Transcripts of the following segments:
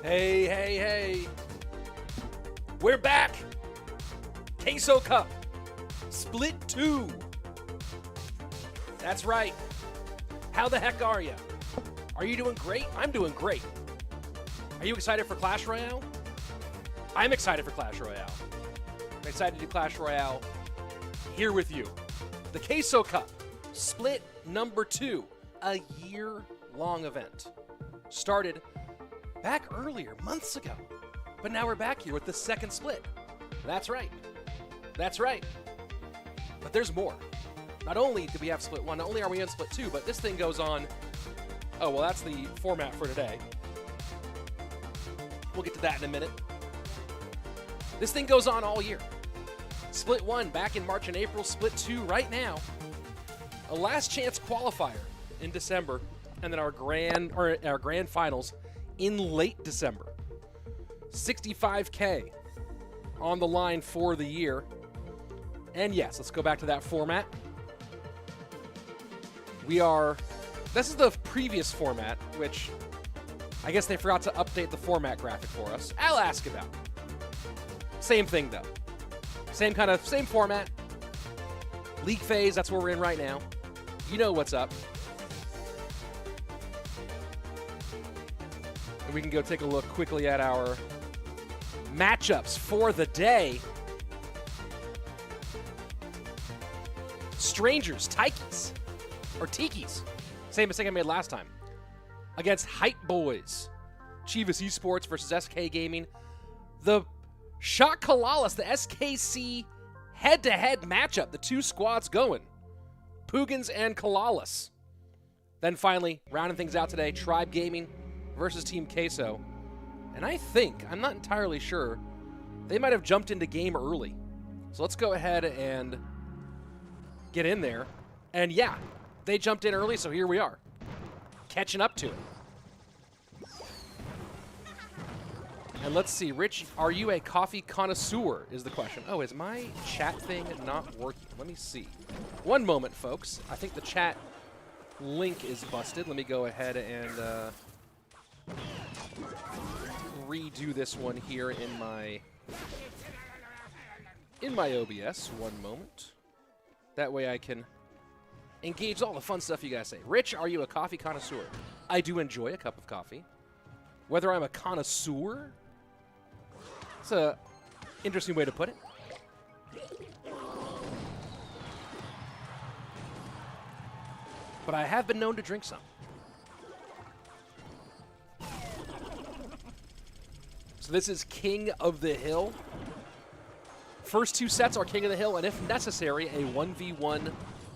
Hey, hey, hey. We're back. Queso Cup. Split 2. That's right. How the heck are you? Are you doing great? I'm doing great. Are you excited for Clash Royale? I'm excited for Clash Royale. I'm excited to do Clash Royale here with you. The Queso Cup. Split number 2. A year-long event. Started back earlier, months ago. But now we're back here with the second split. That's right. That's right. But there's more. Not only do we have split 1, not only are we in split 2, but this thing goes on. Oh, well, that's the format for today. We'll get to that in a minute. This thing goes on all year. Split 1 back in March and April, split 2 right now. A last chance qualifier in December, and then our grand finals in late December. 65K on the line for the year. And yes, let's go back to that format. This is the previous format, which I guess they forgot to update the format graphic for us. I'll ask about it. Same thing though. Same format. League phase, that's where we're in right now. You know what's up. And we can go take a look quickly at our matchups for the day. Strangers, TIKIS, or TIKIS. Same mistake I made last time. Against Hype Boys. CHIVAS Esports versus SK Gaming. The SK CALALAS, the SKC head-to-head matchup. The two squads going. Puigins and CALALAS. Then finally, rounding things out today, Tribe Gaming versus Team Queso. And I think, I'm not entirely sure, they might have jumped into game early. So let's go ahead and get in there. And yeah, they jumped in early, so here we are. Catching up to it. And let's see, Rich, are you a coffee connoisseur is the question. Oh, is my chat thing not working? Let me see. One moment, folks. I think the chat link is busted. Let me go ahead and redo this one here in my OBS. One moment. That way I can engage all the fun stuff you guys say. Rich, are you a coffee connoisseur? I do enjoy a cup of coffee. Whether I'm a connoisseur, it's an interesting way to put it. But I have been known to drink some. So this is King of the Hill. First two sets are King of the Hill, and if necessary, a 1v1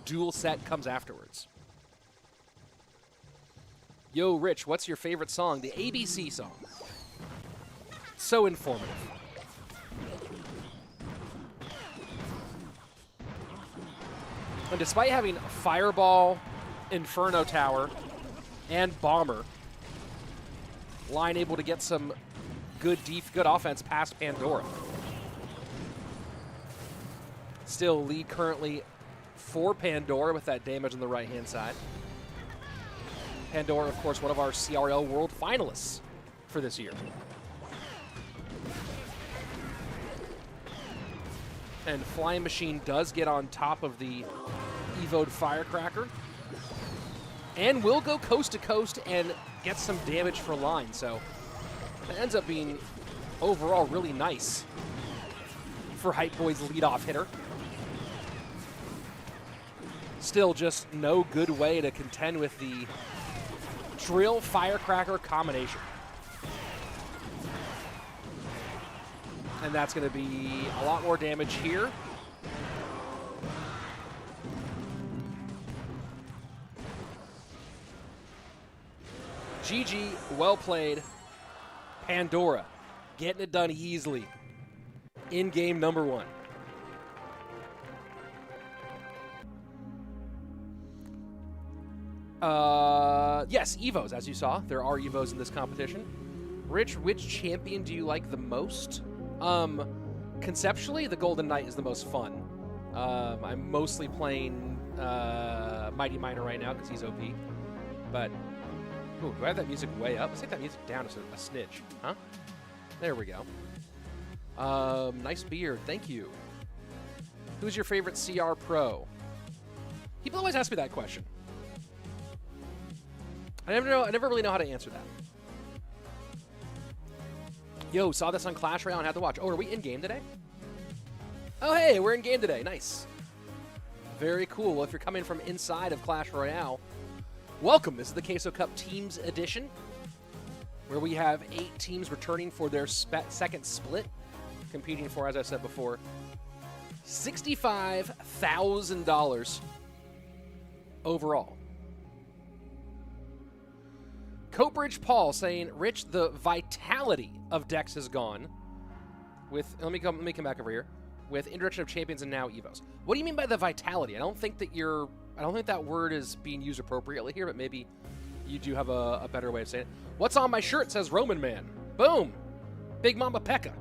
dual set comes afterwards. Yo, Rich, what's your favorite song? The ABC song. So informative. And despite having Fireball, Inferno Tower, and Bomber, Line able to get some good offense past Pandora. Still lead currently for Pandora with that damage on the right-hand side. Pandora, of course, one of our CRL World finalists for this year. And Flying Machine does get on top of the Evoed Firecracker. and will go coast to coast and get some damage for line. So it ends up being overall really nice for Hype Boy's leadoff hitter. Still just no good way to contend with the drill firecracker combination. And that's going to be a lot more damage here. GG, well played. Pandora, getting it done easily in game number 1. Yes, Evos, as you saw. There are Evos in this competition. Rich, which champion do you like the most? Conceptually, the Golden Knight is the most fun. I'm mostly playing Mighty Miner right now because he's OP. But, ooh, do I have that music way up? Let's take that music down a snitch, huh? There we go. Nice beard, thank you. Who's your favorite CR Pro? People always ask me that question. I never really know how to answer that. Yo, saw this on Clash Royale and had to watch. Oh, are we in game today? Oh, hey, we're in game today. Nice. Very cool. Well, if you're coming from inside of Clash Royale, welcome. This is the Queso Cup Teams Edition, where we have 8 teams returning for their second split, competing for, as I said before, $65,000 overall. Coatbridge Paul saying, Rich, the vitality of Dex is gone. With let me come back over here. With Indirection of Champions and now Evos. What do you mean by the vitality? I don't think that word is being used appropriately here, but maybe you do have a better way of saying it. What's on my shirt says Roman Man. Boom. Big Mama Pekka.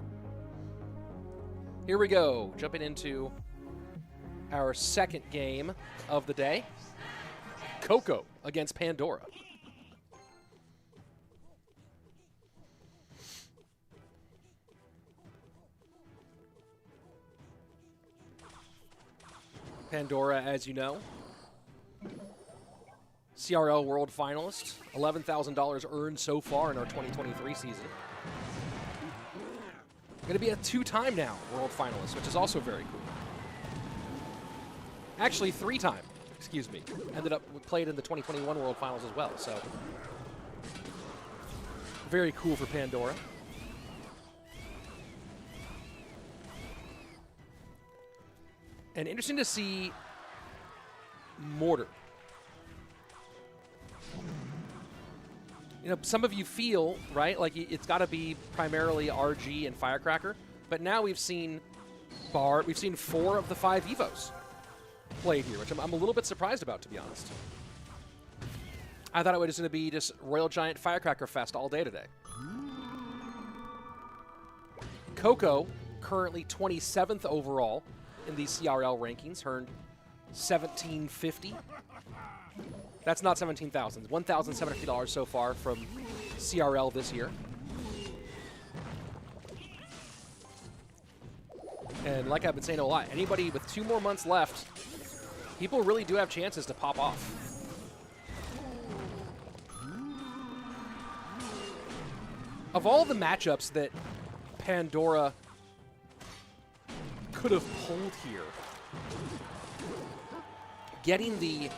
Here we go. Jumping into our second game of the day. Coco against Pandora. Pandora, as you know, CRL World Finalist, $11,000 earned so far in our 2023 season. Going to be a 2-time now World Finalist, which is also very cool. Actually, 3-time, excuse me. Ended up played in the 2021 World Finals as well, so very cool for Pandora. And interesting to see Mortar. You know, some of you feel, right, like it's got to be primarily RG and Firecracker, but now we've seen 4 of the 5 Evos played here, which I'm a little bit surprised about, to be honest. I thought it was going to be just Royal Giant Firecracker Fest all day today. Coco, currently 27th overall in the CRL rankings, earned $1,750. That's not $17,000. $1,750 so far from CRL this year. And like I've been saying a lot, anybody with 2 more months left, people really do have chances to pop off. Of all the matchups that Pandora could have pulled here, getting the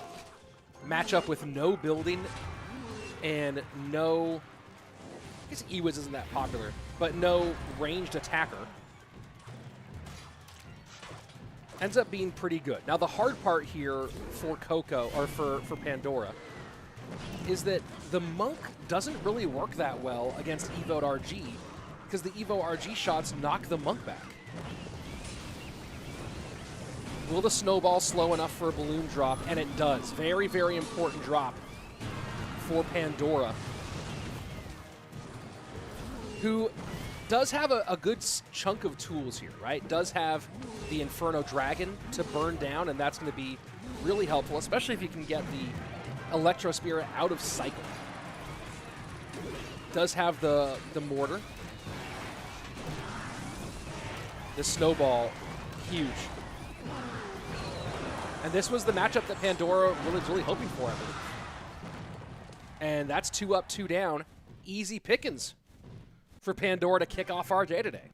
matchup with no building and no, I guess Ewiz isn't that popular, but no ranged attacker ends up being pretty good. Now the hard part here for Coco, or for Pandora, is that the Monk doesn't really work that well against Evo RG because the Evo RG shots knock the Monk back. Will the snowball slow enough for a balloon drop? And it does. Very, very important drop for Pandora, who does have a good chunk of tools here, right? Does have the Inferno Dragon to burn down, and that's going to be really helpful, especially if you can get the Electro Spirit out of cycle. Does have the Mortar. The snowball, huge. And this was the matchup that Pandora was really hoping for, I believe. And that's 2 up, 2 down. Easy pickings for Pandora to kick off our day today.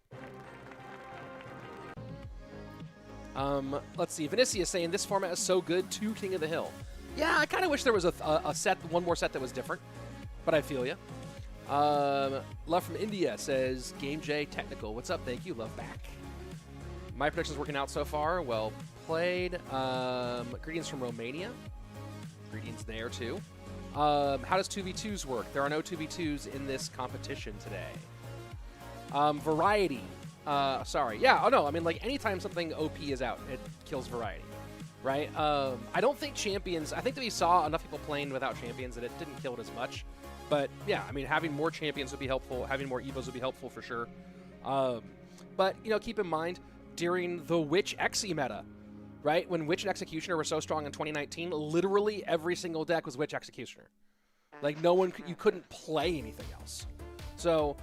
Let's see. Vinicius saying this format is so good, 2 King of the Hill. Yeah, I kind of wish there was a set, one more set that was different, but I feel you. Love from India says, Game J Technical. What's up? Thank you. Love back. My prediction's working out so far. Well played. Greetings from Romania. Greetings there, too. How does 2v2s work? There are no 2v2s in this competition today. Variety. Sorry. Yeah, oh no, I mean, like, anytime something OP is out, it kills variety, right? I don't think champions, I think that we saw enough people playing without champions that it didn't kill it as much. But, yeah, I mean, having more champions would be helpful. Having more Evos would be helpful for sure. But, you know, keep in mind, during the Witch Xe meta, right? When Witch and Executioner were so strong in 2019, literally every single deck was Witch Executioner. Like, no one, you couldn't play anything else. So,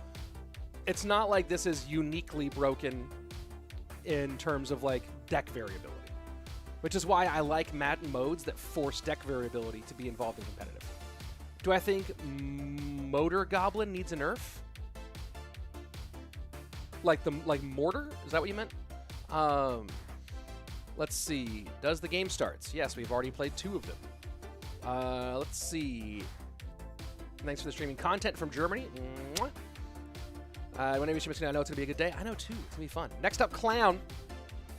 it's not like this is uniquely broken in terms of, like, deck variability. Which is why I like Madden modes that force deck variability to be involved in competitive. Do I think Motor Goblin needs a nerf? Like Mortar? Is that what you meant? Let's see. Does the game starts? Yes, we've already played 2 of them. Let's see. Thanks for the streaming content from Germany. Whenever you stream, I know it's going to be a good day. I know, too. It's going to be fun. Next up, Clown.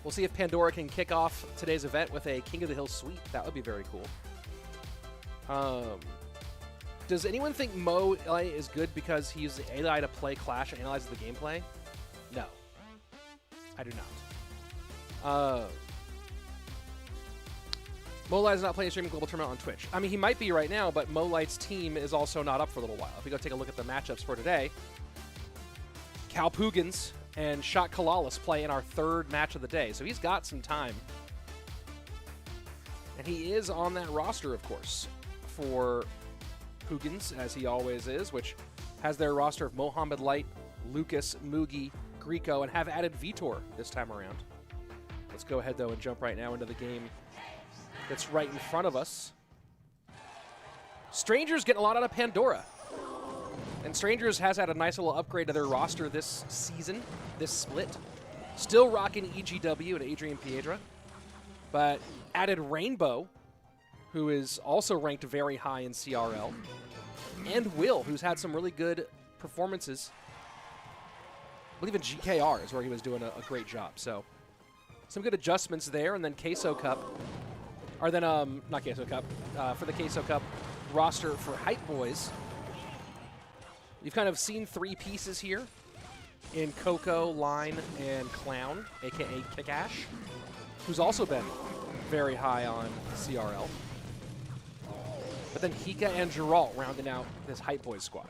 We'll see if Pandora can kick off today's event with a King of the Hill sweep. That would be very cool. Does anyone think Mo is good because he uses AI to play Clash and analyzes the gameplay? No. I do not. Molight's not playing streaming global tournament on Twitch. I mean, he might be right now, but Molight's team is also not up for a little while. If we go take a look at the matchups for today, CAL PUIGINS and XAlee CALALAS play in our 3rd match of the day, so he's got some time. And he is on that roster, of course, for PUIGINS, as he always is, which has their roster of Mohamed Light, Lucas, Mugi, Griko, and have added Vitor this time around. Let's go ahead, though, and jump right now into the game that's right in front of us. Strangers getting a lot out of Pandora. And Strangers has had a nice little upgrade to their roster this season, this split. Still rocking EGW and Adrian Piedra, but added Rainbow, who is also ranked very high in CRL, and Will, who's had some really good performances. I believe in GKR is where he was doing a great job. So some good adjustments there, and then Queso Cup, or then, not Queso Cup, for the Queso Cup roster for Hype Boys. You've kind of seen 3 pieces here in Coco, Line, and Clown, a.k.a. Kickash, who's also been very high on CRL. But then Hika and Geralt rounding out this Hype Boys squad.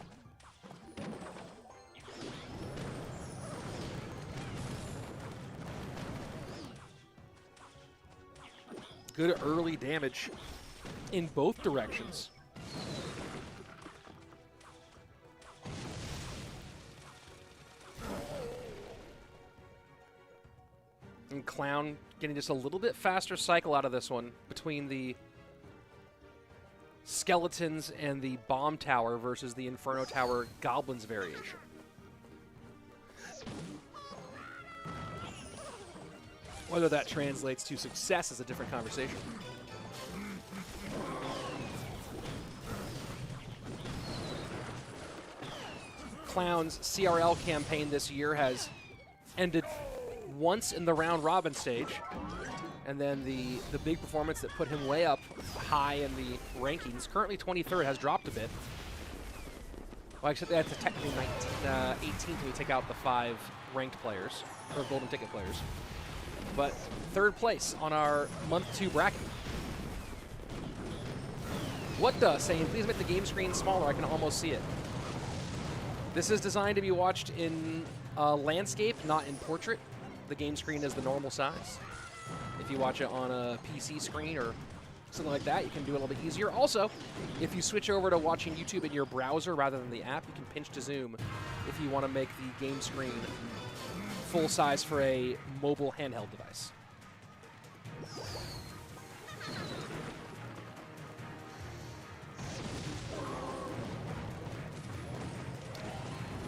Good early damage in both directions. And Clown getting just a little bit faster cycle out of this one between the Skeletons and the Bomb Tower versus the Inferno Tower Goblins variation. Whether that translates to success is a different conversation. Clown's CRL campaign this year has ended once in the round robin stage, and then the big performance that put him way up high in the rankings, currently 23rd, has dropped a bit. Well, actually, that's technically 18th when we take out the 5 ranked players, or golden ticket players. But 3rd place on our month 2 bracket. What does saying, please make the game screen smaller, I can almost see it. This is designed to be watched in landscape, not in portrait. The game screen is the normal size. If you watch it on a PC screen or something like that, you can do it a little bit easier. Also, if you switch over to watching YouTube in your browser rather than the app, you can pinch to zoom if you want to make the game screen full size for a mobile handheld device.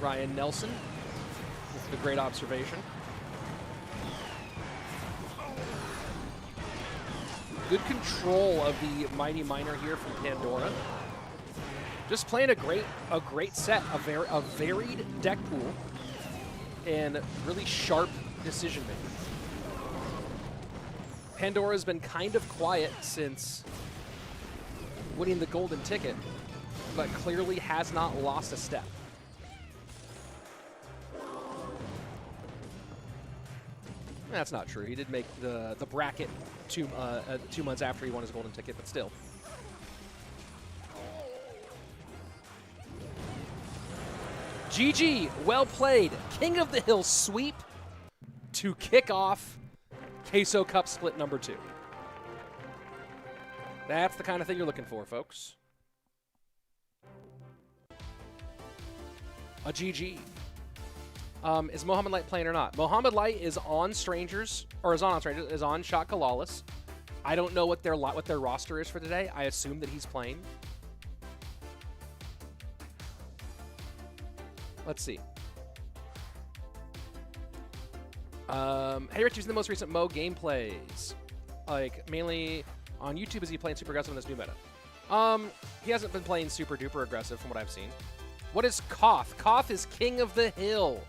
Ryan Nelson with the great observation. Good control of the Mighty Miner here from Pandora. Just playing a great set, a varied deck pool, and really sharp decision making. Pandora's been kind of quiet since winning the golden ticket, but clearly has not lost a step. That's not true. He did make the bracket 2 months after he won his golden ticket, but still. GG, well played. King of the Hill sweep to kick off Queso Cup split number 2. That's the kind of thing you're looking for, folks. A GG. Is Mohamed Light playing or not? Mohamed Light is on Strangers, or is on Strangers, is on Shot Calalas. I don't know what their roster is for today. I assume that he's playing. Let's see. Hey, Rich, using the most recent Mo gameplays. Like, mainly on YouTube, is he playing super aggressive in this new meta? He hasn't been playing super duper aggressive from what I've seen. What is Koth? Koth is King of the Hill.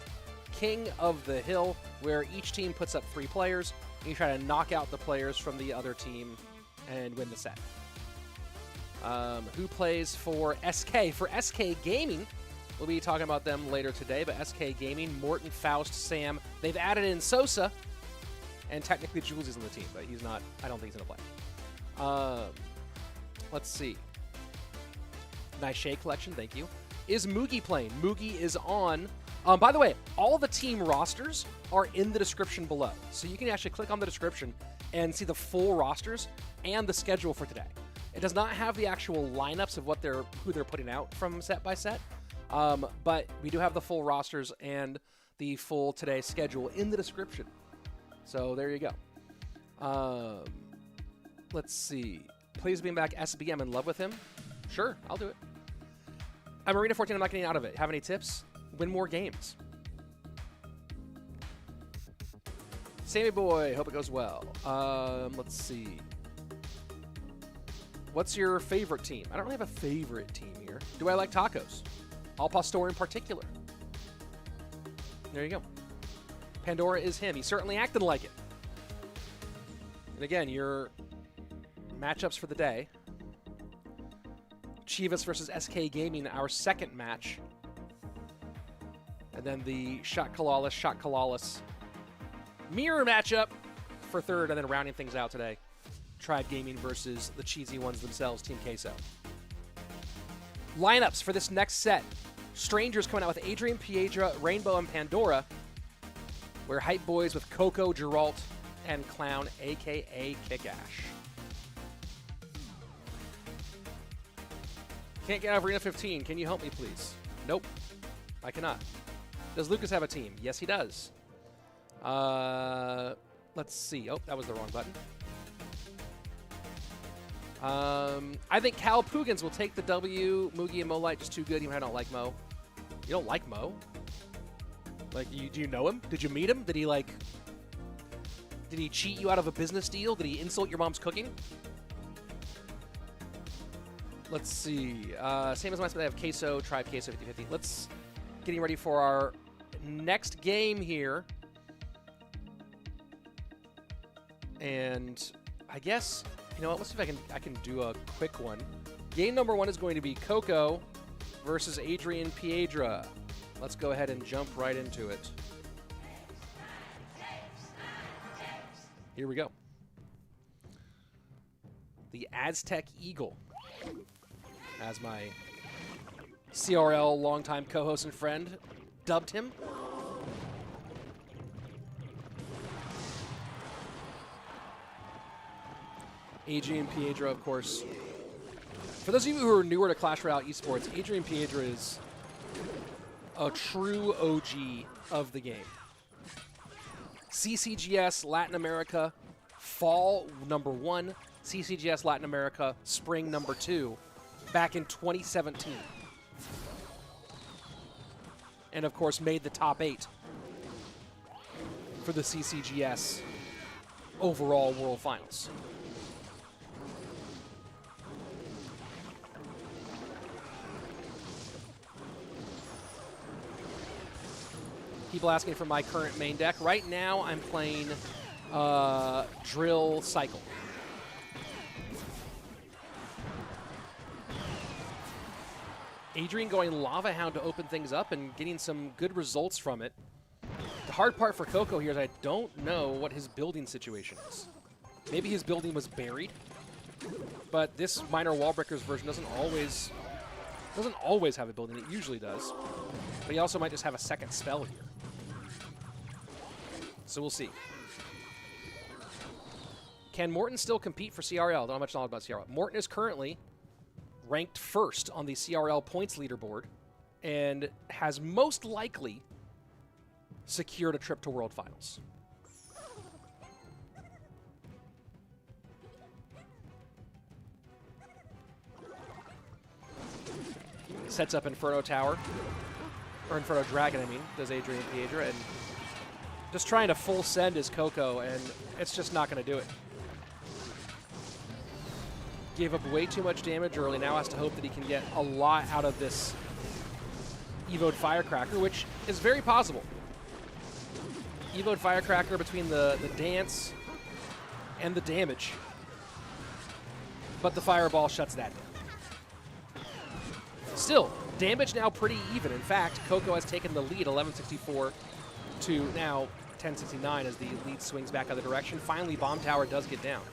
King of the Hill, where each team puts up 3 players, and you try to knock out the players from the other team and win the set. Who plays for SK? For SK Gaming, we'll be talking about them later today, but SK Gaming, Morten, Faust, Sam. They've added in Sosaa, and technically Jules is on the team, but he's not. I don't think he's going to play. Let's see. Nice Shea collection, thank you. Is Mugi playing? Mugi is on. By the way, all the team rosters are in the description below. So you can actually click on the description and see the full rosters and the schedule for today. It does not have the actual lineups of who they're putting out from set by set. But we do have the full rosters and the full today schedule in the description. So there you go. Let's see. Please bring back SB. I'm in love with him. Sure, I'll do it. I'm Arena 14. I'm not getting out of it. Have any tips? Win more games. Sammy boy, hope it goes well. Let's see. What's your favorite team? I don't really have a favorite team here. Do I like tacos? Al Pastor in particular. There you go. Pandora is him. He's certainly acting like it. And again, your matchups for the day. Chivas versus SK Gaming, our second match. And then the Shot Calalas mirror matchup for third, and then rounding things out today. Tribe Gaming versus the cheesy ones themselves, Team Queso. Lineups for this next set. Strangers coming out with Adrian, Piedra, Rainbow, and Pandora. We're Hype Boys with Coco, Geralt, and Clown, a.k.a. Kickash. Can't get out of Arena 15. Can you help me, please? Nope. I cannot. Does Lucas have a team? Yes, he does. Let's see. Oh, that was the wrong button. I think CAL PUIGINS will take the W. Mugi and Mo Light just too good, even though I don't like Mo. You don't like Mo? Like, do you know him? Did you meet him? Did he cheat you out of a business deal? Did he insult your mom's cooking? Let's see. Same as last time, I have Queso, Tribe Queso 50-50. Let's getting ready for our next game here. And I guess, you know what, let's see if I can do a quick one. Game number 1 is going to be Coco versus Adrian Piedra. Let's go ahead and jump right into it. Here we go. The Aztec Eagle, as my CRL longtime co-host and friend dubbed him. Adrian Piedra, of course. For those of you who are newer to Clash Royale esports, Adrian Piedra is a true OG of the game. CCGS Latin America Fall #1, CCGS Latin America Spring #2, back in 2017. and of course made the top 8 for the CCGS overall World Finals. People asking for my current main deck. Right now, I'm playing Drill Cycle. Adrian going Lava Hound to open things up and getting some good results from it. The hard part for Coco here is I don't know what his building situation is. Maybe his building was buried, but this Minor Wall Breakers version doesn't always have a building. It usually does, but he also might just have a second spell here. So we'll see. Can Morten still compete for CRL? Don't have much knowledge about CRL. Morten is currently ranked first on the CRL points leaderboard and has most likely secured a trip to World Finals. Sets up Inferno Tower, or Inferno Dragon, I mean, does Adrian Piedra, and just trying to full send his Coco, and it's just not going to do it. Gave up way too much damage early, now has to hope that he can get a lot out of this Evoed Firecracker, which is very possible. Evoed Firecracker between the dance and the damage, but the Fireball shuts that down. Still, damage now pretty even. In fact, Coco has taken the lead, 1164 to now 1069 as the lead swings back other direction. Finally, Bomb Tower does get down.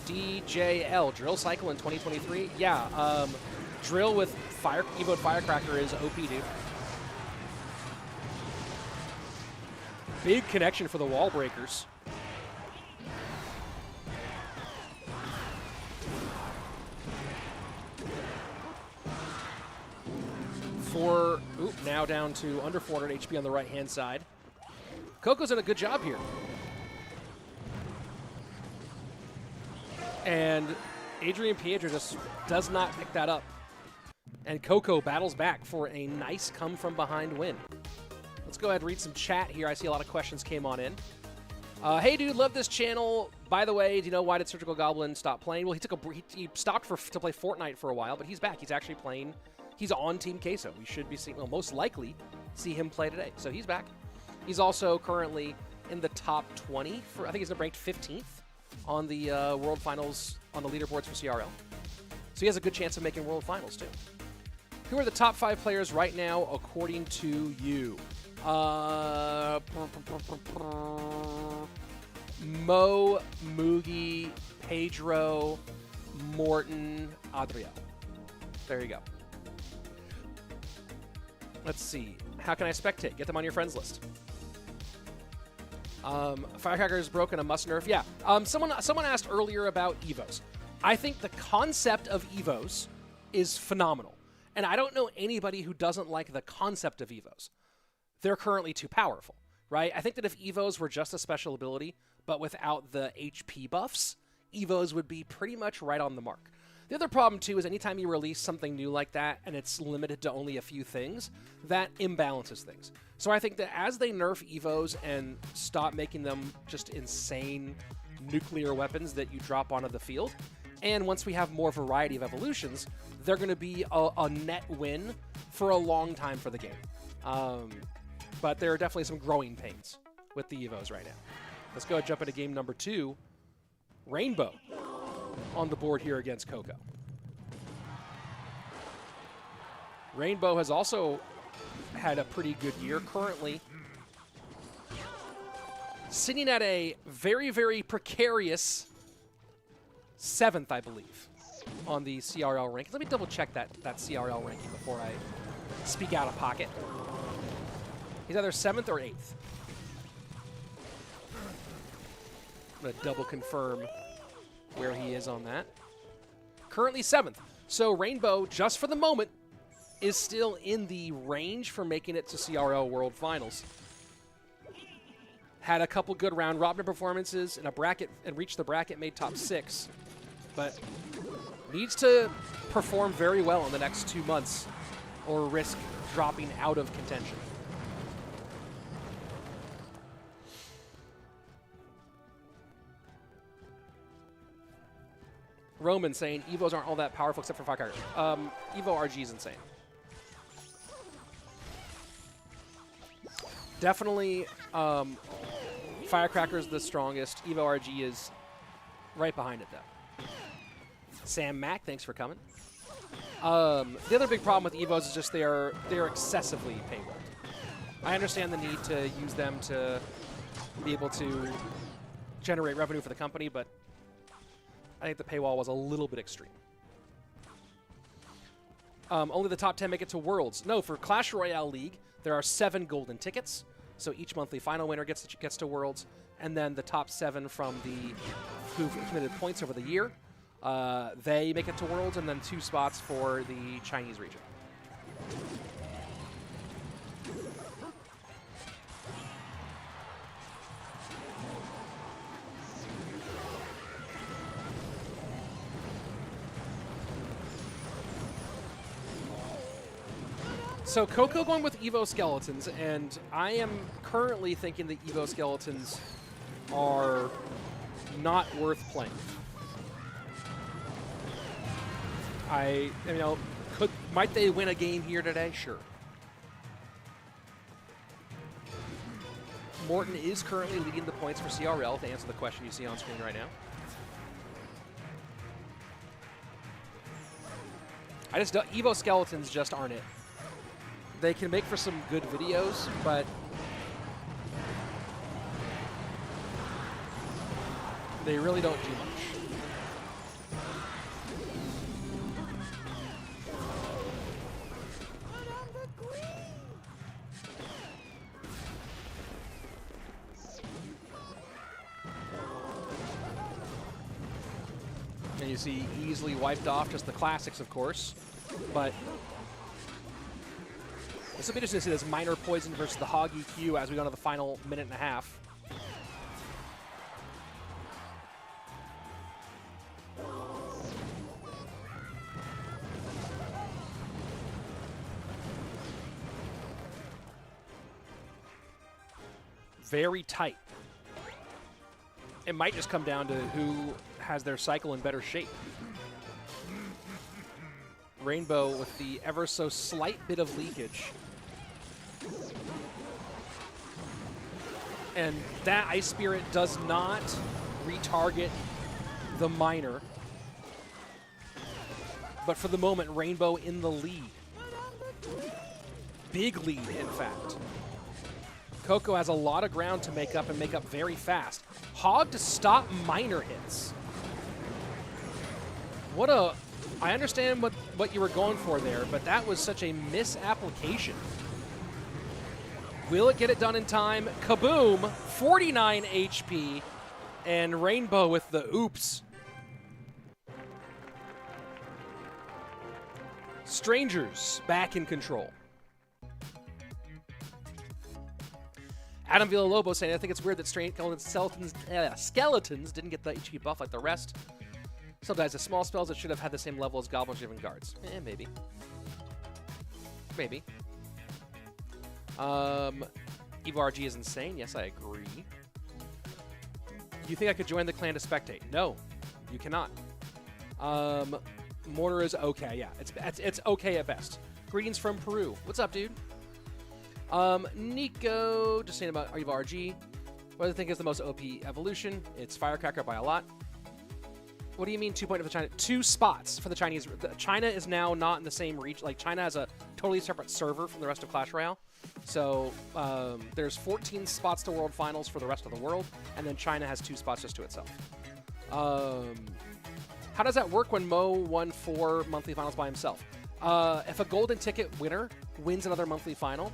DJL, Drill Cycle in 2023. Yeah, Drill with Evoed Firecracker is OP, dude. Big connection for the Wall Breakers. Now down to under 400 HP on the right-hand side. Coco's done a good job here. And Adrian Piedra just does not pick that up. And Coco battles back for a nice come-from-behind win. Let's go ahead and read some chat here. I see a lot of questions came on in. Hey, dude, love this channel. By the way, do you know why did Surgical Goblin stop playing? Well, he stopped to play Fortnite for a while, but he's back. He's actually playing. He's on Team Queso. We should be seeing, well, most likely see him play today. So he's back. He's also currently in the top 20 for, I think he's ranked 15th on the World Finals on the leaderboards for CRL. So he has a good chance of making World Finals too. Who are the top 5 players right now according to you? Mo, Mugi, Pedro, Morten, Adriel. There you go. Let's see. How can I spectate? Get them on your friends list. Firecracker is broken, a must nerf. Yeah. Someone asked earlier about Evos. I think the concept of Evos is phenomenal. And I don't know anybody who doesn't like the concept of Evos. They're currently too powerful, right? I think that if Evos were just a special ability, but without the HP buffs, Evos would be pretty much right on the mark. The other problem, too, is anytime you release something new like that and it's limited to only a few things, that imbalances things. So I think that as they nerf Evos and stop making them just insane nuclear weapons that you drop onto the field, and once we have more variety of evolutions, they're going to be a net win for a long time for the game. But there are definitely some growing pains with the Evos right now. Let's go and jump into game number 2. Rainbow on the board here against Coco. Rainbow has also had a pretty good year. Currently sitting at a very, very precarious 7th, I believe, on the CRL ranking. Let me double check that CRL ranking before I speak out of pocket. He's either 7th or 8th. I'm going to double confirm where he is on that. Currently 7th. So Rainbow, just for the moment, is still in the range for making it to CRL World Finals. Had a couple good round robin performances in a bracket and reached the bracket, made top 6. But needs to perform very well in the next 2 months or risk dropping out of contention. Roman saying Evos aren't all that powerful except for Firecracker. Evo RG is insane. Definitely Firecracker is the strongest. Evo RG is right behind it, though. Sam Mack, thanks for coming. The other big problem with Evos is just they're excessively paywalled. I understand the need to use them to be able to generate revenue for the company, but I think the paywall was a little bit extreme. Only the top 10 make it to Worlds. No, for Clash Royale League, there are 7 golden tickets. So each monthly final winner gets to Worlds, and then the top 7 from who've accumulated points over the year, they make it to Worlds, and then 2 spots for the Chinese region. So Coco going with Evo Skeletons, and I am currently thinking the Evo Skeletons are not worth playing. Might they win a game here today? Sure. Morten is currently leading the points for CRL, to answer the question you see on screen right now. Evo Skeletons just aren't it. They can make for some good videos, but they really don't do much. And you see easily wiped off, just the classics, of course, but this will be interesting to see this minor poison versus the hog EQ as we go into the final minute and a half. Very tight. It might just come down to who has their cycle in better shape. Rainbow with the ever so slight bit of leakage. And that Ice Spirit does not retarget the miner. But for the moment, Rainbow in the lead. Big lead, in fact. Coco has a lot of ground to make up and make up very fast. Hog to stop miner hits. I understand what you were going for there, but that was such a misapplication. Will it get it done in time? Kaboom! 49 HP, and Rainbow with the oops. Strangers back in control. Adam Villalobos saying, I think it's weird that skeletons didn't get the HP buff like the rest. Sometimes the small spells that should have had the same level as goblins driven guards. Maybe. Maybe. Evo RG is insane. Yes, I agree. You think I could join the clan to spectate? No, you cannot. Mortar is okay. Yeah, it's okay at best. Greetings from Peru. What's up, dude? Nico, just saying about Evo RG. What do you think is the most OP evolution? It's Firecracker by a lot. What do you mean 2 point of the China? 2 spots for the Chinese. China is now not in the same reach. Like, China has a totally separate server from the rest of Clash Royale. So there's 14 spots to World Finals for the rest of the world, and then China has 2 spots just to itself. How does that work when Mo won 4 monthly finals by himself? If a golden ticket winner wins another monthly final,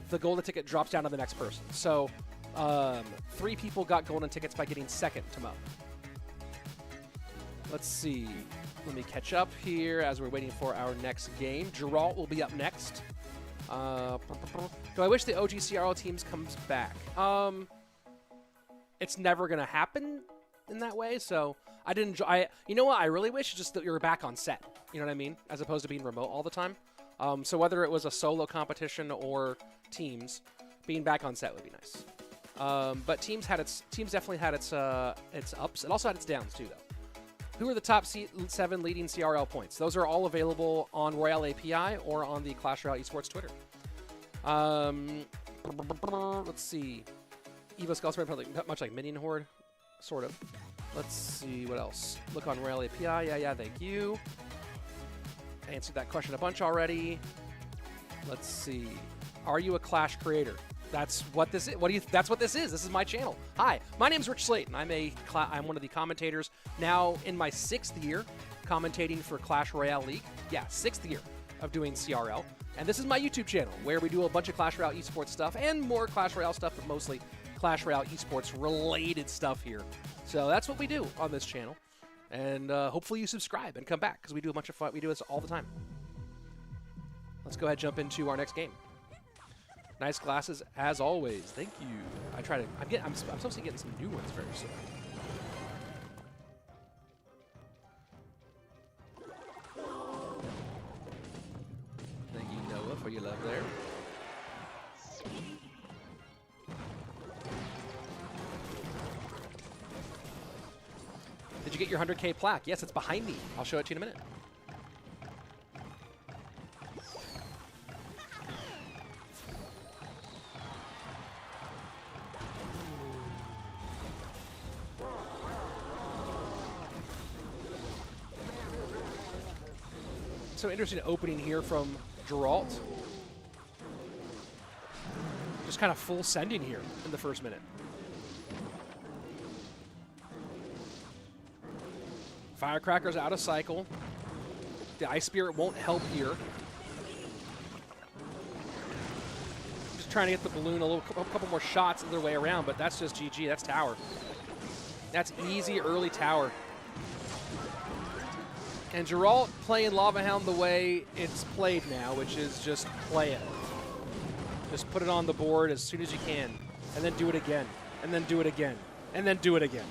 the golden ticket drops down to the next person. So 3 people got golden tickets by getting second to Mo. Let's see. Let me catch up here as we're waiting for our next game. Geralt will be up next. Do I wish the OG CRL teams comes back? It's never going to happen in that way, so I didn't. You know what I really wish? Just that you were back on set. You know what I mean? As opposed to being remote all the time. So whether it was a solo competition or teams, being back on set would be nice. But teams definitely had its ups. It also had its downs too, though. Who are the top 7 leading CRL points? Those are all available on Royale API or on the Clash Royale Esports Twitter. Let's see. Evo Skull Spread, probably not much like Minion Horde, sort of. Let's see what else. Look on Royale API. Yeah, thank you. Answered that question a bunch already. Let's see. Are you a Clash creator? That's what this is. That's what this is. This is my channel. Hi, my name's Rich Slayton. I'm one of the commentators now in my 6th year commentating for Clash Royale League. Yeah, 6th year of doing CRL. And this is my YouTube channel where we do a bunch of Clash Royale esports stuff and more Clash Royale stuff, but mostly Clash Royale esports related stuff here. So that's what we do on this channel. And hopefully you subscribe and come back because we do a bunch of fun. We do this all the time. Let's go ahead and jump into our next game. Nice glasses as always. Thank you. I'm supposed to be getting some new ones very soon. Thank you, Noah, for your love there. Did you get your 100K plaque? Yes, it's behind me. I'll show it to you in a minute. So interesting opening here from Geralt. Just kind of full sending here in the first minute. Firecracker's out of cycle. The Ice Spirit won't help here. Just trying to get the balloon a couple more shots the other way around, but that's just GG. That's tower. That's easy early tower. And Geralt playing Lava Hound the way it's played now, which is just play it. Just put it on the board as soon as you can, and then do it again, and then do it again, and then do it again.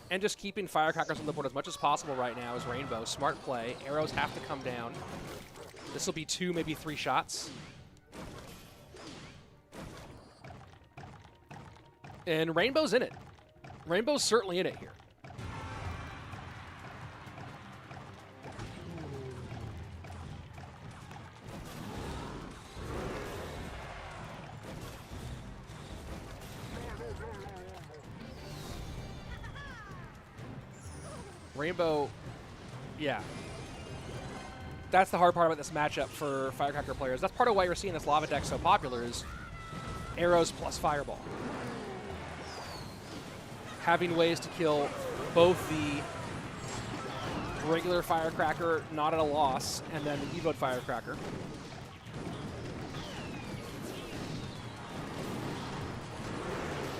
And just keeping firecrackers on the board as much as possible right now is Rainbow. Smart play. Arrows have to come down. This will be 2, maybe 3 shots. And Rainbow's in it. Rainbow's certainly in it here. Rainbow, yeah. That's the hard part about this matchup for Firecracker players. That's part of why you're seeing this lava deck so popular is arrows plus fireball. Having ways to kill both the regular Firecracker, not at a loss, and then the Evoed Firecracker.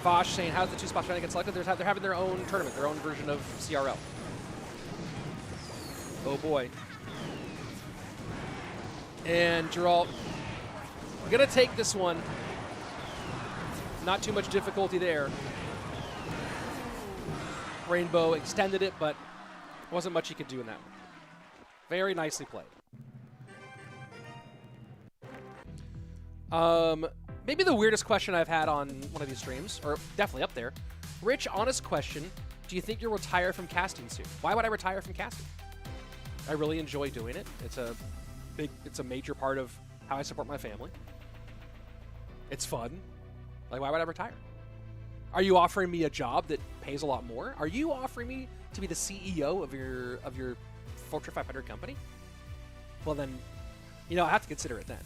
Vosh saying, how's the 2 spots trying to get selected? They're having their own tournament, their own version of CRL. Oh boy. And Geralt, gonna take this one. Not too much difficulty there. Rainbow extended it, but wasn't much he could do in that one. Very nicely played. Maybe the weirdest question I've had on one of these streams, or definitely up there. Rich, honest question. Do you think you'll retire from casting soon? Why would I retire from casting? I really enjoy doing it. It's a major part of how I support my family. It's fun. Like, why would I retire? Are you offering me a job that pays a lot more? Are you offering me to be the CEO of your Fortune 500 company? Well then, I have to consider it then.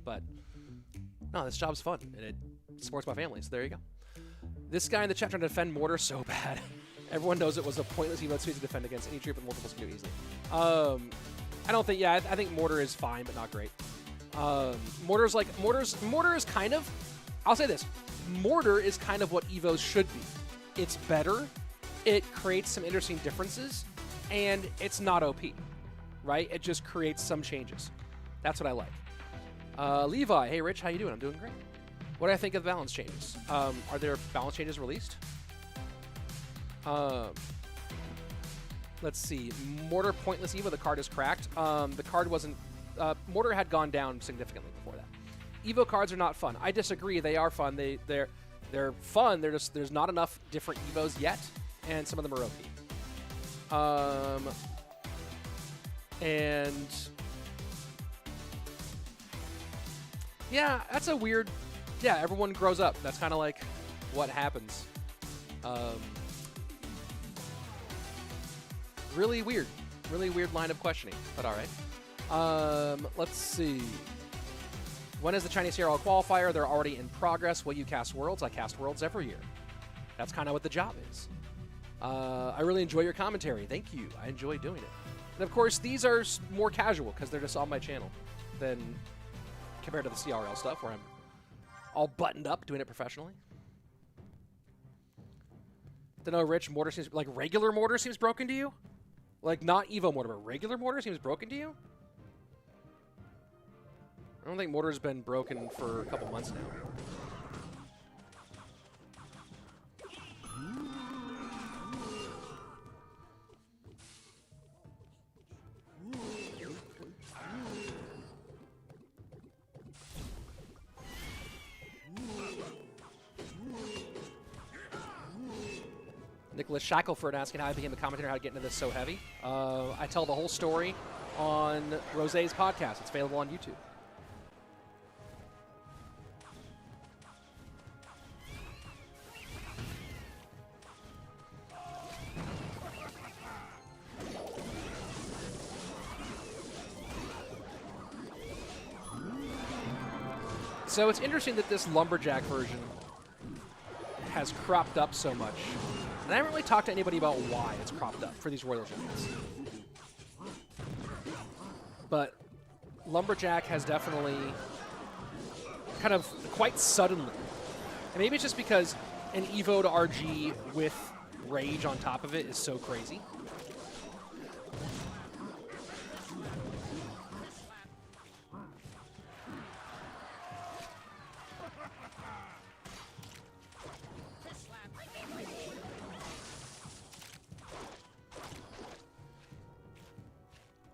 But no, this job's fun and it supports my family. So there you go. This guy in the chat trying to defend Mortar so bad. Everyone knows it was a pointless emote suite to defend against. Any troop with multiples can do easily. I don't think, I think Mortar is fine, but not great. Mortar is kind of, I'll say this, Mortar is kind of what Evos should be. It's better, it creates some interesting differences, and it's not OP, right? It just creates some changes. That's what I like. Levi, hey Rich, how you doing? I'm doing great. What do I think of balance changes? Are there balance changes released? Let's see. Mortar Pointless Evo, the card is cracked. The card wasn't... Mortar had gone down significantly before that. Evo cards are not fun. I disagree. They are fun. They're fun. They're just, there's not enough different Evos yet, and some of them are OP. And... yeah, that's a weird... yeah, everyone grows up. That's kind of like what happens. Really weird. Really weird line of questioning, but all right. Let's see. When is the Chinese CRL qualifier? They're already in progress. Will you cast Worlds? I cast Worlds every year. That's kind of what the job is. I really enjoy your commentary. Thank you. I enjoy doing it. And of course, these are more casual because they're just on my channel than compared to the CRL stuff where I'm all buttoned up doing it professionally. Don't know, Rich, Mortar seems like regular Mortar seems broken to you? Like not Evo Mortar, but regular Mortar seems broken to you? I don't think Mortar's been broken for a couple months now. Nicholas Shackelford asking how I became a commentator, how to get into this so heavy. I tell the whole story on Rosé's podcast. It's available on YouTube. So it's interesting that this Lumberjack version has cropped up so much. And I haven't really talked to anybody about why it's cropped up for these Royal Giants. But Lumberjack has definitely kind of quite suddenly, and maybe it's just because an Evo to RG with Rage on top of it is so crazy.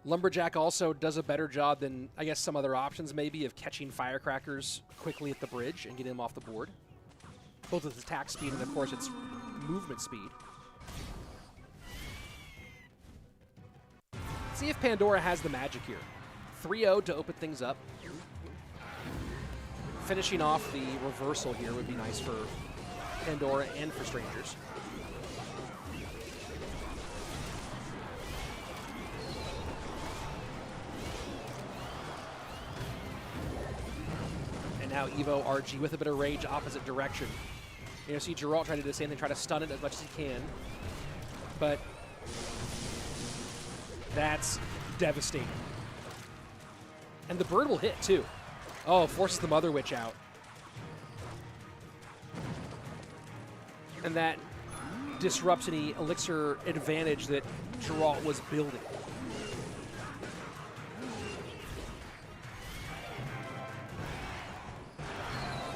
Lumberjack also does a better job than, I guess, some other options maybe of catching firecrackers quickly at the bridge and getting them off the board. Both its attack speed and, of course, its movement speed. Let's see if Pandora has the magic here. 3-0 to open things up. Finishing off the reversal here would be nice for Pandora and for Strangers. Now Evo RG with a bit of rage opposite direction. You know, see Geralt try to do the same thing, try to stun it as much as he can. But that's devastating. And the bird will hit too. Oh, forces the Mother Witch out. And that disrupts any elixir advantage that Geralt was building.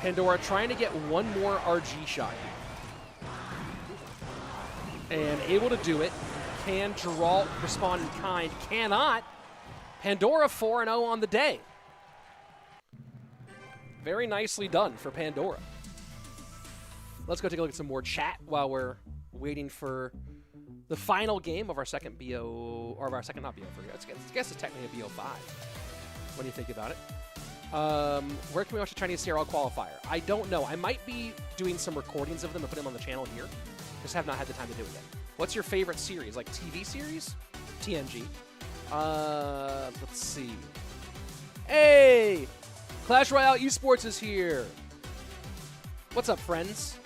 Pandora trying to get one more RG shot here. And able to do it. Can Geralt respond in kind? Cannot. Pandora 4-0 on the day. Very nicely done for Pandora. Let's go take a look at some more chat while we're waiting for the final game of our second BO, or of our second, not BO, I guess it's technically a BO5 when you think about it. Where can we watch the Chinese CRL qualifier? I don't know. I might be doing some recordings of them and putting them on the channel here. Just have not had the time to do it yet. What's your favorite series? Like TV series? TNG. Let's see. Hey! Clash Royale Esports is here. What's up, friends?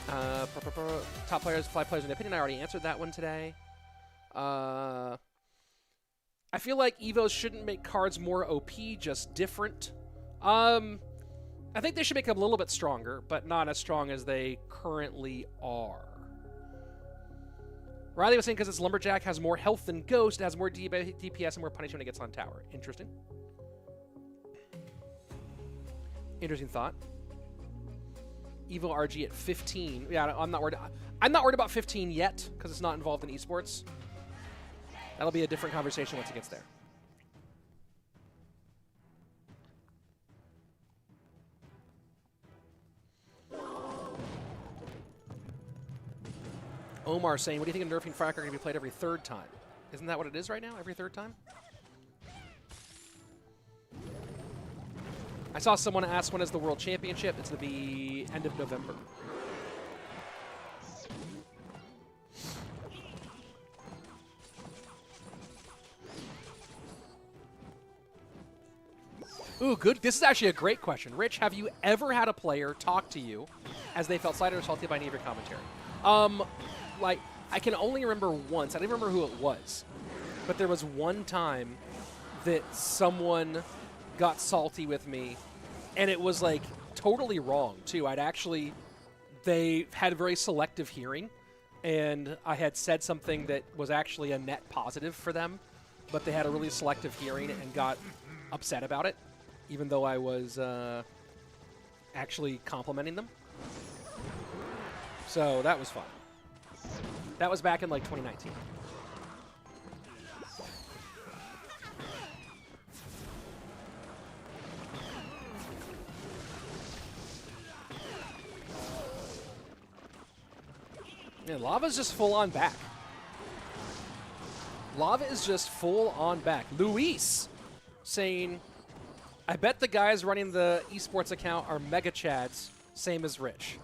Top players, 5 players in opinion. I already answered that one today. I feel like Evos shouldn't make cards more OP, just different. I think they should make them a little bit stronger, but not as strong as they currently are. Riley was saying because its Lumberjack has more health than Ghost, it has more DPS and more punishment when it gets on tower. Interesting. Interesting thought. Evo RG at 15. Yeah, I'm not worried. I'm not worried about 15 yet because it's not involved in esports. That'll be a different conversation once it gets there. Omar saying, what do you think of nerfing Firecracker going to be played every third time? Isn't that what it is right now? Every third time? I saw someone ask when is the World Championship. It's going to be end of November. Ooh, good. This is actually a great question. Rich, have you ever had a player talk to you as they felt slighted or salty by any of your commentary? Like, I can only remember once. I don't remember who it was. But there was one time that someone got salty with me, and it was, like, totally wrong, too. They had very selective hearing, and I had said something that was actually a net positive for them, but they had a really selective hearing and got upset about it, even though I was actually complimenting them. So that was fun. That was back in, like, 2019. Yeah, Lava's just full on back. Lava is just full on back. Luis saying, I bet the guys running the esports account are mega chads, same as Rich.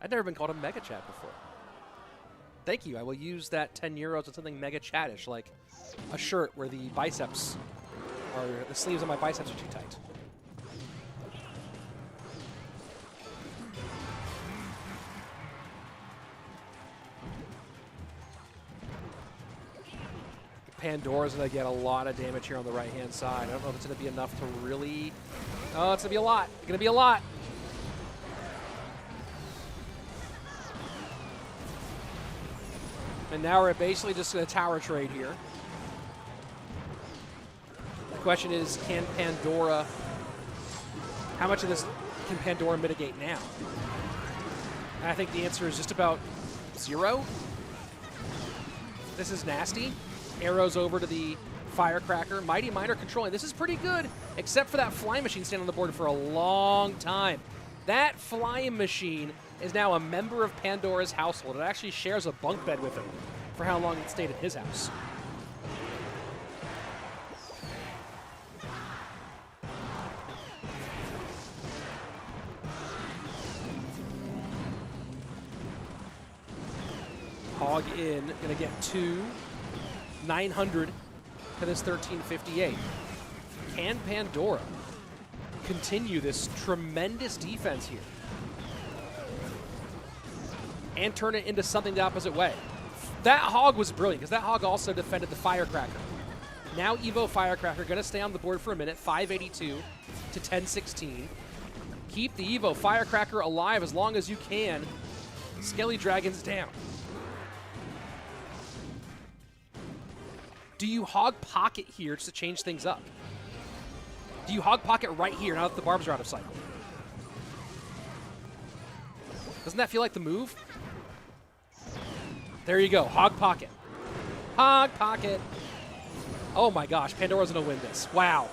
I've never been called a mega chad before. Thank you. I will use that 10 euros on something mega chadish, like a shirt where the biceps are, the sleeves of my biceps are too tight. Pandora's going to get a lot of damage here on the right-hand side. I don't know if it's going to be enough to really... Oh, it's going to be a lot. It's going to be a lot. And now we're basically just going to tower trade here. The question is, can Pandora... How much of this can Pandora mitigate now? And I think the answer is just about 0. This is nasty. Arrows over to the Firecracker. Mighty Miner controlling. This is pretty good, except for that flying machine staying on the board for a long time. That flying machine is now a member of Pandora's household. It actually shares a bunk bed with him for how long it stayed in his house. Hog in, gonna get 2. 900 to this 1358. Can Pandora continue this tremendous defense here and turn it into something the opposite way? That Hog was brilliant because that Hog also defended the Firecracker. Now Evo Firecracker going to stay on the board for a minute, 582 to 1016. Keep the Evo Firecracker alive as long as you can. Skelly Dragon's down. Do you hog pocket here just to change things up? Do you hog pocket right here now that the barbs are out of sight? Doesn't that feel like the move? There you go, hog pocket. Hog pocket. Oh my gosh, Pandora's gonna win this. Wow.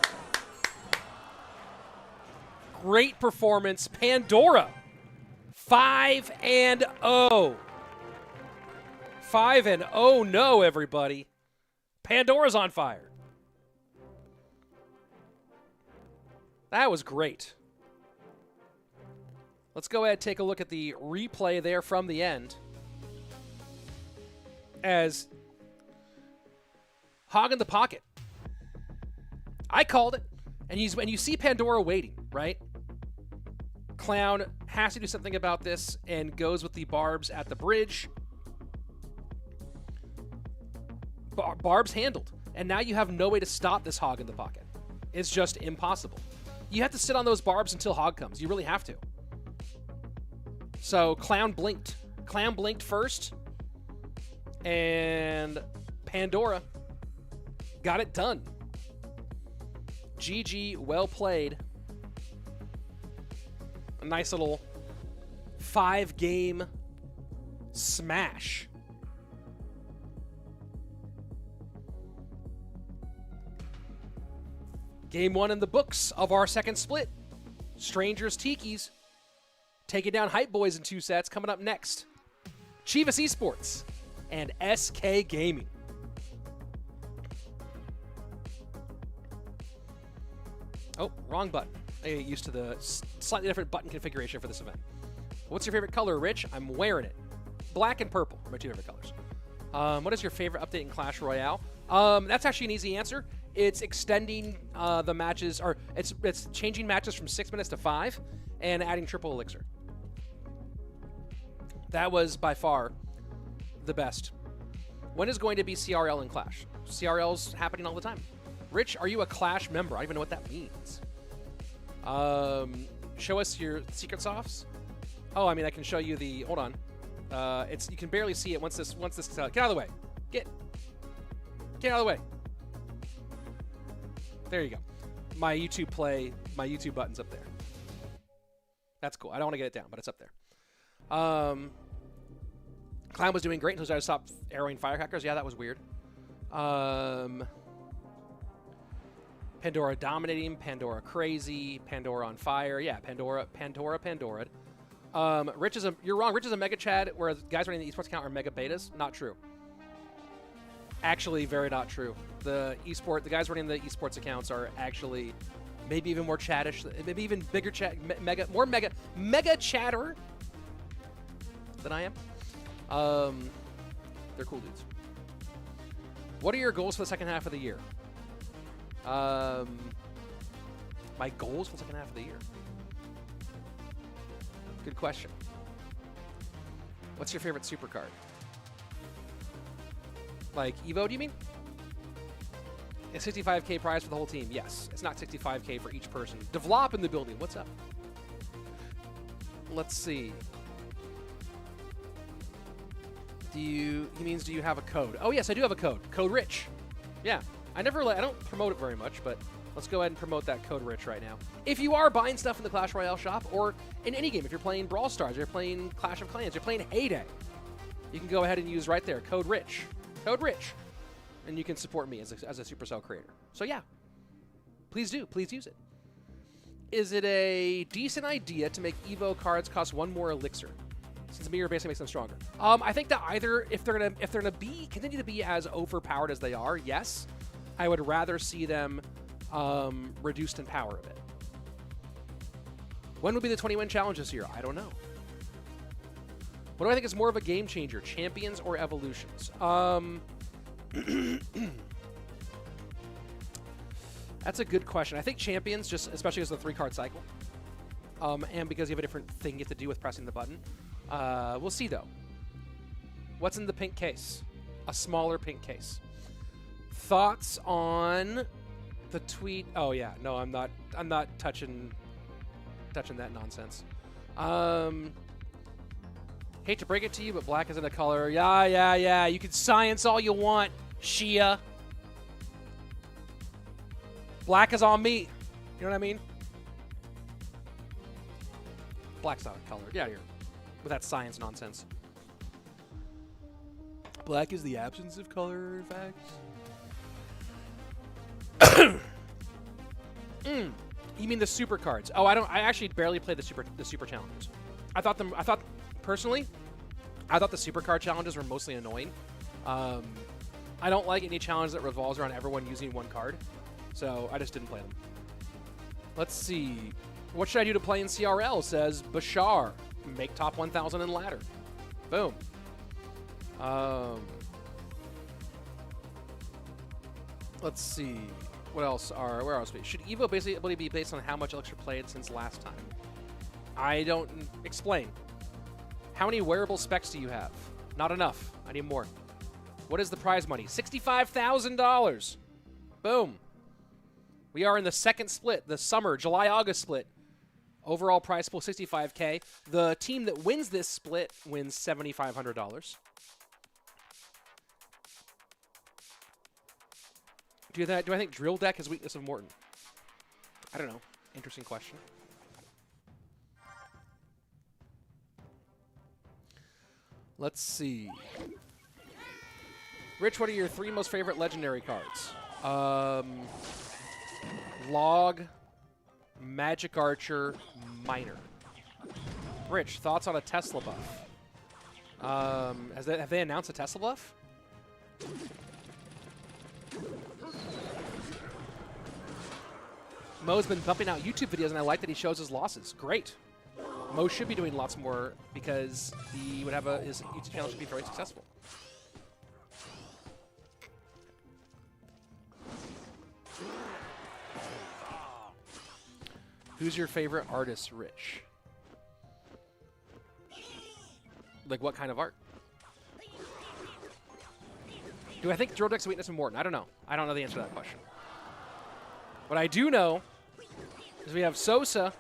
Great performance, Pandora. 5-0. 5-0, no, everybody. Pandora's on fire. That was great. Let's go ahead and take a look at the replay there from the end. As Hog in the pocket. I called it. And you see Pandora waiting, right? Clown has to do something about this and goes with the barbs at the bridge. Barbs handled. And now you have no way to stop this Hog in the pocket. It's just impossible. You have to sit on those barbs until Hog comes. You really have to. So Clown blinked. Clown blinked first. And Pandora got it done. GG, well played. A nice little 5-game smash. Game 1 in the books of our second split. Strangers Tikis taking down Hype Boys in 2 sets. Coming up next, Chivas Esports and SK Gaming. Oh, wrong button. I get used to the slightly different button configuration for this event. What's your favorite color, Rich? I'm wearing it. Black and purple are my 2 favorite colors. What is your favorite update in Clash Royale? That's actually an easy answer. It's extending the matches, or it's changing matches from 6 minutes to 5 and adding triple elixir. That was by far the best. When is going to be CRL in Clash? CRL's happening all the time. Rich, are you a Clash member? I don't even know what that means. Show us your secret sauce. Oh, I mean, I can show you the. Hold on. You can barely see it once this. Get out of the way. Get out of the way. There you go. My YouTube button's up there. That's cool. I don't want to get it down, but it's up there. Clown was doing great until I stopped arrowing firecrackers. Yeah, that was weird. Pandora dominating, Pandora crazy, Pandora on fire. Yeah, Pandora. You're wrong. Rich is a mega chad, whereas guys running the esports account are mega betas. Not true. Actually, very not true. The guys running the esports accounts are actually maybe even more chattish, maybe even bigger mega chatter than I am. They're cool dudes. What are your goals for the second half of the year? My goals for the second half of the year. Good question. What's your favorite super card? Like Evo, do you mean? A 65K prize for the whole team. Yes. It's not 65K for each person. Devlop in the building. What's up? Let's see. He means, do you have a code? Oh, yes, I do have a code. Code Rich. Yeah. I don't promote it very much, but let's go ahead and promote that code Rich right now. If you are buying stuff in the Clash Royale shop, or in any game, if you're playing Brawl Stars, you're playing Clash of Clans, you're playing Heyday, you can go ahead and use right there, code Rich. Code Rich. And you can support me as a Supercell creator. So yeah, please do. Please use it. Is it a decent idea to make Evo cards cost 1 more elixir, since mirror basically makes them stronger? I think that either if they're gonna continue to be as overpowered as they are, yes. I would rather see them reduced in power a bit. When will be the 20-win challenge this year? I don't know. What do I think is more of a game changer, champions or evolutions? That's a good question. I think champions, just especially as the 3-card cycle, and because you have a different thing you have to do with pressing the button. We'll see though. What's in the pink case? A smaller pink case. Thoughts on the tweet? Oh yeah, no, I'm not touching that nonsense. Hate to break it to you, but black isn't a color. Yeah. You can science all you want, Shia. Black is on me. You know what I mean? Black's not a color. Get out of here with that science nonsense. Black is the absence of color, in fact. You mean the super cards? Oh, I actually barely play the super challenges. Personally, I thought the super card challenges were mostly annoying. I don't like any challenge that revolves around everyone using 1 card, so I just didn't play them. Let's see. What should I do to play in CRL? Says Bashar. Make top 1,000 in ladder. Boom. Let's see. Where else? Should Evo basically be based on how much elixir played since last time? I don't explain. How many wearable specs do you have? Not enough. I need more. What is the prize money? $65,000. Boom. We are in the second split, the summer, July-August split. Overall prize pool, $65K. The team that wins this split wins $7,500. Do I think Drill Deck has weakness of Morten? I don't know. Interesting question. Let's see. Rich, what are your 3 most favorite legendary cards? Log, Magic Archer, Miner. Rich, thoughts on a Tesla buff? Have they announced a Tesla buff? Mo's been pumping out YouTube videos, and I like that he shows his losses. Great. Mo should be doing lots more because he would have his YouTube channel should be very successful. Who's your favorite artist, Rich? Like, what kind of art? Do I think Drill Deck's a weakness of Morten? I don't know. I don't know the answer to that question. What I do know is we have Sosaa,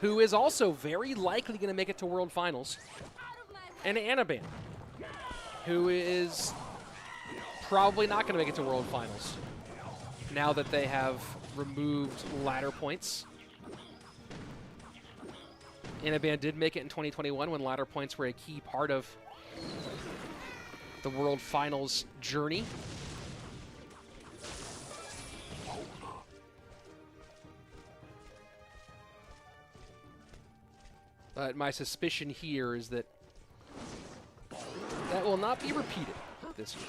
who is also very likely going to make it to World Finals, and Anaban, who is probably not going to make it to World Finals now that they have removed ladder points. Anaban did make it in 2021 when ladder points were a key part of the World Finals journey. But my suspicion here is that that will not be repeated this year.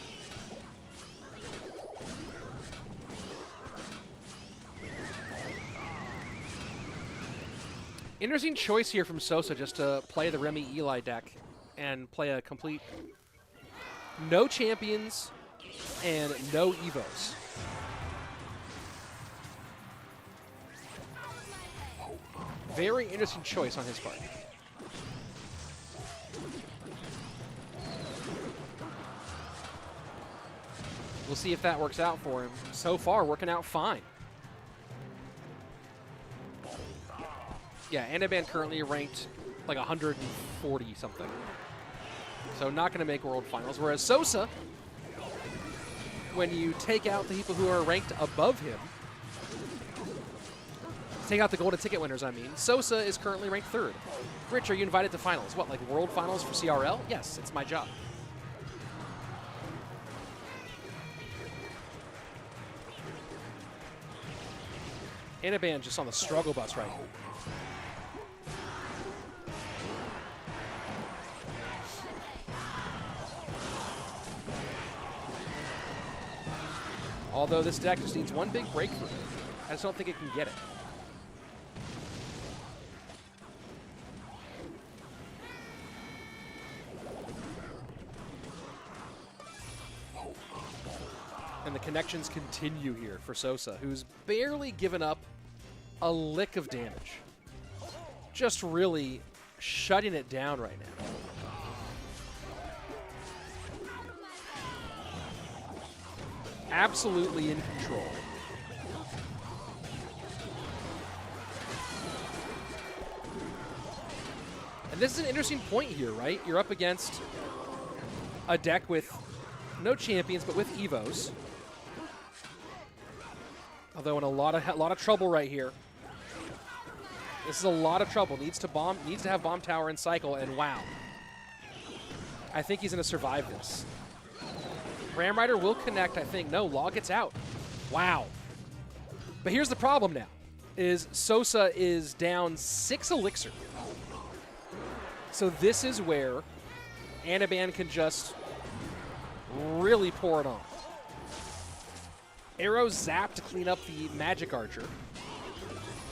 Interesting choice here from Sosaa just to play the Remy Eli deck and play a complete no champions and no Evos. Very interesting choice on his part. We'll see if that works out for him. So far, working out fine. Yeah, Anaban currently ranked like 140 something. So not going to make World Finals. Whereas Sosaa, when you take out the people who are ranked above him, take out the golden ticket winners, I mean, Sosaa is currently ranked 3rd. Rich, are you invited to finals? What, like World Finals for CRL? Yes, it's my job. Anaban just on the struggle bus right here. Although this deck just needs one big breakthrough. I just don't think it can get it. And the connections continue here for Sosaa, who's barely given up a lick of damage. Just really shutting it down right now. Absolutely in control. And this is an interesting point here, right? You're up against a deck with no champions, but with Evos. Although in a lot of trouble right here. This is a lot of trouble. Needs to have bomb tower and cycle, and wow. I think he's going to survive this. Ram Rider will connect, I think. No, Law gets out. Wow. But here's the problem now, is Sosaa is down 6 elixir. So this is where Anaban can just really pour it on. Arrow Zap to clean up the Magic Archer.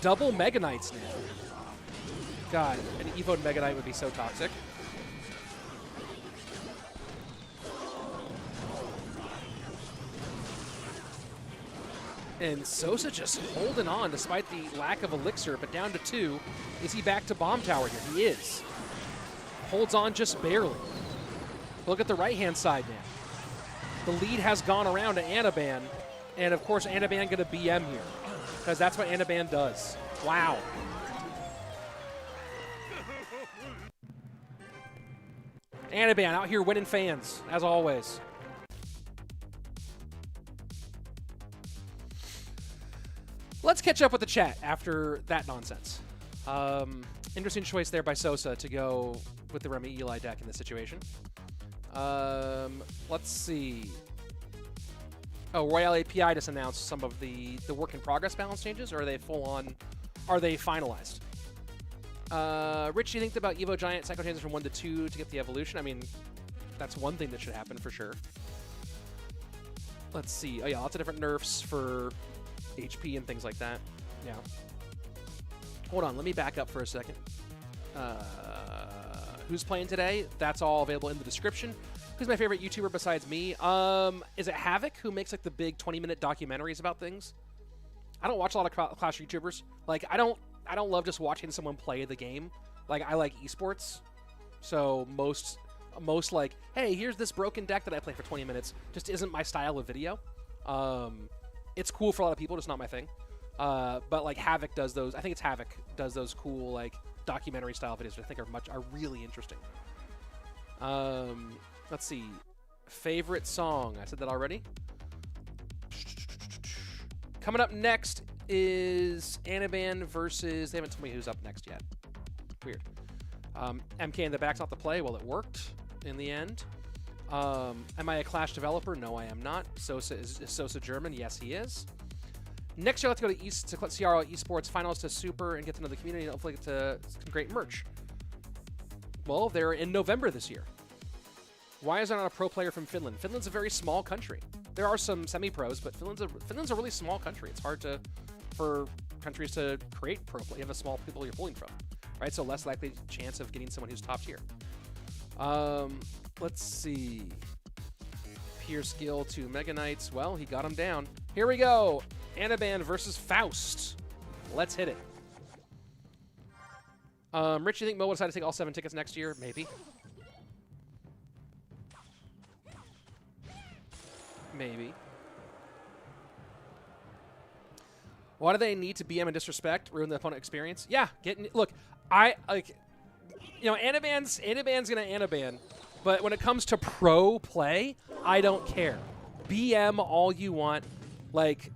Double Mega Knights now. God, an Evoed Mega Knight would be so toxic. And Sosaa just holding on despite the lack of elixir, but down to 2. Is he back to bomb tower here? He is. Holds on just barely. Look at the right-hand side now. The lead has gone around to Anaban, and of course Anaban going to BM here, because that's what Anaban does. Wow. Anaban out here winning fans, as always. Let's catch up with the chat after that nonsense. Interesting choice there by Sosaa to go with the Remy Eli deck in this situation. Let's see. Oh, Royale API just announced some of the work in progress balance changes, or are they full on? Are they finalized? Rich, you think about Evo Giant cycle changes from 1 to 2 to get the evolution? I mean, that's one thing that should happen for sure. Let's see. Oh yeah, lots of different nerfs for HP and things like that. Yeah. Hold on, let me back up for a second. Who's playing today? That's all available in the description. Who's my favorite YouTuber besides me? Is it Havoc, who makes like the big 20-minute documentaries about things? I don't watch a lot of Clash YouTubers. Like, I don't love just watching someone play the game. Like, I like esports. So most like, hey, here's this broken deck that I play for 20 minutes, just isn't my style of video. It's cool for a lot of people, just not my thing. But like Havoc does those. I think it's Havoc does those cool like documentary style videos, which I think are really interesting. Let's see. Favorite song. I said that already. Coming up next is Anaban versus... They haven't told me who's up next yet. Weird. MK in the back's not the play. Well, it worked in the end. Am I a Clash developer? No, I am not. Sosaa is Sosaa German? Yes, he is. Next year, let's go to CRL Esports Finals to Super and get to know the community and hopefully get to some great merch. Well, they're in November this year. Why is there not a pro player from Finland? Finland's a very small country. There are some semi-pros, but Finland's a really small country. It's hard for countries to create pro play. You have a small people you're pulling from, right? So less likely chance of getting someone who's top tier. Let's see. Pure skill to Mega Knights. Well, he got him down. Here we go. Anaban versus Faust. Let's hit it. Rich, you think Mo will decide to take all 7 tickets next year? Maybe. Maybe. Why do they need to BM and disrespect, ruin the opponent experience? Yeah, look, Anaban's gonna Anaban, but when it comes to pro play, I don't care. BM all you want, like,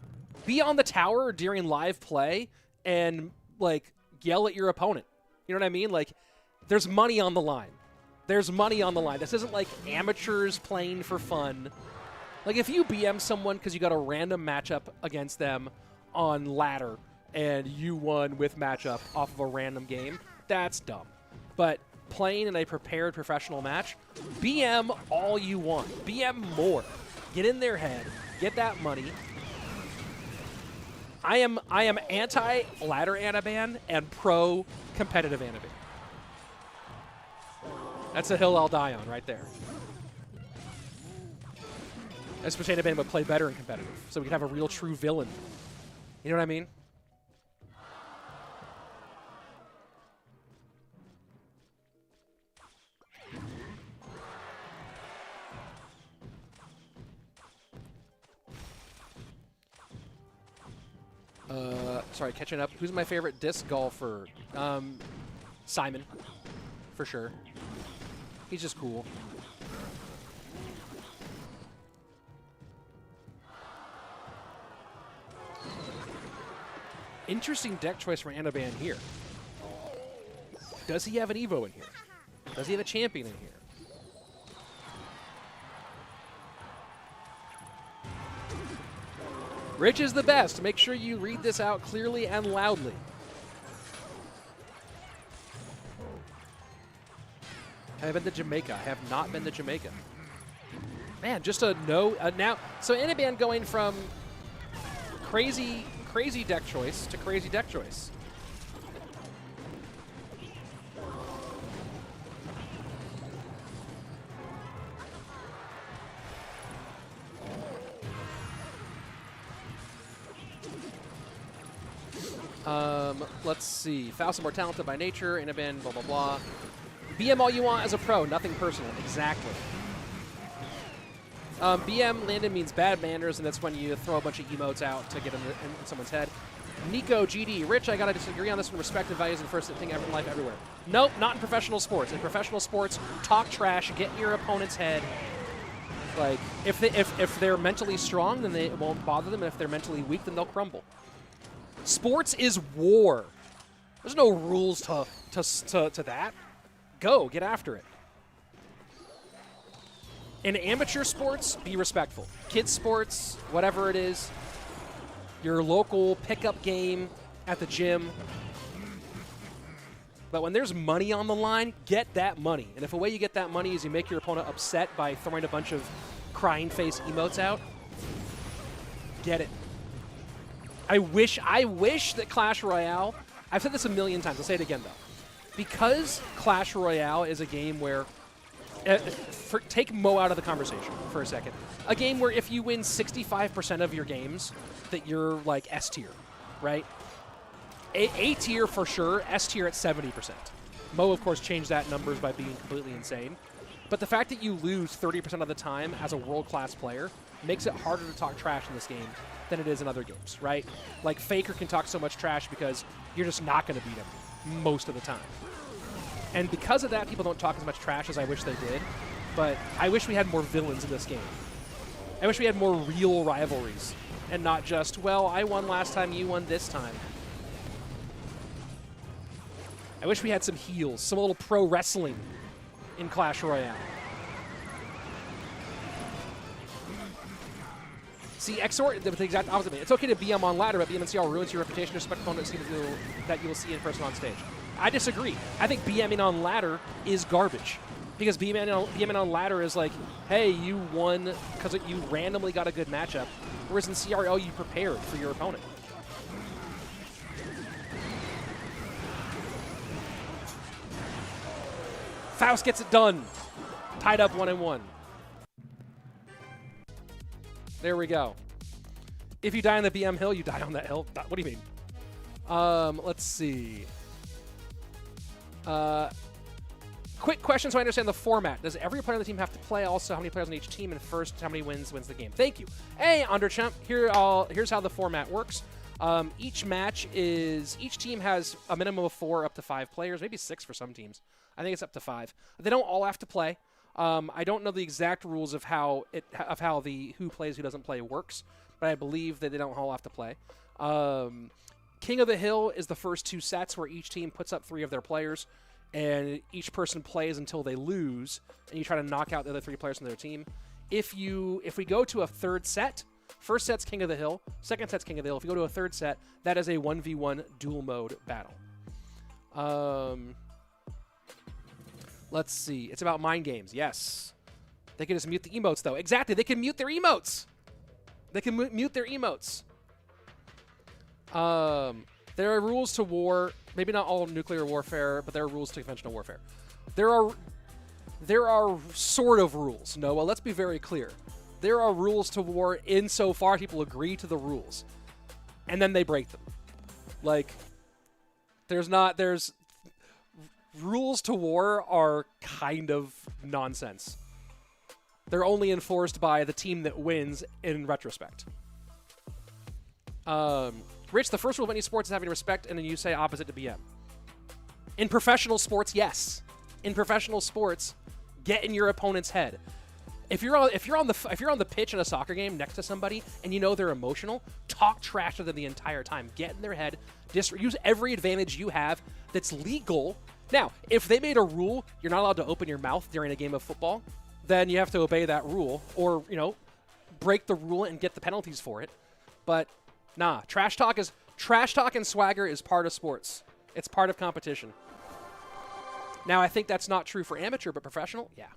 be on the tower during live play and like yell at your opponent. You know what I mean? Like, there's money on the line. There's money on the line. This isn't like amateurs playing for fun. Like, if you BM someone because you got a random matchup against them on ladder and you won with matchup off of a random game, that's dumb. But playing in a prepared professional match, BM all you want. BM more. Get in their head. Get that money. I am anti-ladder Anaban and pro-competitive Anaban. That's a hill I'll die on right there. I just wish Anaban would play better in competitive, so we could have a real true villain. You know what I mean? Sorry, catching up. Who's my favorite disc golfer? Simon, for sure. He's just cool. Interesting deck choice for Anaban here. Does he have an Evo in here? Does he have a champion in here? Rich is the best. Make sure you read this out clearly and loudly. Have I been to Jamaica? I have not been to Jamaica. Man, just a no. Now, so Anaban going from crazy deck choice to crazy deck choice. Let's see. Faust more talented by nature. Anaban, blah, blah, blah. BM all you want as a pro. Nothing personal. Exactly. BM Landon means bad manners, and that's when you throw a bunch of emotes out to get in someone's head. Nico, GD, Rich, I gotta disagree on this one. Respect and values and first thing in life everywhere. Nope, not in professional sports. In professional sports, talk trash, get in your opponent's head. Like, if they're mentally strong, then it won't bother them, and if they're mentally weak, then they'll crumble. Sports is war. There's no rules to that. Go, get after it. In amateur sports, be respectful. Kids sports, whatever it is, your local pickup game at the gym. But when there's money on the line, get that money. And if a way you get that money is you make your opponent upset by throwing a bunch of crying face emotes out, get it. I wish that Clash Royale, I've said this a million times, I'll say it again though. Because Clash Royale is a game where, take Mo out of the conversation for a second. A game where if you win 65% of your games, that you're like S tier, right? A tier for sure, S tier at 70%. Mo, of course, changed that numbers by being completely insane. But the fact that you lose 30% of the time as a world-class player makes it harder to talk trash in this game than it is in other games, right? Like, Faker can talk so much trash because you're just not going to beat him most of the time. And because of that, people don't talk as much trash as I wish they did. But I wish we had more villains in this game. I wish we had more real rivalries and not just, well, I won last time, you won this time. I wish we had some heels, some little pro wrestling in Clash Royale. See, XOR, the exact opposite. It's okay to BM on ladder, but BM and CR ruins your reputation. Respect opponents that you will see in person on stage. I disagree. I think BMing on ladder is garbage. Because BMing on ladder is like, hey, you won because you randomly got a good matchup. Whereas in CRL, you prepared for your opponent. Faust gets it done. Tied up 1-1. There we go. If you die on the BM hill, you die on that hill. What do you mean? Let's see. Quick question so I understand the format. Does every player on the team have to play? Also, how many players on each team? And first, how many wins the game? Thank you. Hey, Underchump. Here's how the format works. Each team has a minimum of 4 up to 5 players, maybe 6 for some teams. I think it's up to 5. They don't all have to play. I don't know the exact rules of how the who plays, who doesn't play works, but I believe that they don't all have to play. King of the Hill is the first 2 sets where each team puts up 3 of their players, and each person plays until they lose, and you try to knock out the other 3 players from their team. If we go to a third set, first set's King of the Hill, second set's King of the Hill. If you go to a third set, that is a 1v1 dual mode battle. Let's see. It's about mind games. Yes. They can just mute the emotes, though. Exactly. They can mute their emotes. They can mute their emotes. There are rules to war. Maybe not all nuclear warfare, but there are rules to conventional warfare. There are sort of rules, Noah. Let's be very clear. There are rules to war insofar people agree to the rules, and then they break them. Like, there's rules to war are kind of nonsense. They're only enforced by the team that wins in retrospect. Rich, the first rule of any sports is having respect, and then you say opposite to BM. In professional sports, yes. In professional sports, get in your opponent's head. If you're on the pitch in a soccer game next to somebody and you know they're emotional, talk trash to them the entire time. Get in their head. Use every advantage you have that's legal. Now, if they made a rule, you're not allowed to open your mouth during a game of football, then you have to obey that rule or, break the rule and get the penalties for it. But nah, trash talk and swagger is part of sports. It's part of competition. Now, I think that's not true for amateur, but professional, yeah.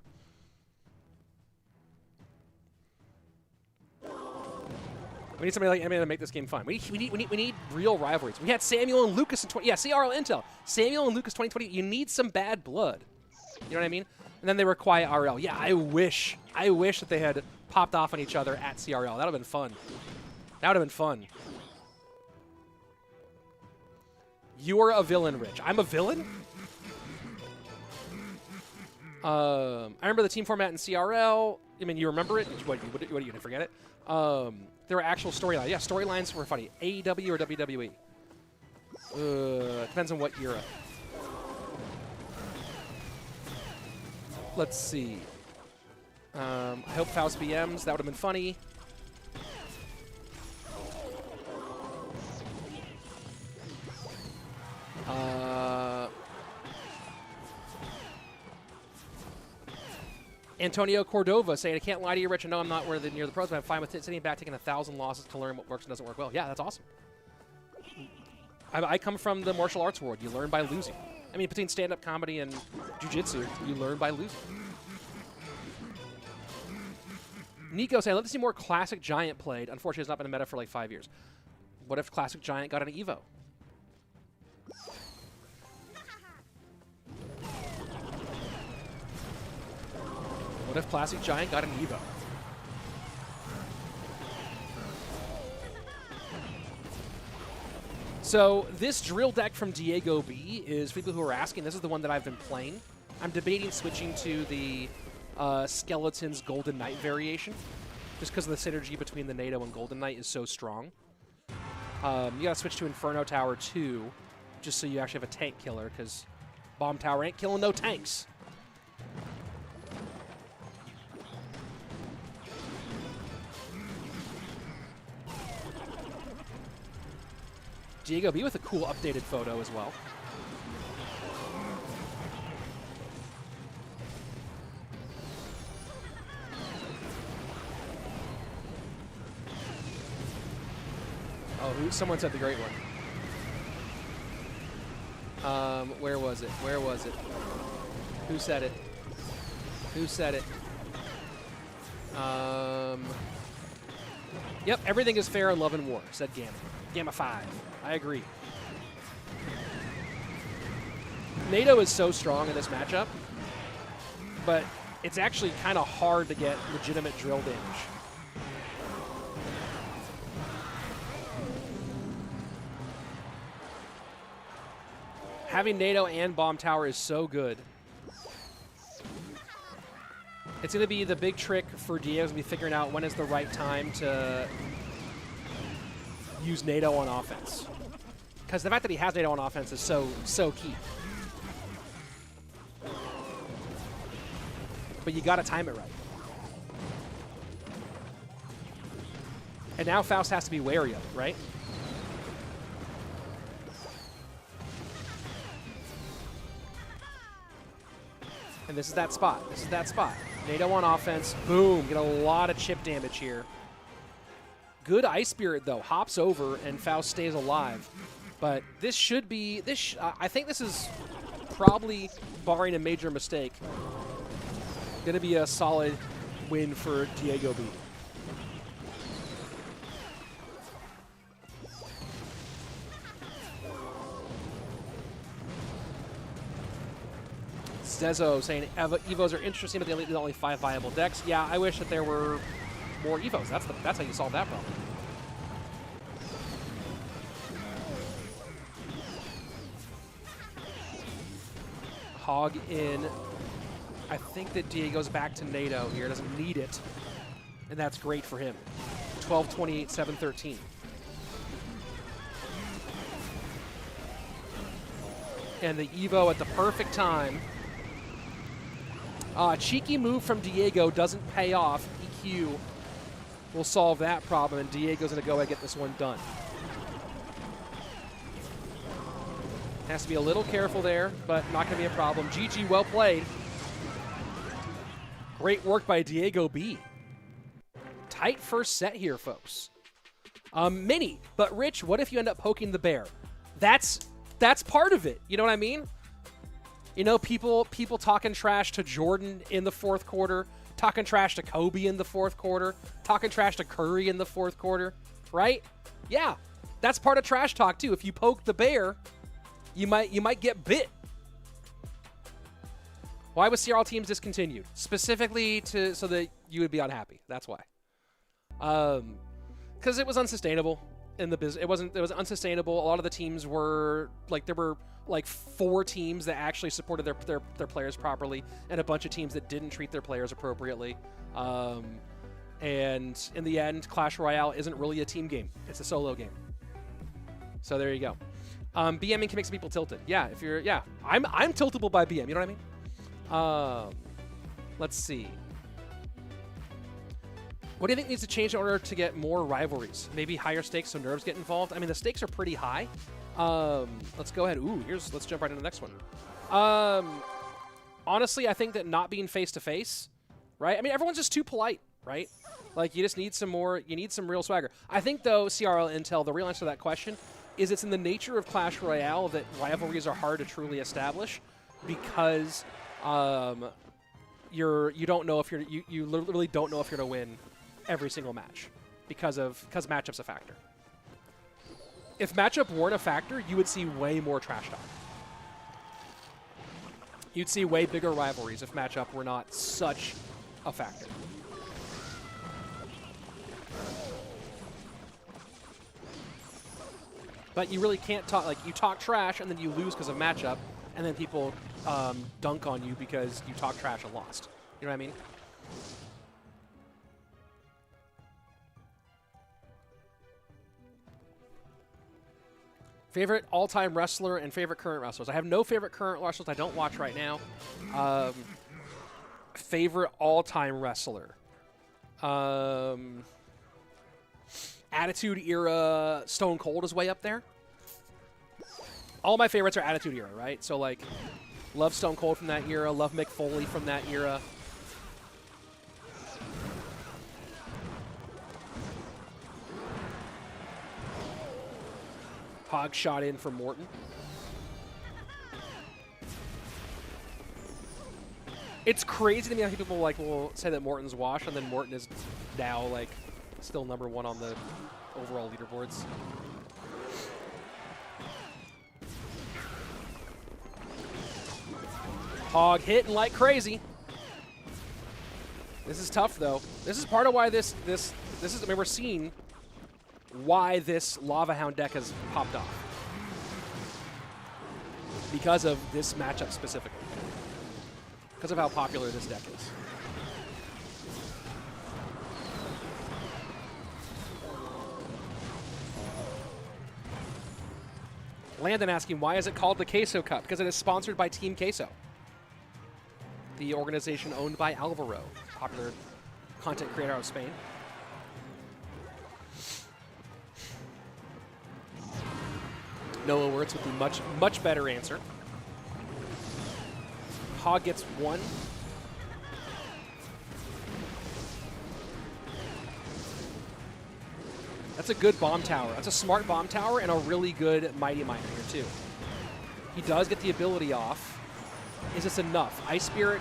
We need somebody like Anaban to make this game fun. We need real rivalries. We had Samuel and Lucas in CRL Intel. Samuel and Lucas 2020. You need some bad blood. You know what I mean? And then they were quiet RL. Yeah, I wish that they had popped off on each other at CRL. That would have been fun. That would have been fun. You are a villain, Rich. I'm a villain? I remember the team format in CRL. I mean, you remember it? What are you going to forget it? There were actual storylines. Yeah, storylines were funny. AEW or WWE? Depends on what era. Let's see. I hope Faust BMs. That would have been funny. Antonio Cordova saying, I can't lie to you, Rich. I know I'm not near the pros, but I'm fine with sitting back, taking 1,000 losses to learn what works and doesn't work well. Yeah, that's awesome. I come from the martial arts world. You learn by losing. I mean, between stand-up comedy and jiu-jitsu, you learn by losing. Nico saying, I'd love to see more Classic Giant played. Unfortunately, it's not been a meta for like 5 years. What if Classic Giant got an Evo? What if Classic Giant got an Evo? So this drill deck from DiegoB is, for people who are asking, this is the one that I've been playing. I'm debating switching to the Skeleton's Golden Knight variation, just because of the synergy between the NATO and Golden Knight is so strong. You gotta switch to Inferno Tower 2, just so you actually have a tank killer, because Bomb Tower ain't killing no tanks. DiegoB with a cool updated photo as well. Oh, someone said the great one. Where was it? Where was it? Who said it? Who said it? Yep, everything is fair in love and war, said Gamma. Gamma 5. I agree. NATO is so strong in this matchup, but it's actually kind of hard to get legitimate drill damage. Having NATO and Bomb Tower is so good. It's going to be the big trick for Diego to be figuring out when is the right time to use NATO on offense. Because the fact that he has NATO on offense is so key. But you got to time it right. And now Faust has to be wary of it, right? And this is that spot. This is that spot. NATO on offense. Boom. Get a lot of chip damage here. Good Ice Spirit, though. Hops over, and Faust stays alive. But this should be... I think this is probably, barring a major mistake, going to be a solid win for DiegoB. Zezo saying Evos are interesting, but there's only 5 viable decks. Yeah, I wish that there were more Evos. That's how you solve that problem. Hog in. I think that Diego's back to NATO here. Doesn't need it. And that's great for him. 12-28, 7-13. And the Evo at the perfect time. Cheeky move from Diego doesn't pay off. EQ will solve that problem, and Diego's going to go ahead and get this one done. Has to be a little careful there, but not going to be a problem. GG, well played. Great work by DiegoB. Tight first set here, folks. Mini, but Rich, what if you end up poking the bear? That's part of it. You know what I mean? You know, people talking trash to Jordan in the fourth quarter, talking trash to Kobe in the fourth quarter, talking trash to Curry in the fourth quarter, right? Yeah, that's part of trash talk too. If you poke the bear, you might get bit. Why was CRL teams discontinued? Specifically so that you would be unhappy. That's why. Because it was unsustainable in the business. It was unsustainable. A lot of the teams were like, there were like 4 teams that actually supported their players properly, and a bunch of teams that didn't treat their players appropriately. And in the end, Clash Royale isn't really a team game. It's a solo game. So there you go. BMing can make some people tilted. Yeah, I'm tiltable by BM. You know what I mean? Let's see. What do you think needs to change in order to get more rivalries? Maybe higher stakes so nerves get involved? I mean, the stakes are pretty high. Let's go ahead. Let's jump right into the next one. Honestly, I think that not being face-to-face right? I mean, everyone's just too polite, right? Like, you just need some more, you need some real swagger. I think, though, CRL Intel, the real answer to that question is it's in the nature of Clash Royale that rivalries are hard to truly establish because you don't know if you literally don't know if you're going to win every single match because matchup's a factor. If matchup weren't a factor, you would see way more trash talk. You'd see way bigger rivalries if matchup were not such a factor. But you really can't talk, like, you talk trash and then you lose because of matchup, and then people dunk on you because you talk trash and lost. You know what I mean? Favorite all-time wrestler and favorite current wrestlers. I have no favorite current wrestlers I don't watch right now. Favorite all-time wrestler. Attitude Era Stone Cold is way up there. All my favorites are Attitude Era, right? So, like, love Stone Cold from that era. Love Mick Foley from that era. Hog shot in from Morten. It's crazy to me how people like will say that Morten's washed, and then Morten is now like still #1 on the overall leaderboards. Hog hitting like crazy. This is tough though. This is part of why this is. I mean, we're seeing why this Lava Hound deck has popped off. Because of this matchup specifically. Because of how popular this deck is. Landon asking, why is it called the Queso Cup? Because it is sponsored by Team Queso, the organization owned by Alvaro, popular content creator out of Spain. Noah Wirtz with the much better answer. Hog gets 1. That's a good bomb tower. That's a smart bomb tower and a really good Mighty Miner here too. He does get the ability off. Is this enough? Ice Spirit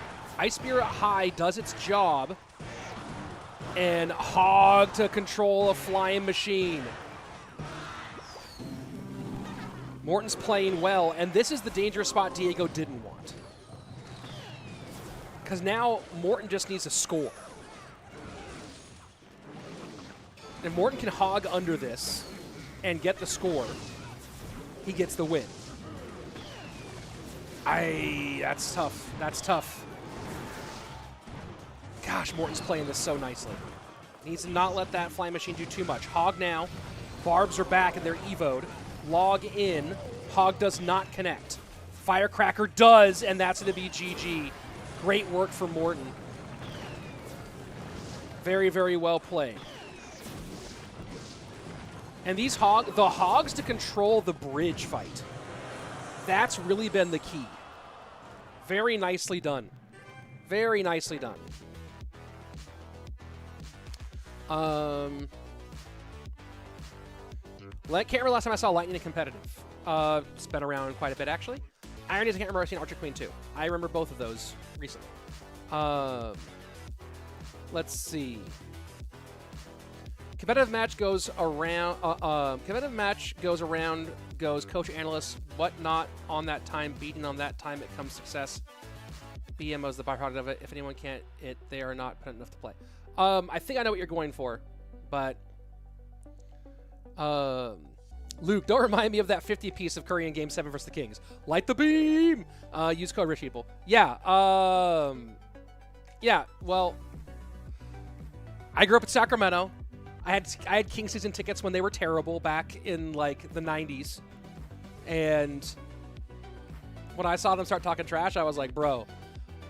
High does its job. And Hog to control a flying machine. Morten's playing well, and this is the dangerous spot Diego didn't want. Because now Morten just needs to score. If Morten can hog under this and get the score, he gets the win. That's tough. That's tough. Gosh, Morten's playing this so nicely. He needs to not let that flying machine do too much. Hog now. Barbs are back and they're evoed. Log in. Hog does not connect. Firecracker does, and that's going to be GG. Great work for Morten. Very, very well played. And the hogs to control the bridge fight. That's really been the key. Very nicely done. Very nicely done. Can't remember last time I saw Lightning in competitive. It's been around quite a bit, actually. Ironies, I can't remember I've seen Archer Queen 2. I remember both of those recently. Let's see. Competitive match goes around. Goes coach, analyst, whatnot on that time, beating on that time, it comes success. BMO is the byproduct of it. If anyone can't, they are not put enough to play. I think I know what you're going for, but Luke, don't remind me of that 50 piece of Curry in Game 7 versus the Kings. Light the beam! Use code rich people. Yeah, well, I grew up in Sacramento. I had King season tickets when they were terrible back in like the 90s. And when I saw them start talking trash, I was like, bro,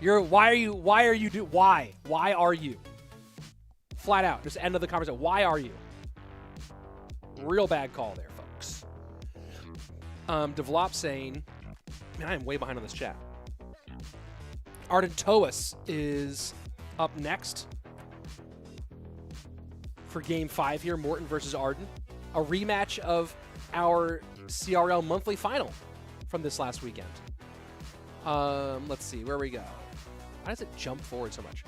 why are you? Flat out, just end of the conversation. Why are you? Real bad call there, folks. Develop saying, man, I am way behind on this chat. Ardentoas is up next for Game 5 here, Morten versus Arden. A rematch of our CRL monthly final from this last weekend. Let's see, where we go. Why does it jump forward so much?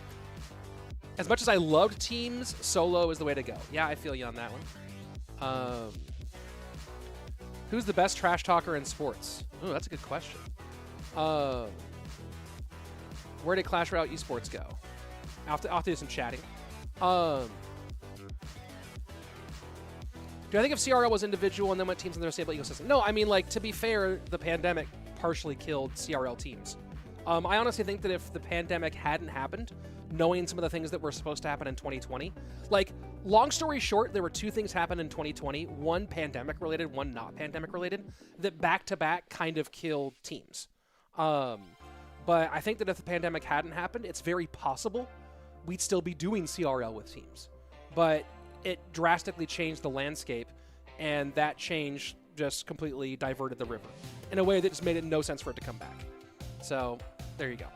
As much as I loved teams, solo is the way to go. Yeah, I feel you on that one. Who's the best trash talker in sports? Ooh, that's a good question. Where did Clash Royale esports go? I'll have to do some chatting. Do I think if CRL was individual and then went teams in their stable ecosystem? No, I mean, like, to be fair, the pandemic partially killed CRL teams. I honestly think that if the pandemic hadn't happened, knowing some of the things that were supposed to happen in 2020, like, long story short, there were two things happened in 2020, one pandemic-related, one not pandemic-related, that back-to-back kind of killed teams. But I think that if the pandemic hadn't happened, it's very possible we'd still be doing CRL with teams. But it drastically changed the landscape, and that change just completely diverted the river in a way that just made it no sense for it to come back. So, there you go.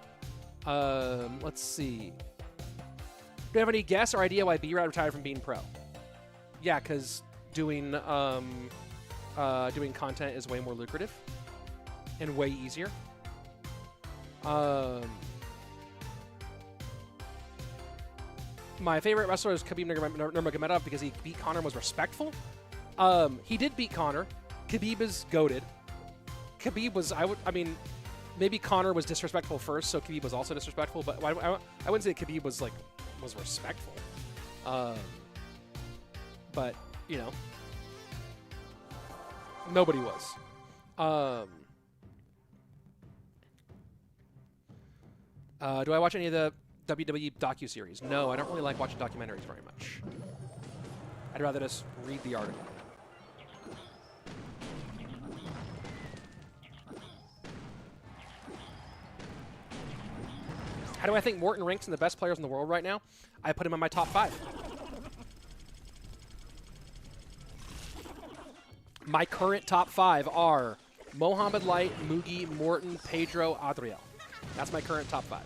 Let's see. Do you have any guess or idea why B-Rad retired from being pro? Yeah, because doing content is way more lucrative and way easier. My favorite wrestler is Khabib Nurmagomedov because he beat Conor and was respectful. He did beat Conor. Khabib is goated. Khabib was, I mean, maybe Conor was disrespectful first, so Khabib was also disrespectful, but I wouldn't say Khabib was, like, was respectful. But, you know, nobody was. Do I watch any of the WWE docuseries? No, I don't really like watching documentaries very much. I'd rather just read the article. How do I think Morten ranks in the best players in the world right now? I put him in my top 5. My current top 5 are Mohamed Light, Mugi, Morten, Pedro, Adriel. That's my current top 5.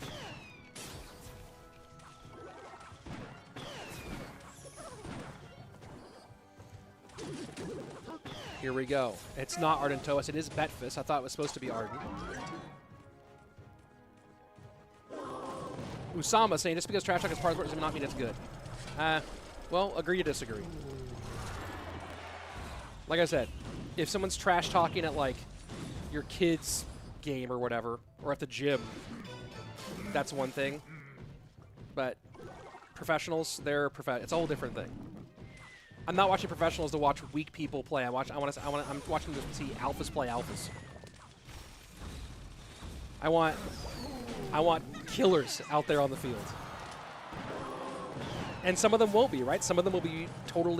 Here we go. It's not Ardentoas. It is Betfas. I thought it was supposed to be Arden. Usama saying, just because trash talk is part of the sport does not mean it's good. Well, agree to disagree. Like I said, if someone's trash talking at, like, your kid's game or whatever, or at the gym, that's one thing. But professionals, it's a whole different thing. I'm not watching professionals to watch weak people play. I'm watching to see alphas play alphas. I want killers out there on the field. And some of them won't be, right? Some of them will be total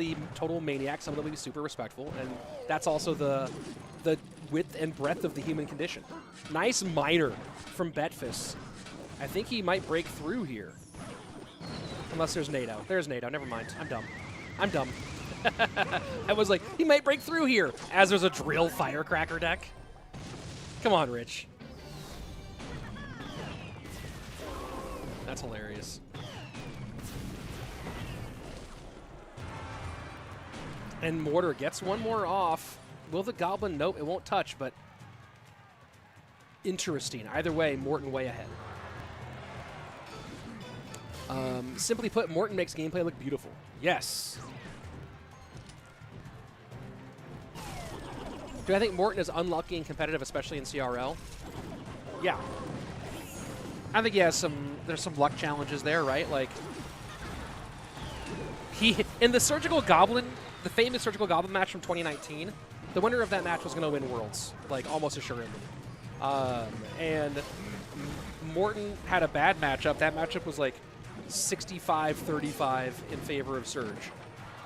maniacs. Some of them will be super respectful. And that's also the width and breadth of the human condition. Nice minor from Betfas. I think he might break through here. Unless there's NATO. There's NATO. Never mind. I'm dumb. I'm dumb. I was like, he might break through here. As there's a drill firecracker deck. Come on, Rich. That's hilarious. And Mortar gets one more off. Will the Goblin? Nope, it won't touch, but interesting. Either way, Morten way ahead. Simply put, Morten makes gameplay look beautiful. Yes. Do I think Morten is unlucky and competitive, especially in CRL? Yeah. I think he has there's some luck challenges there, right? Like, in the Surgical Goblin, the famous Surgical Goblin match from 2019, the winner of that match was going to win Worlds, like, almost assuredly. And Morten had a bad matchup. That matchup was, like, 65-35 in favor of Surge.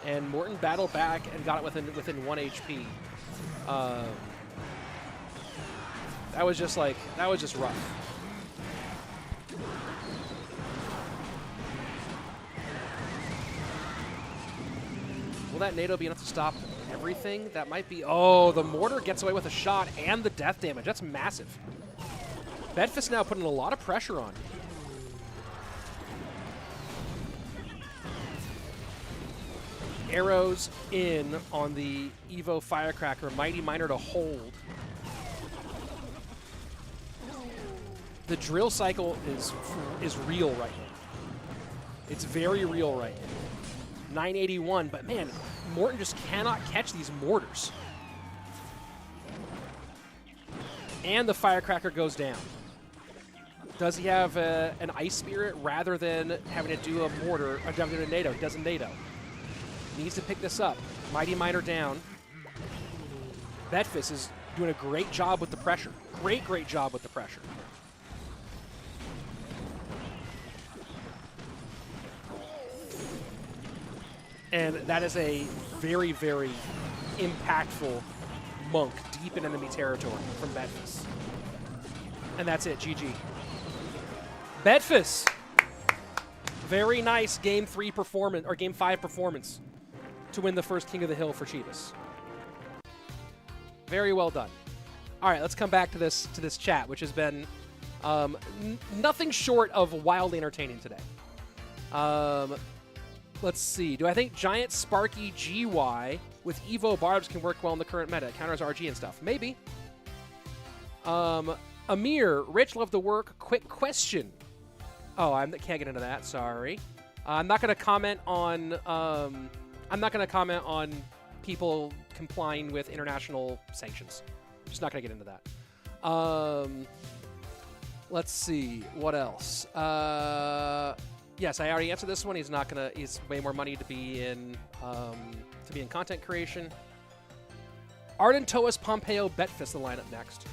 And Morten battled back and got it within 1 HP. That was just rough. Will that NATO be enough to stop everything? That might be. Oh, the Mortar gets away with a shot and the death damage. That's massive. Betfas now putting a lot of pressure on. Arrows in on the Evo Firecracker. Mighty Miner to hold. The drill cycle is real right now. It's very real right now. 981, but man, Morten just cannot catch these mortars. And the Firecracker goes down. Does he have an Ice Spirit rather than having to do a mortar or having to do a NATO? He does a NATO. Needs to pick this up. Mighty Miner down. Betfas is doing a great job with the pressure. Great job with the pressure. And that is a very, very impactful monk deep in enemy territory from Betfas. And that's it, GG. Betfas. Very nice Game 3 performance, or Game 5 performance to win the first King of the Hill for Chivas. Very well done. All right, let's come back to this chat, which has been nothing short of wildly entertaining today. Let's see. Do I think Giant Sparky GY with Evo Barbs can work well in the current meta? It counters RG and stuff. Maybe. Amir, Rich, love the work. Quick question. Oh, I can't get into that. Sorry. I'm not going to comment on. I'm not going to comment on people complying with international sanctions. Just not going to get into that. Let's see. What else? Yes, I already answered this one. He's not gonna. He's way more money to be in content creation. Ardentoas, Pompeyo, Betfas, the lineup next.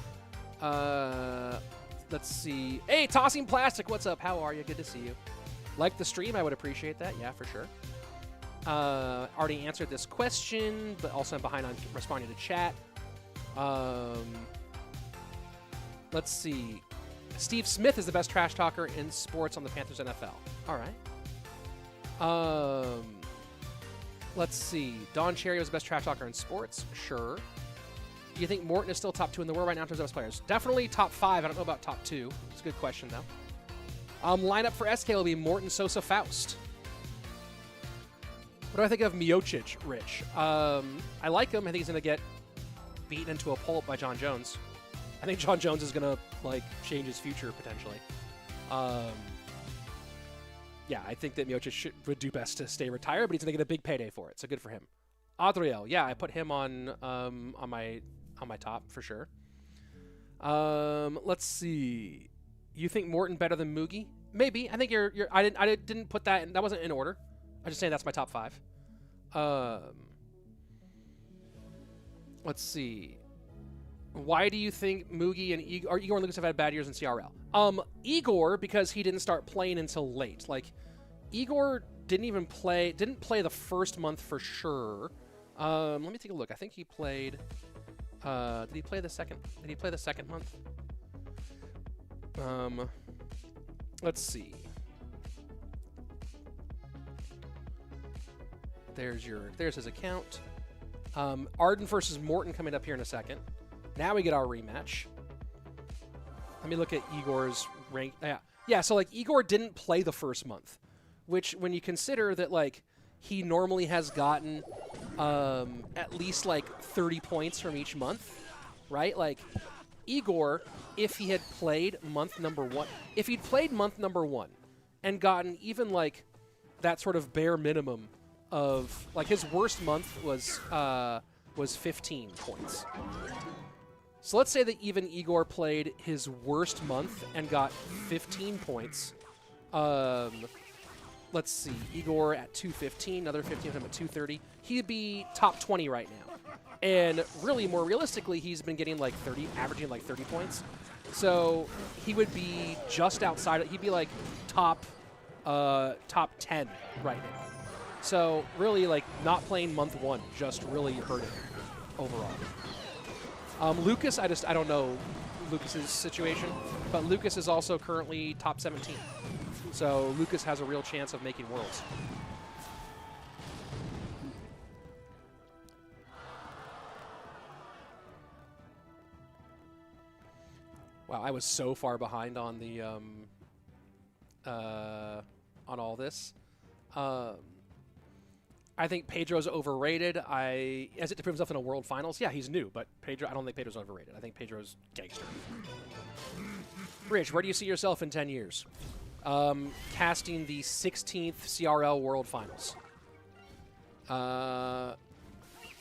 Let's see. Hey, Tossing Plastic, what's up? How are you? Good to see you. Like the stream, I would appreciate that. Yeah, for sure. Already answered this question, but also I'm behind on responding to chat. Let's see. Steve Smith is the best trash talker in sports on the Panthers NFL. All right. Let's see. Don Cherry was the best trash talker in sports. Sure. Do you think Morten is still top 2 in the world right now in terms of best players? Definitely top 5. I don't know about top 2. It's a good question, though. Lineup for SK will be Morten, Sosaa, Faust. What do I think of Miocic, Rich? I like him. I think he's going to get beaten into a pulp by John Jones. I think John Jones is going to, like, change his future, potentially. Yeah, I think that Miocic would do best to stay retired, but he's going to get a big payday for it, so good for him. Adriel, yeah, I put him on my top, for sure. Let's see. You think Morten better than Mugi? Maybe. I think I didn't put that in, that wasn't in order. I'm just saying that's my top 5. Let's see. Why do you think Mugi and Igor and Lucas have had bad years in CRL? Igor, because he didn't start playing until late. Like, Igor didn't play the first month for sure. Let me take a look. I think he played. Did he play the second? Did he play the second month? Let's see. There's his account. Arden versus Morten coming up here in a second. Now we get our rematch. Let me look at Igor's rank. Yeah, so, like, Igor didn't play the first month, which, when you consider that, like, he normally has gotten at least, like, 30 points from each month, right? Like, Igor, if he had played month number 1, if he'd played month number 1 and gotten even, like, that sort of bare minimum of, like, his worst month was 15 points. So let's say that even Igor played his worst month and got 15 points. Let's see. Igor at 215, another 15 from at 230. He'd be top 20 right now. And really, more realistically, he's been getting like 30, averaging like 30 points. So he would be just outside. He'd be like top 10 right now. So really, like, not playing month 1 just really hurt him overall. Lucas, I don't know Lucas's situation, but Lucas is also currently top 17. So Lucas has a real chance of making Worlds. Wow, I was so far behind on the on all this. I think Pedro's overrated. As it to prove himself in a World Finals, yeah, he's new, but I don't think Pedro's overrated. I think Pedro's gangster. Rich, where do you see yourself in 10 years? Casting the 16th CRL World Finals.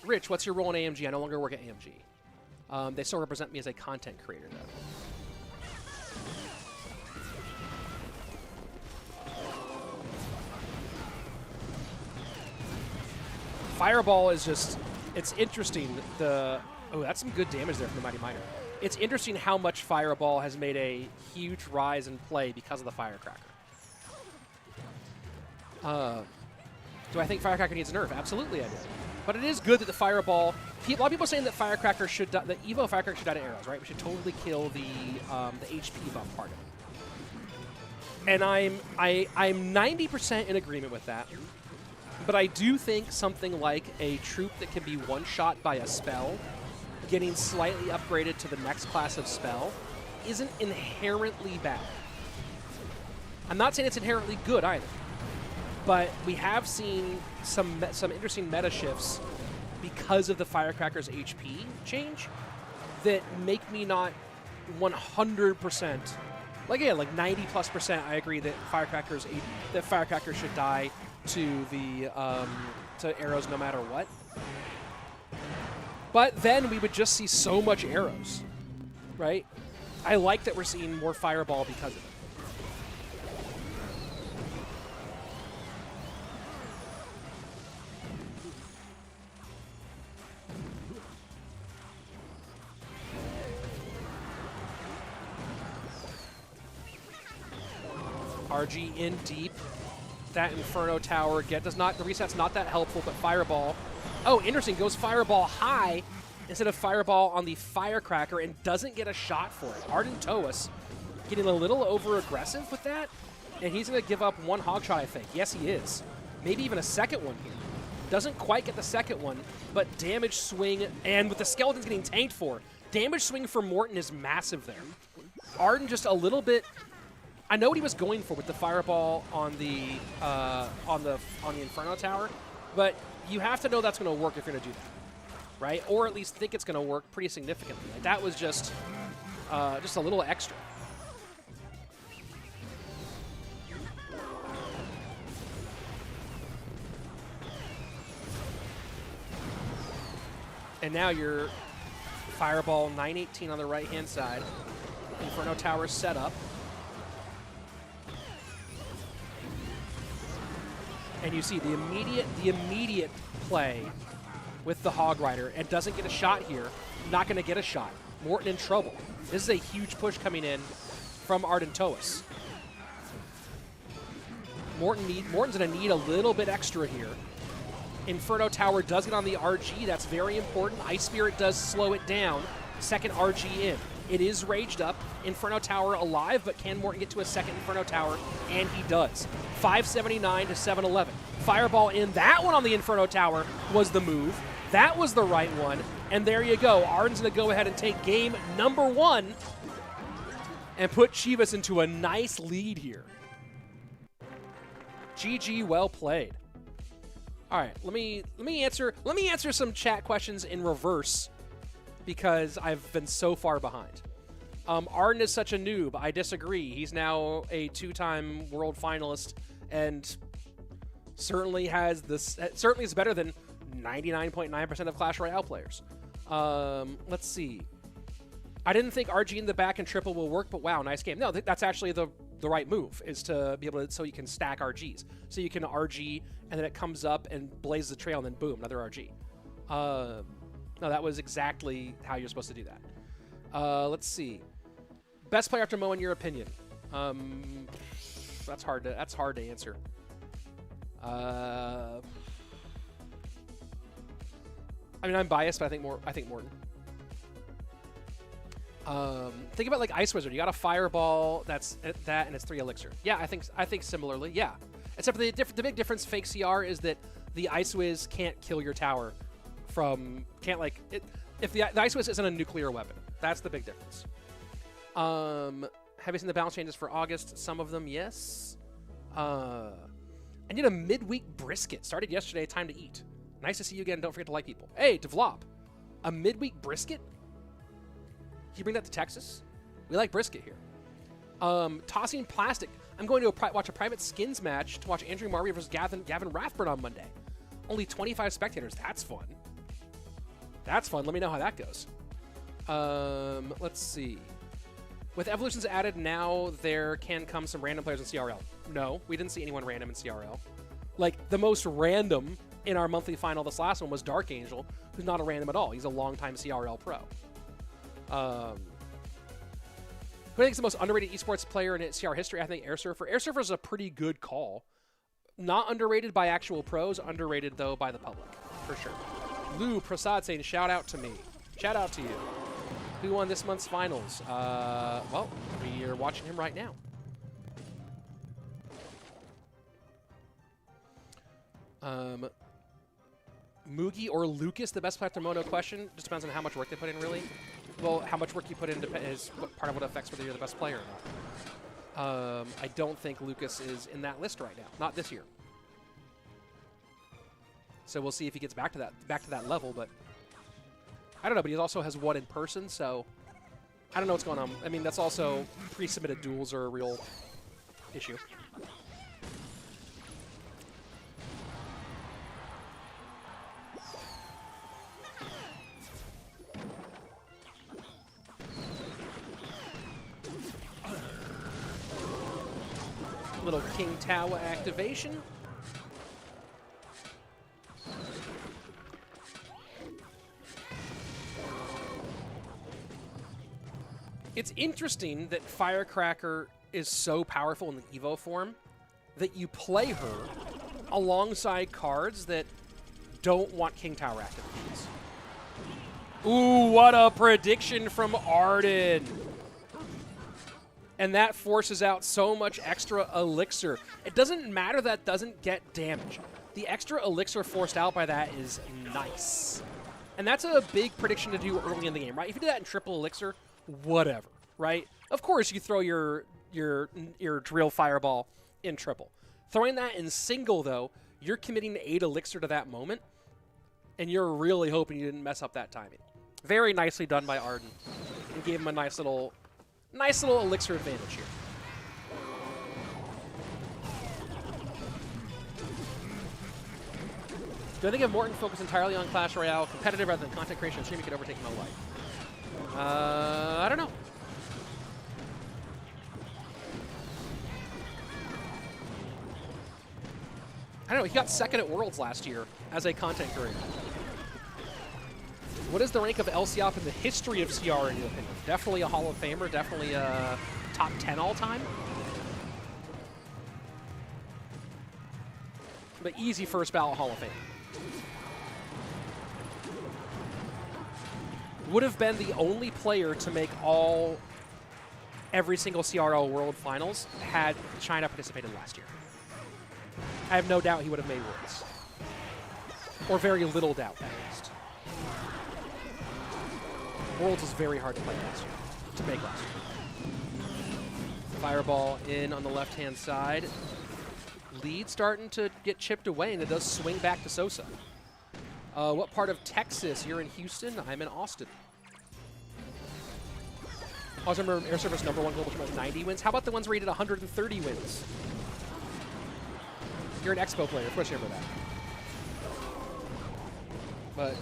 Rich, what's your role in AMG? I no longer work at AMG. They still represent me as a content creator, though. Fireball is just, it's interesting. Oh, that's some good damage there from the Mighty Miner. It's interesting how much Fireball has made a huge rise in play because of the Firecracker. Do I think Firecracker needs a nerf? Absolutely I do. But it is good that the Fireball, a lot of people are saying that Firecracker should die, the Evo Firecracker should die to arrows, right? We should totally kill the HP buff part of it. And I'm 90% in agreement with that. But I do think something like a troop that can be one-shot by a spell, getting slightly upgraded to the next class of spell, isn't inherently bad. I'm not saying it's inherently good either. But we have seen some interesting meta shifts because of the Firecracker's HP change that make me not 100%, like 90+%. I agree that Firecracker should die to the to arrows no matter what. But then we would just see so much arrows, right? I like that we're seeing more Fireball because of it. RG in deep. That Inferno Tower the reset's not that helpful, but Fireball. Oh, interesting. Goes Fireball high instead of Fireball on the Firecracker and doesn't get a shot for it. Ardentoas getting a little over-aggressive with that, and he's going to give up one hog shot, I think. Yes, he is. Maybe even a second one here. Doesn't quite get the second one, but damage swing, and with the Skeletons getting tanked for, damage swing for Morten is massive there. Arden just a little bit... I know what he was going for with the Fireball on the Inferno Tower, but you have to know that's going to work if you're going to do that, right? Or at least think it's going to work pretty significantly. Like that was just a little extra. And now your Fireball 918 on the right-hand side. Inferno Tower set up. And you see the immediate play with the Hog Rider and doesn't get a shot here. Not going to get a shot. Morten in trouble. This is a huge push coming in from Ardentoas. Morten's going to need a little bit extra here. Inferno Tower does get on the RG. That's very important. Ice Spirit does slow it down. Second RG in. It is raged up. Inferno Tower alive, but can Morten get to a second Inferno Tower? And he does. 579 to 711. Fireball in. That one on the Inferno Tower was the move. That was the right one. And there you go. Arden's going to go ahead and take game number 1 and put Chivas into a nice lead here. GG, well played. All right, let me answer some chat questions in reverse because I've been so far behind. Arden is such a noob. I disagree. He's now a 2-time world finalist and certainly is better than 99.9% of Clash Royale players. Let's see. I didn't think RG in the back and triple will work, but wow, nice game. No, that's actually the right move, is to be able to, so you can stack RGs. So you can RG, and then it comes up and blazes the trail, and then boom, another RG. No, that was exactly how you're supposed to do that. Let's see. Best player after Mo, in your opinion? That's hard to answer. I mean, I'm biased, but I think Morten. Think about like Ice Wizard. You got a Fireball that's that, and it's 3 Elixir. Yeah, I think similarly. Yeah, except for the big difference. Fake CR is that the Ice Wiz can't kill your tower if the Ice Wiz isn't a nuclear weapon. That's the big difference. Have you seen the balance changes for August? Some of them, yes. I need a midweek brisket. Started yesterday, time to eat. Nice to see you again. Don't forget to like people. Hey, Devlop, a midweek brisket? Can you bring that to Texas? We like brisket here. Tossing plastic. I'm going to watch a private skins match to watch Andrew Marby versus Gavin Rathburn on Monday. Only 25 spectators. That's fun. That's fun. Let me know how that goes. Let's see. With evolutions added, now there can come some random players in CRL. No, we didn't see anyone random in CRL. Like, the most random in our monthly final, this last one, was DarkAngel, who's not a random at all. He's a longtime CRL pro. Who I think is the most underrated esports player in CR history? I think Airsurfer. Airsurfer is a pretty good call. Not underrated by actual pros, underrated, though, by the public, for sure. Lou Prasad saying, shout out to me. Shout out to you. Who won this month's finals? Well, we are watching him right now. Mugi or Lucas, the best player after Mono question? Just depends on how much work they put in, really. Well, how much work you put in is part of what affects whether you're the best player or not. I don't think Lucas is in that list right now. Not this year. So we'll see if he gets back to that level, but I don't know, but he also has won in person, so I don't know what's going on. I mean, that's also pre-submitted duels are a real issue. Little King Tower activation. It's interesting that Firecracker is so powerful in the Evo form that you play her alongside cards that don't want King Tower activations. Ooh, what a prediction from Arden. And that forces out so much extra elixir. It doesn't matter that doesn't get damage. The extra elixir forced out by that is nice. And that's a big prediction to do early in the game, right? If you do that in triple elixir, whatever, right? Of course, you throw your drill fireball in triple. Throwing that in single, though, you're committing 8 elixir to that moment, and you're really hoping you didn't mess up that timing. Very nicely done by Arden, and gave him a nice little elixir advantage here. Do I think if Morten focused entirely on Clash Royale, competitive rather than content creation and streaming, could overtake Mo Life? I don't know. I don't know. He got second at Worlds last year as a content creator. What is the rank of LCOP in the history of CR in your opinion? Definitely a Hall of Famer. Definitely a top 10 all time. But easy first ballot Hall of Fame. Would have been the only player to make every single CRL World Finals had China participated last year. I have no doubt he would have made Worlds. Or very little doubt, at least. Worlds was very hard to play last year, to make last year. Fireball in on the left-hand side. Lead starting to get chipped away, and it does swing back to Sosaa. What part of Texas? You're in Houston? I'm in Austin. I also remember Airsurfer's #1 global tournament 90 wins. How about the ones where he did 130 wins? You're an Expo player. Of course you remember that. But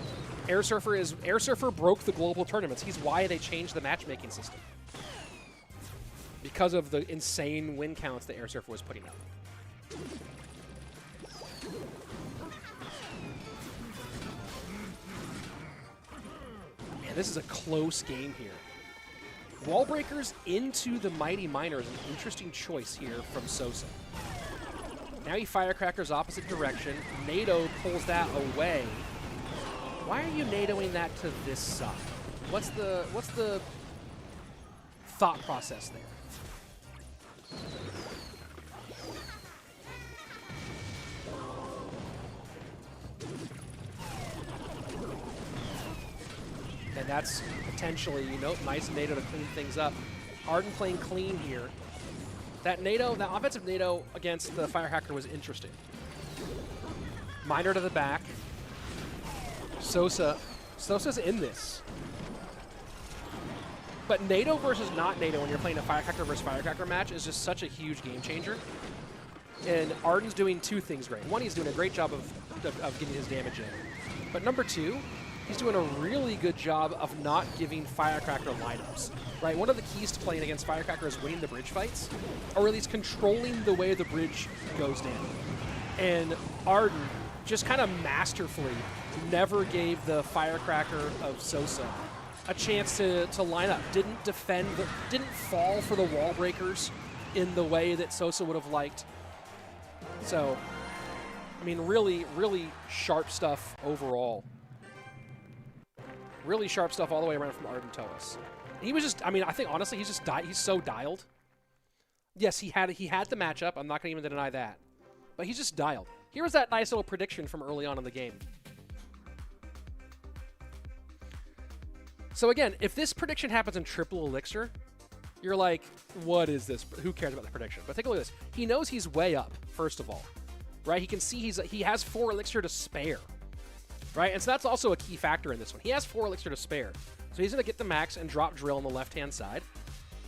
Airsurfer broke the global tournaments. He's why they changed the matchmaking system. Because of the insane win counts that Airsurfer was putting up. Man, this is a close game here. Wall breakers into the Mighty Miner is an interesting choice here from Sosaa. Now he firecrackers opposite direction. NATO pulls that away. Why are you NATOing that to this side? What's the thought process there? And that's potentially, nice NATO to clean things up. Arden playing clean here. That offensive NATO against the Firehacker was interesting. Miner to the back. Sosa's in this. But NATO versus not NATO when you're playing a Firecracker versus Firecracker match is just such a huge game changer. And Arden's doing two things great. One, he's doing a great job of getting his damage in. But number two, he's doing a really good job of not giving Firecracker lineups. Right? One of the keys to playing against Firecracker is winning the bridge fights, or at least controlling the way the bridge goes down. And Arden just kind of masterfully never gave the Firecracker of Sosaa a chance to line up. Didn't defend, didn't fall for the wall breakers in the way that Sosaa would have liked. So, I mean, really, really sharp stuff overall. Really sharp stuff all the way around from Ardentoas. He was just, I mean, I think honestly he's just he's so dialed. Yes, he had the matchup. I'm not going to even deny that. But he's just dialed. Here was that nice little prediction from early on in the game. So again, if this prediction happens in triple elixir, you're like, what is this? Who cares about the prediction? But take a look at this. He knows he's way up, first of all. Right? He can see he has 4 elixir to spare. Right? And so that's also a key factor in this one. He has 4 elixir to spare. So he's going to get the max and drop drill on the left-hand side.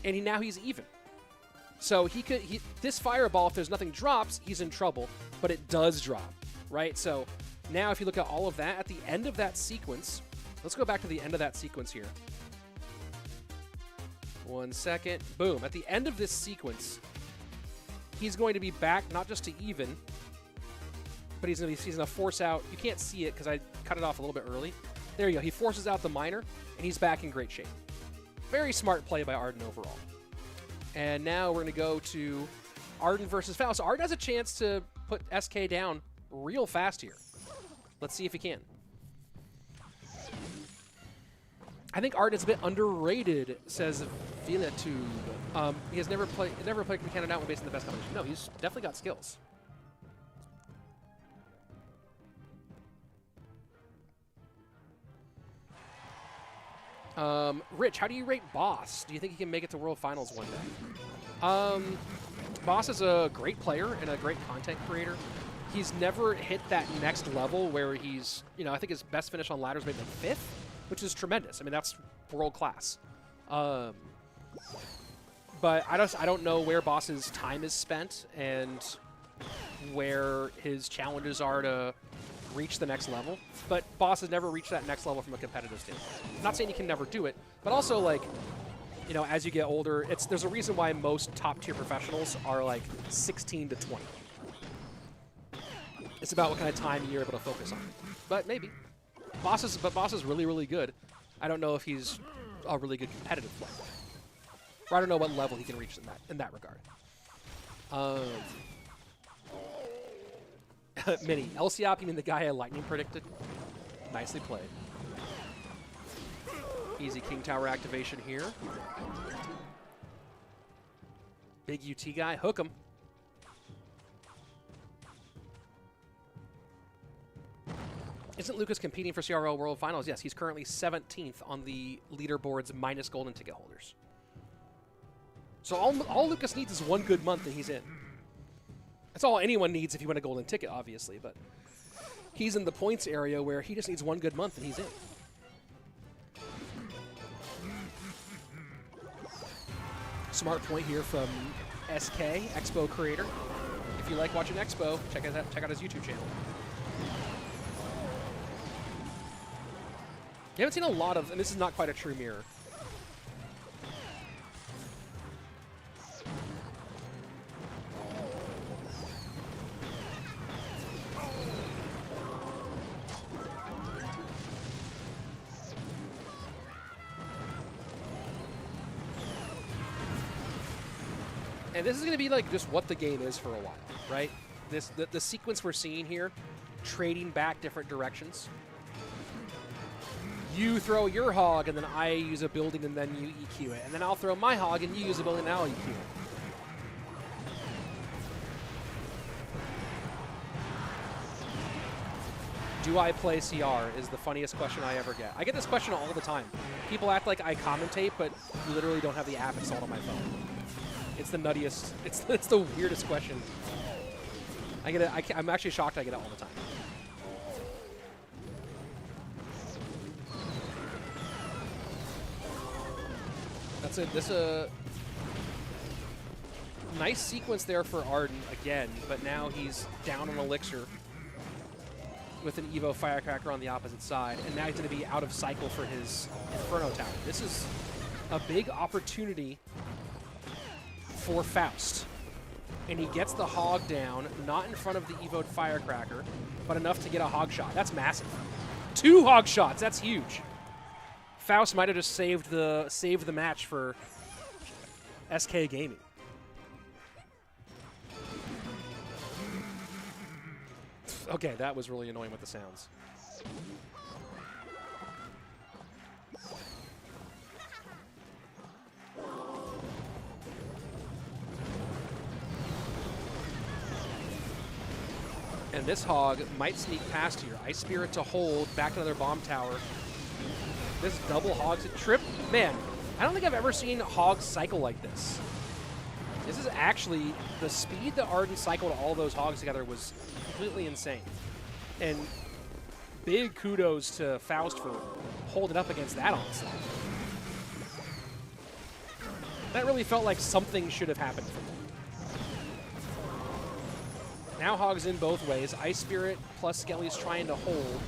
And now he's even. So this fireball, if there's nothing drops, he's in trouble. But it does drop. Right? So now if you look at all of that, at the end of that sequence, let's go back to the end of that sequence here. 1 second. Boom. At the end of this sequence, he's going to be back not just to even, but he's going to force out. You can't see it because I cut it off a little bit early. There you go. He forces out the miner, and he's back in great shape. Very smart play by Arden overall. And now we're going to go to Arden versus Faust. So Arden has a chance to put SK down real fast here. Let's see if he can. I think Arden is a bit underrated, says Vilatube. He has never played Canada out when based on the best combination. No, he's definitely got skills. Rich, how do you rate Boss? Do you think he can make it to World Finals one day? Boss is a great player and a great content creator. He's never hit that next level where he's, I think his best finish on ladders maybe like 5th, which is tremendous. I mean, that's world class. But I don't know where Boss's time is spent and where his challenges are to reach the next level. But Boss has never reached that next level from a competitive standpoint. I'm not saying he can never do it, but also like, as you get older, there's a reason why most top tier professionals are like 16 to 20. It's about what kind of time you're able to focus on. But maybe. Boss is really, really good. I don't know if he's a really good competitive player. Or I don't know what level he can reach in that regard. Mini. LCOP, you mean the guy I lightning predicted? Nicely played. Easy King Tower activation here. Big UT guy. Hook him. Isn't Lucas competing for CRO World Finals? Yes, he's currently 17th on the leaderboards minus golden ticket holders. So all Lucas needs is 1 good month and he's in. That's all anyone needs if you win a golden ticket, obviously, but he's in the points area where he just needs 1 good month and he's in. Smart point here from SK, Expo creator. If you like watching Expo, check out his YouTube channel. You haven't seen a lot of, and this is not quite a true mirror. And this is going to be like just what the game is for a while, right? The sequence we're seeing here, trading back different directions. You throw your hog, and then I use a building, and then you EQ it. And then I'll throw my hog, and you use a building, and I'll EQ it. Do I play CR is the funniest question I ever get. I get this question all the time. People act like I commentate, but literally don't have the app installed on my phone. It's the nuttiest, it's the weirdest question I get it. I'm actually shocked I get it all the time. That's it. This nice sequence there for Arden again, but now he's down on Elixir with an Evo Firecracker on the opposite side, and now he's going to be out of cycle for his Inferno Tower. This is a big opportunity for Faust. And he gets the Hog down, not in front of the Evoed Firecracker, but enough to get a Hog shot. That's massive. 2 Hog shots, that's huge. Faust might have just saved the match for SK Gaming. Okay, that was really annoying with the sounds. And this Hog might sneak past here. Ice Spirit to hold, back another Bomb Tower. This double Hogs trip, man, I don't think I've ever seen Hogs cycle like this. This is actually, the speed that Arden cycled all those Hogs together was completely insane. And big kudos to Faust for holding up against that onslaught. That really felt like something should have happened for him. Now Hog's in both ways. Ice Spirit plus Skelly's trying to hold.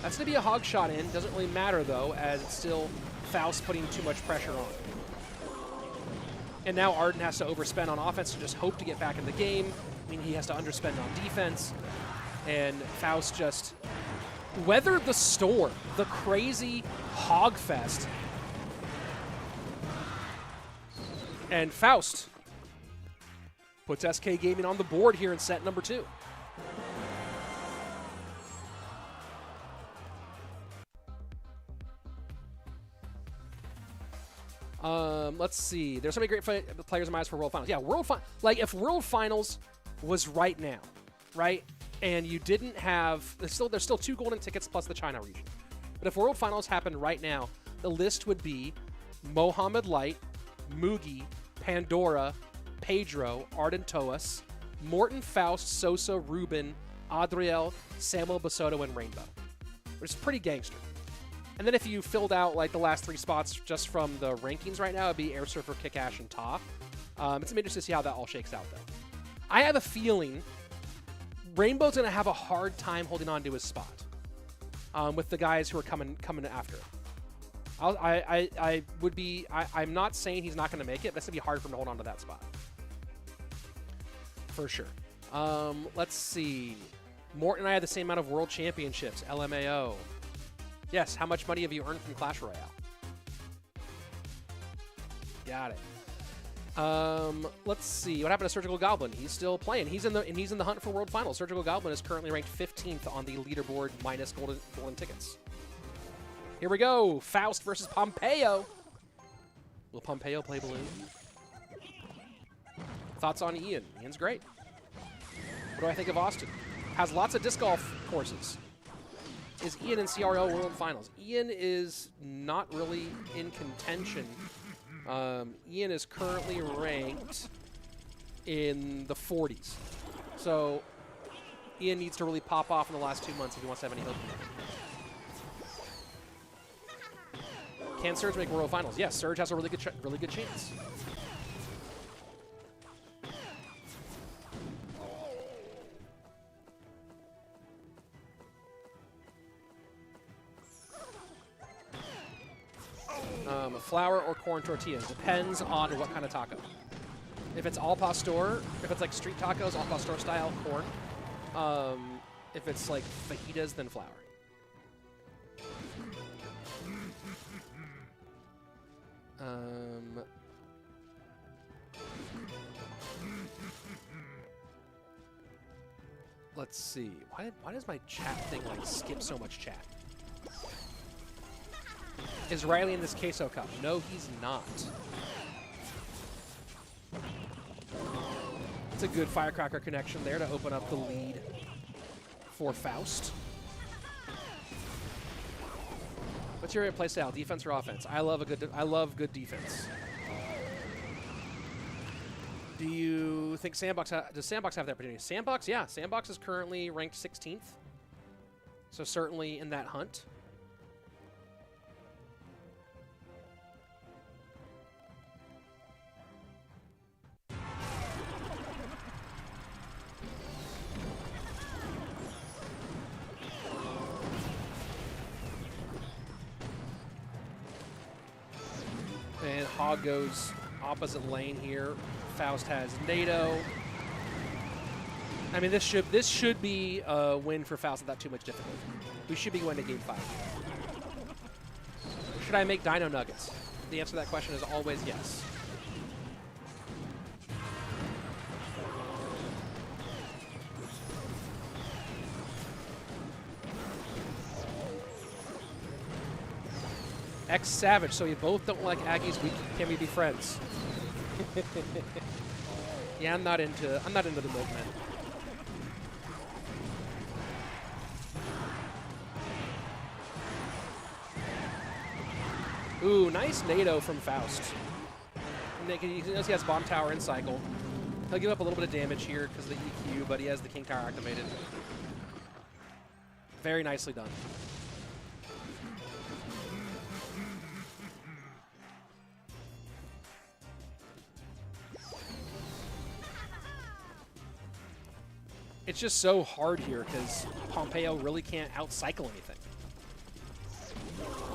That's going to be a Hog shot in. Doesn't really matter, though, as it's still Faust putting too much pressure on. And now Arden has to overspend on offense to just hope to get back in the game. I mean, he has to underspend on defense. And Faust just weathered the storm. The crazy Hog fest. And Faust puts SK Gaming on the board here in set number 2. Let's see. There's so many great players in my eyes for World Finals. Yeah, like if World Finals was right now, right, and you didn't have there's still 2 golden tickets plus the China region. But if World Finals happened right now, the list would be Mohamed Light, Mugi, Pandora, Pedro, Ardentoas, Morten, Faust, Sosaa, Ruben, Adriel, Samuel Basoto, and Rainbow. Which is pretty gangster. And then if you filled out like the last 3 spots just from the rankings right now, it'd be Airsurfer, Kickash, and Ta. It's interesting to see how that all shakes out, though. I have a feeling Rainbow's going to have a hard time holding on to his spot with the guys who are coming after him. I'm not saying he's not going to make it, but it's going to be hard for him to hold on to that spot. For sure. Let's see. Morten and I have the same amount of world championships. LMAO. Yes, how much money have you earned from Clash Royale? Got it. Let's see. What happened to Surgical Goblin? He's still playing. He's in the hunt for World Finals. Surgical Goblin is currently ranked 15th on the leaderboard minus golden tickets. Here we go. Faust versus Pompeyo. Will Pompeyo play Balloon? Thoughts on Ian? Ian's great. What do I think of Austin? Has lots of disc golf courses. Is Ian in CRL World Finals? Ian is not really in contention. Ian is currently ranked in the 40s. So Ian needs to really pop off in the last 2 months if he wants to have any hope. Can Surge make World Finals? Yes, Surge has a really good chance. Flour or corn tortillas. Depends on what kind of taco. If it's al pastor, if it's like street tacos, al pastor style, corn. If it's like fajitas, then flour. Let's see. Why does my chat thing like skip so much chat? Is Riley in this Queso Cup? No, he's not. It's a good firecracker connection there to open up the lead for Faust. What's your play style? Defense or offense? I love good defense. Do you think Sandbox does Sandbox have the opportunity? Sandbox, yeah. Sandbox is currently ranked 16th. So certainly in that hunt. And Hog goes opposite lane here. Faust has NATO. I mean, this should be a win for Faust without too much difficulty. We should be going to game 5. Should I make Dino Nuggets? The answer to that question is always yes. Savage, so you both don't like Aggies. Can we be friends? Yeah, I'm not into the milkmen. Ooh, nice NATO from Faust. He knows he has Bomb Tower in cycle. He'll give up a little bit of damage here because of the EQ, but he has the King Tower activated. Very nicely done. It's just so hard here because Pompeyo really can't outcycle anything.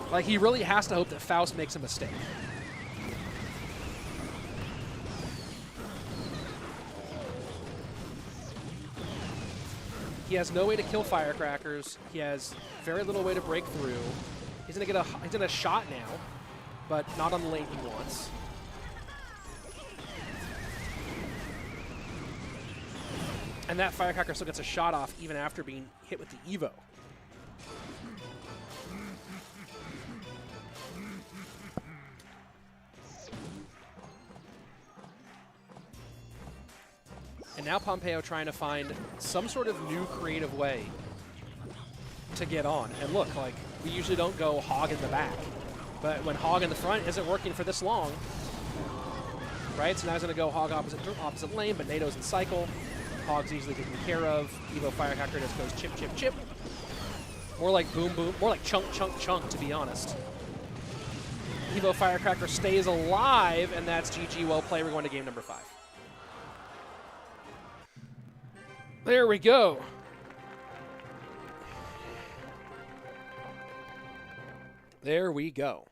Like, he really has to hope that Faust makes a mistake. He has no way to kill firecrackers. He has very little way to break through. He's gonna get a shot now, but not on the lane he wants. And that firecracker still gets a shot off even after being hit with the Evo. And now Pompeyo trying to find some sort of new creative way to get on. And look, like, we usually don't go Hog in the back. But when Hog in the front isn't working for this long, right? So now he's going to go Hog opposite lane, but NATO's in cycle. Hog's easily taken care of. Evo Firecracker just goes chip, chip, chip. More like boom, boom. More like chunk, chunk, chunk, to be honest. Evo Firecracker stays alive, and that's GG. Well played. We're going to game number 5. There we go. There we go.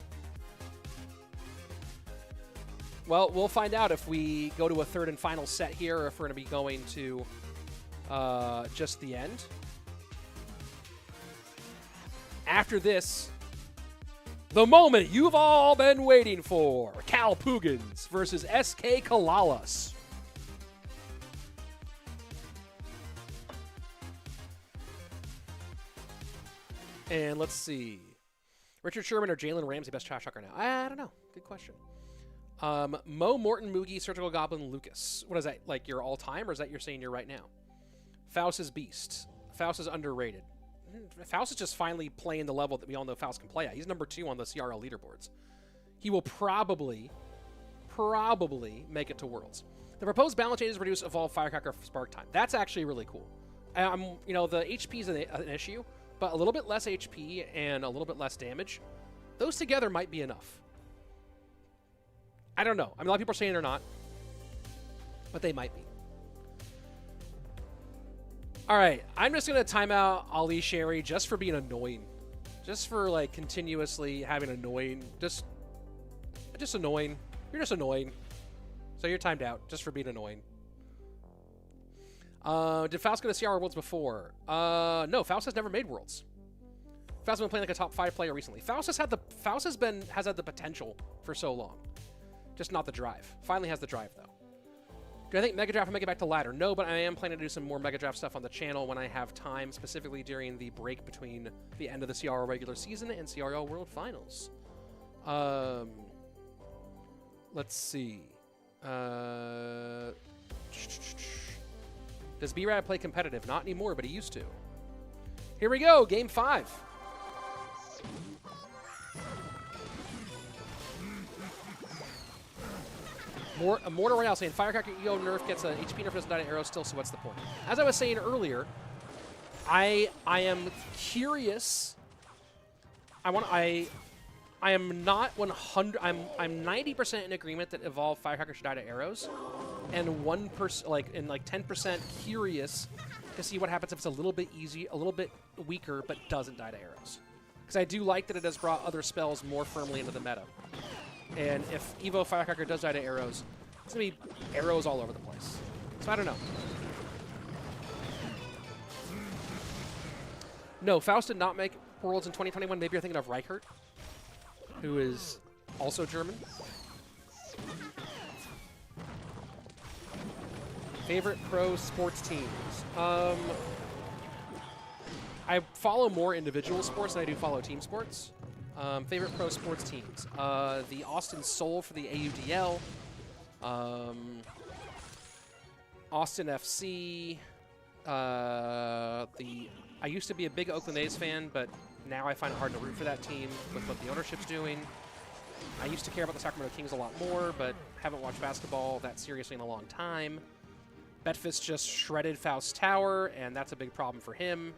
Well, we'll find out if we go to a third and final set here, or if we're going to be going to just the end. After this, the moment you've all been waiting for. CAL PUIGINS versus SK CALALAS. And let's see. Richard Sherman or Jalen Ramsey, best trash talker now? I don't know. Good question. Morten, Mugi, Surgical Goblin, Lucas. What is that? Like your all-time, or is that you're saying you're right now? Faust is beast. Faust is underrated. Faust is just finally playing the level that we all know Faust can play at. He's number 2 on the CRL leaderboards. He will probably make it to Worlds. The proposed balance changes reduce Evolve Firecracker Spark time. That's actually really cool. You know, the HP is an issue, but a little bit less HP and a little bit less damage, those together might be enough. I don't know. I mean, a lot of people are saying they're not, but they might be. All right, I'm just going to time out Ali Sherry just for being annoying. Just for, like, continuously having annoying. Just annoying. You're just annoying. So you're timed out just for being annoying. Did Faust go to CR Worlds before? No, Faust has never made Worlds. Faust has been playing like a top 5 player recently. Faust has had the potential for so long. Just not the drive. Finally has the drive, though. Do I think Mega Draft will make it back to ladder? No, but I am planning to do some more Mega Draft stuff on the channel when I have time, specifically during the break between the end of the CRL regular season and CRL World Finals. Let's see. Does B-Rad play competitive? Not anymore, but he used to. Here we go, game 5. Morten Royale saying Firecracker EO nerf gets an HP nerf, doesn't die to arrows still, so what's the point? As I was saying earlier, I am curious. I am not 100. I'm 90% in agreement that evolved Firecracker should die to arrows, and 1%, like 10% curious to see what happens if it's a little bit easy, a little bit weaker, but doesn't die to arrows. Because I do like that it has brought other spells more firmly into the meta. And if Evo Firecracker does die to arrows, it's going to be arrows all over the place. So I don't know. No, Faust did not make Worlds in 2021. Maybe you're thinking of Reichert, who is also German. Favorite pro sports teams? I follow more individual sports than I do follow team sports. Favorite pro sports teams? The Austin Soul for the AUDL. Austin FC. I used to be a big Oakland A's fan, but now I find it hard to root for that team with what the ownership's doing. I used to care about the Sacramento Kings a lot more, but haven't watched basketball that seriously in a long time. Betfas just shredded Faust Tower, and that's a big problem for him.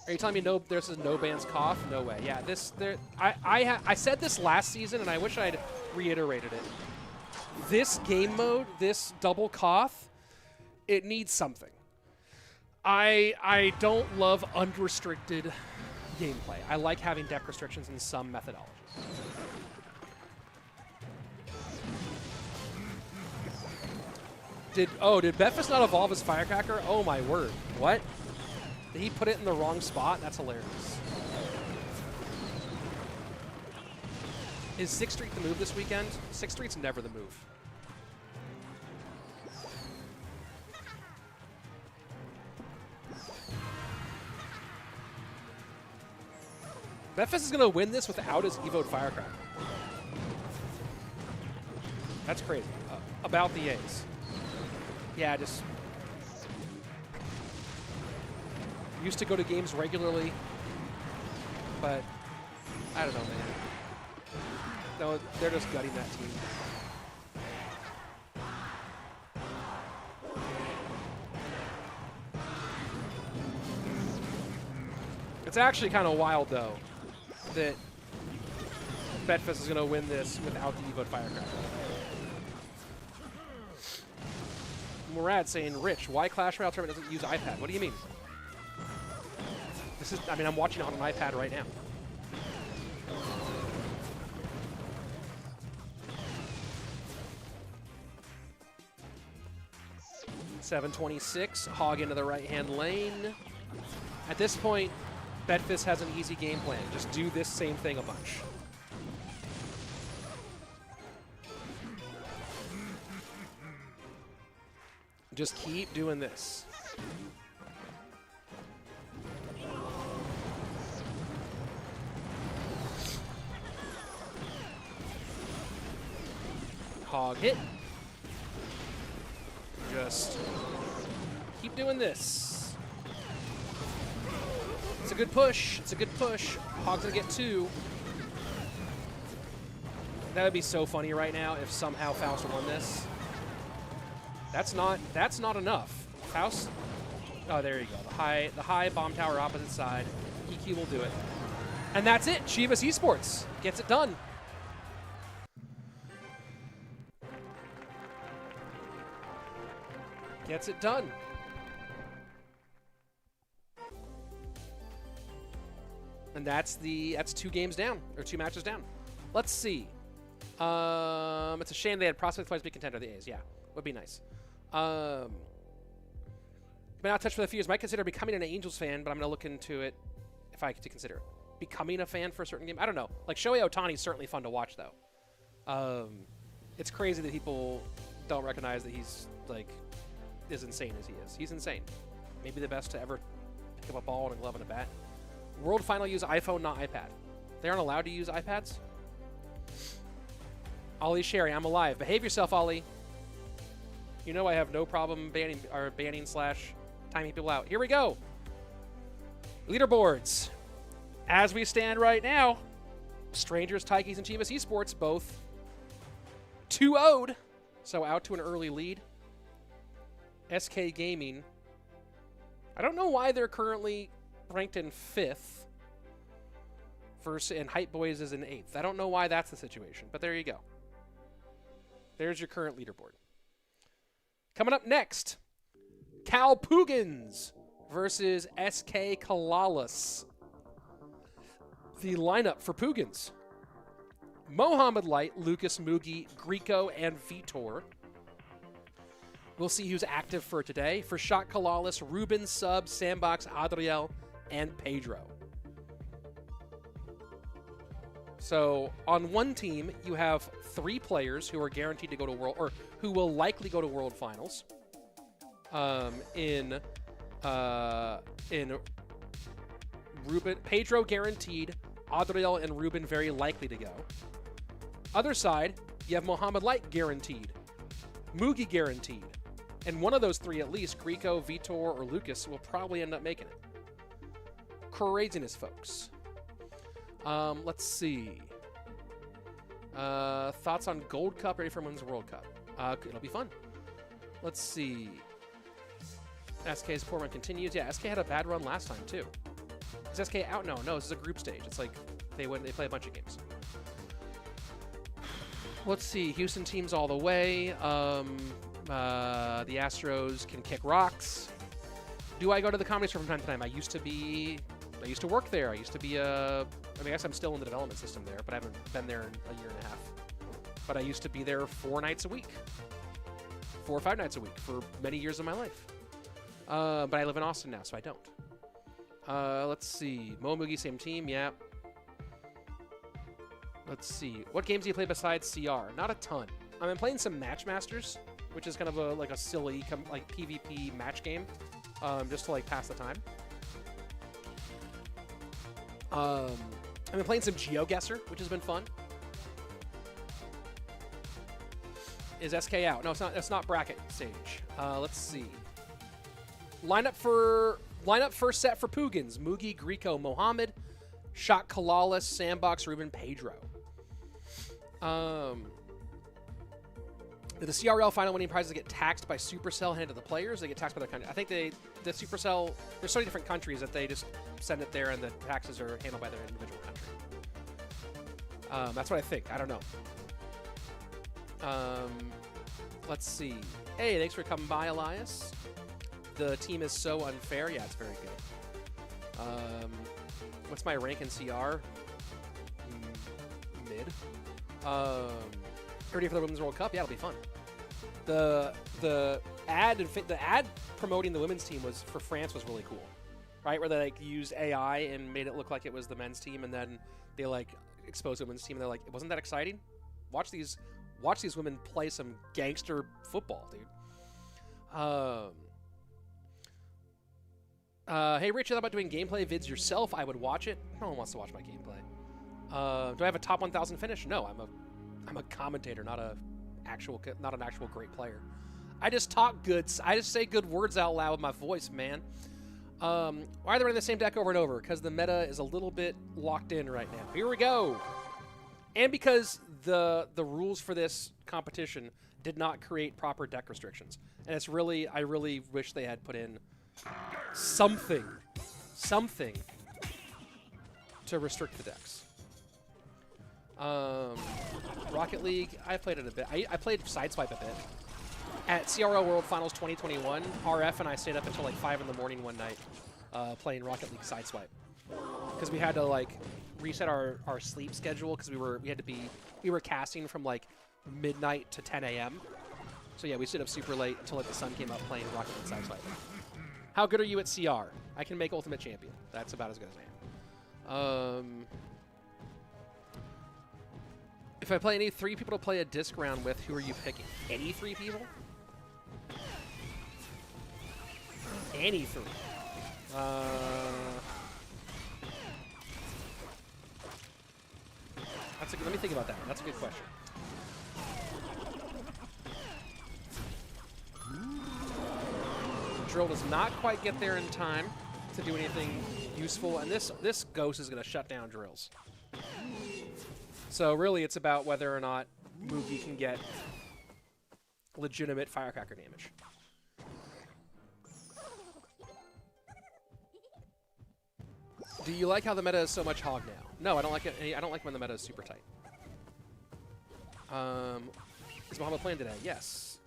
Are you telling me no? This is no ban's cough? No way. Yeah, I said this last season, and I wish I'd reiterated it. This game mode, this double cough, it needs something. I don't love unrestricted gameplay. I like having depth restrictions in some methodology. Did Betfas not evolve as Firecracker? Oh my word. What? Did he put it in the wrong spot? That's hilarious. Is 6th Street the move this weekend? 6th Street's never the move. Betfas is going to win this without his Evo'd Firecracker. That's crazy. About the A's. Yeah, just... used to go to games regularly, but I don't know, man. No, they're just gutting that team. It's actually kind of wild, though, that Betfas is going to win this without the Evo'd Firecracker. Murad saying, Rich, why Clash Royale tournament doesn't use iPad? What do you mean? This is, I mean, I'm watching it on an iPad right now. .726, hog into the right-hand lane. At this point, Betfas has an easy game plan. Just do this same thing a bunch. Just keep doing this. Hog hit. Just keep doing this. It's a good push. It's a good push. Hog's gonna get 2. That would be so funny right now if somehow Faust won this. That's not enough. Faust. Oh, there you go. The high bomb tower opposite side. EQ will do it. And that's it. Chivas Esports gets it done. Gets it done. And that's 2 games down, or 2 matches down. Let's see. It's a shame they had prospect twice be contender, the A's. Yeah, would be nice. Been out of touch for a few years. Might consider becoming an Angels fan, but I'm going to look into it if I could consider it. Becoming a fan for a certain game? I don't know. Like, Shohei Ohtani is certainly fun to watch, though. It's crazy that people don't recognize that he's, like, as insane as he is. He's insane. Maybe the best to ever pick up a ball and a glove and a bat. World Final use iPhone, not iPad. They aren't allowed to use iPads? Ollie Sherry, I'm alive. Behave yourself, Ollie. You know I have no problem banning / timing people out. Here we go. Leaderboards. As we stand right now, Strangers, Tikis, and Chivas Esports both 2-0'd, so out to an early lead. SK Gaming, I don't know why they're currently ranked in 5th, and Hype Boys is in 8th. I don't know why that's the situation, but there you go. There's your current leaderboard. Coming up next, CAL PUIGINS versus SK CALALAS. The lineup for Puigins: Mohamed Light, Lucas, Mugi, Griko, and Vitor. We'll see who's active for today. For CHAT CALALAS, Ruben, Sub, Sandbox, Adriel, and Pedro. So on one team, you have 3 players who are guaranteed to go to World, or who will likely go to World Finals. In Ruben, Pedro guaranteed, Adriel and Ruben very likely to go. Other side, you have Mohamed Light guaranteed, Mugi guaranteed, and one of those 3 at least, Griko, Vitor, or Lucas, will probably end up making it. Craziness, folks. Let's see. Thoughts on Gold Cup ready for Women's World Cup? It'll be fun. Let's see. SK's poor run continues. Yeah, SK had a bad run last time, too. Is SK out? No, this is a group stage. It's like they play a bunch of games. Let's see. Houston teams all the way. The Astros can kick rocks. Do I go to the Comedy Store from time to time? I used to work there. I used to be I guess I'm still in the development system there, but I haven't been there in a year and a half. But I used to be there 4 nights a week. 4 or 5 nights a week for many years of my life. But I live in Austin now, so I don't. Let's see. Mugi, same team, yeah. Let's see. What games do you play besides CR? Not a ton. I've been playing some Matchmasters, which is kind of a silly PvP match game, just to pass the time. I've been playing some GeoGuessr, which has been fun. Is SK out? No, it's not. It's not bracket stage. Let's see. Lineup first set for Puigins: Mugi, Griko, Mohamed, CHAT CALALAS, Sandbox, Ruben, Pedro. The CRL final winning prizes get taxed by Supercell handed to the players. They get taxed by their country. I think the Supercell, there's so many different countries that they just send it there and the taxes are handled by their individual country. That's what I think. I don't know. Let's see. Hey, thanks for coming by, Elias. The team is so unfair. Yeah, it's very good. What's my rank in CR? Mid. Ready for the Women's World Cup? Yeah, it'll be fun. The ad promoting the women's team was for France was really cool, right? Where they used AI and made it look like it was the men's team, and then they exposed the women's team. And they're like, wasn't that exciting? Watch these women play some gangster football, dude. Hey, Rich, you thought about doing gameplay vids yourself? I would watch it. No one wants to watch my gameplay. Do I have a top 1,000 finish? No, I'm a commentator, not an actual great player. I just talk good. I just say good words out loud with my voice, man. Why are they running the same deck over and over? Because the meta is a little bit locked in right now. Here we go. And because the rules for this competition did not create proper deck restrictions. And I really wish they had put in something to restrict the decks. Rocket League, I played it a bit. I played Sideswipe a bit. At CRL World Finals 2021, RF and I stayed up until 5 in the morning one night playing Rocket League Sideswipe. Because we had to reset our sleep schedule because we were casting from midnight to 10 a.m. So yeah, we stayed up super late until the sun came up playing Rocket League Sideswipe. How good are you at CR? I can make Ultimate Champion. That's about as good as I am. If I play any 3 people to play a disc round with, who are you picking? Any 3 people? Any 3. Let me think about that. That's a good question. Drill does not quite get there in time. to do anything useful, and this Ghost is going to shut down drills. So really, it's about whether or not Mugi can get legitimate firecracker damage. Do you like how the meta is so much hog now? No, I don't like it. I don't like when the meta is super tight. Is Mohamed playing today? Yes.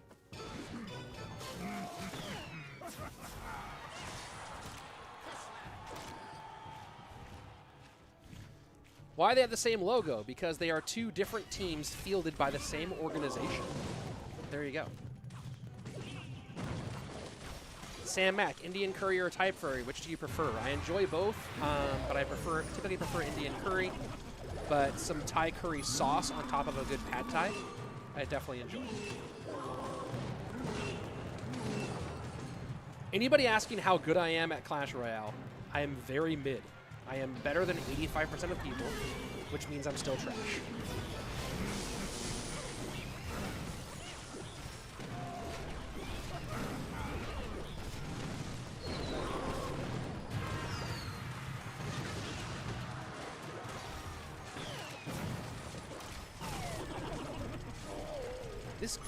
Why they have the same logo? Because they are two different teams fielded by the same organization. There you go. Sam Mack, Indian curry or Thai curry, which do you prefer? I enjoy both, but I typically prefer Indian curry. But some Thai curry sauce on top of a good pad Thai, I definitely enjoy. Anybody asking how good I am at Clash Royale, I am very mid. I am better than 85% of people, which means I'm still trash.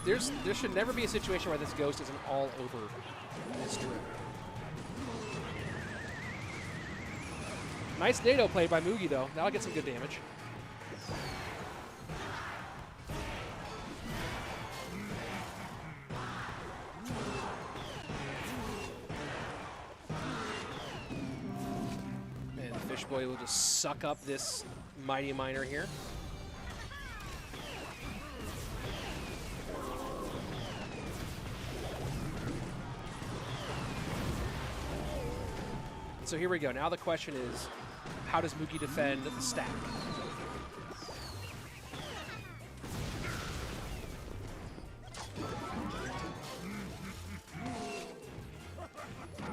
There should never be a situation where this Ghost isn't all over this drill. Nice NATO play by Mugi, though. That'll get some good damage. And Fishboy will just suck up this Mighty Miner here. So here we go. Now the question is, how does Mugi defend the stack?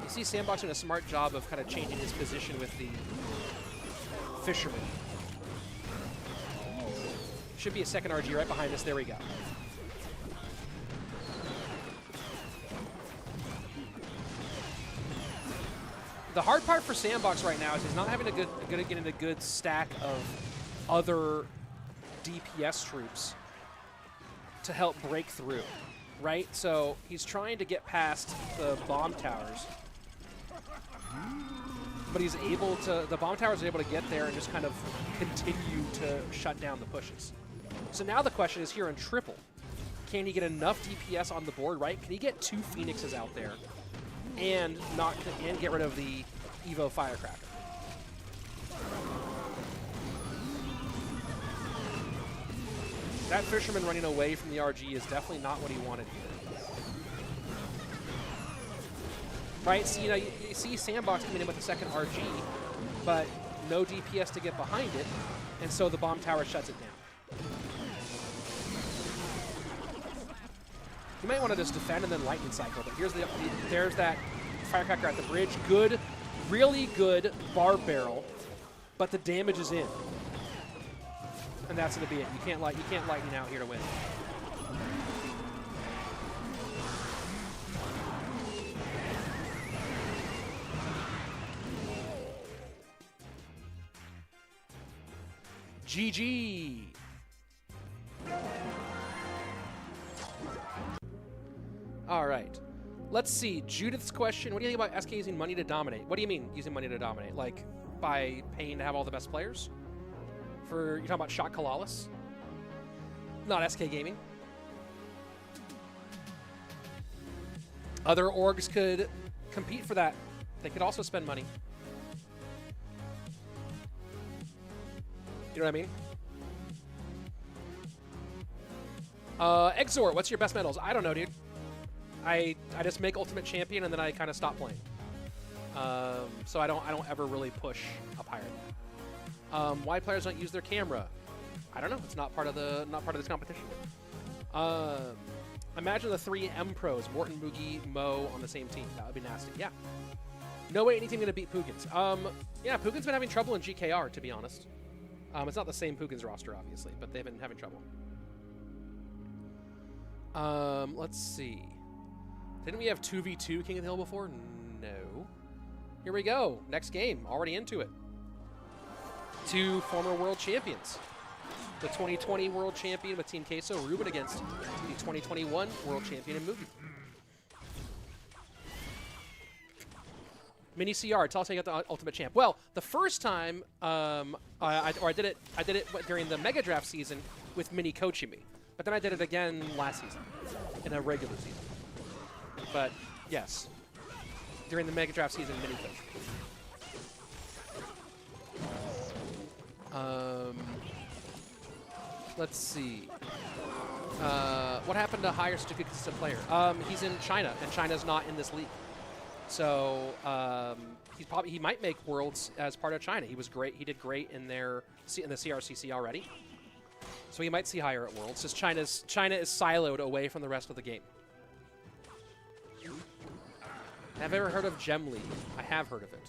You see Sandbox doing a smart job of kind of changing his position with the Fisherman. Should be a second RG right behind us. There we go. The hard part for Sandbox right now is he's not having getting a good stack of other DPS troops to help break through, right? So he's trying to get past the bomb towers, but he's able to. The bomb towers are able to get there and just kind of continue to shut down the pushes. So now the question is here in triple, can he get enough DPS on the board, right? Can he get 2 Phoenixes out there? And get rid of the Evo Firecracker. That Fisherman running away from the RG is definitely not what he wanted here. Right, so you see Sandbox coming in with the second RG, but no DPS to get behind it, and so the bomb tower shuts it down. You might want to just defend and then lightning cycle, but there's that Firecracker at the bridge. Good, really good barb barrel, but the damage is in, and that's going to be it. You can't lightning out here to win. GG. All right. Let's see. Judith's question. What do you think about SK using money to dominate? What do you mean using money to dominate? Like by paying to have all the best players? You're talking about SK CALALAS? Not SK Gaming. Other orgs could compete for that. They could also spend money. You know what I mean? Exort, what's your best medals? I don't know, dude. I just make Ultimate Champion and then I kind of stop playing. So I don't ever really push up higher. Why players don't use their camera? I don't know. It's not part of this competition. Imagine the 3 M pros, Morten, Mugi, Mo on the same team. That would be nasty. Yeah. No way any team gonna beat Puigins. Yeah, Puigins been having trouble in GKR, to be honest. It's not the same Puigins roster, obviously, but they've been having trouble. Let's see. Didn't we have 2v2 King of the Hill before? No. Here we go. Next game. Already into it. Two former world champions. The 2020 world champion with Team Queso, Ruben, against the 2021 world champion in Mugi. Mini CR, tell us how you got the Ultimate Champ. Well, the first time, I did it during the Mega Draft season with Mini coaching me. But then I did it again last season, in a regular season. But, yes, during the Mega Draft season, Mini coach. Let's see. What happened to hire such a good consistent player? He's in China, and China's not in this league. So he might make Worlds as part of China. He was great. He did great in the CRCC already. So he might see higher at Worlds. Just China is siloed away from the rest of the game. Have you ever heard of Gem League? I have heard of it.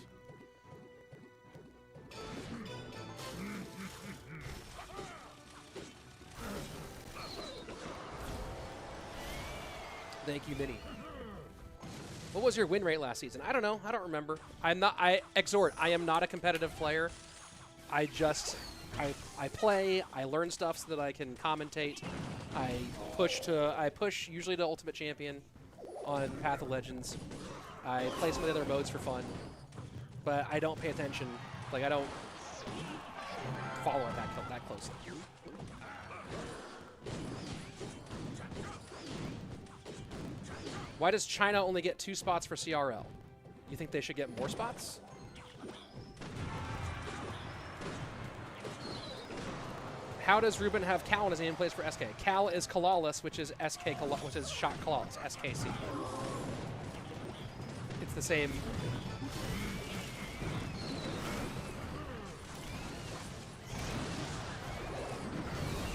Thank you, Minnie. What was your win rate last season? I don't know. I don't remember. I exhort. I am not a competitive player. I play. I learn stuff so that I can commentate. I push usually to Ultimate Champion on Path of Legends. I play some of the other modes for fun, but I don't pay attention. Like, I don't follow it that closely. Why does China only get 2 spots for CRL? You think they should get more spots? How does Ruben have CAL in his name in place for SK? CAL is CALALAS, which is Shot Calalas, SKC. It's the same.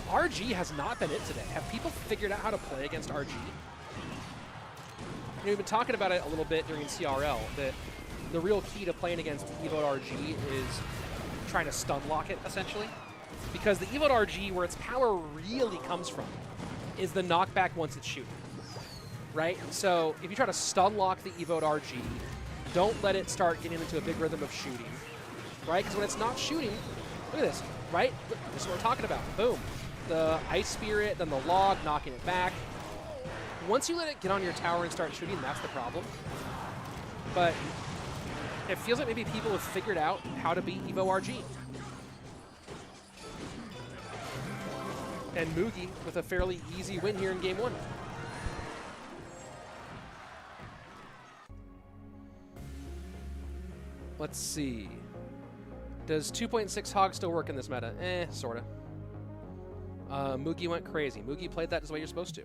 RG has not been it today. Have people figured out how to play against RG? We've been talking about it a little bit during CRL, that the real key to playing against Evo RG is trying to stun lock it, essentially. Because the Evo RG, where its power really comes from, is the knockback once it's shooting. Right? So if you try to stun lock the Evo RG, don't let it start getting into a big rhythm of shooting. Right? Because when it's not shooting, look at this, right? This is what we're talking about. Boom. The Ice Spirit, then the log, knocking it back. Once you let it get on your tower and start shooting, that's the problem. But it feels like maybe people have figured out how to beat Evo RG. And Mugi with a fairly easy win here in Game 1. Let's see. Does 2.6 Hog still work in this meta? Sorta. Mugi went crazy. Mugi played that as the way you're supposed to.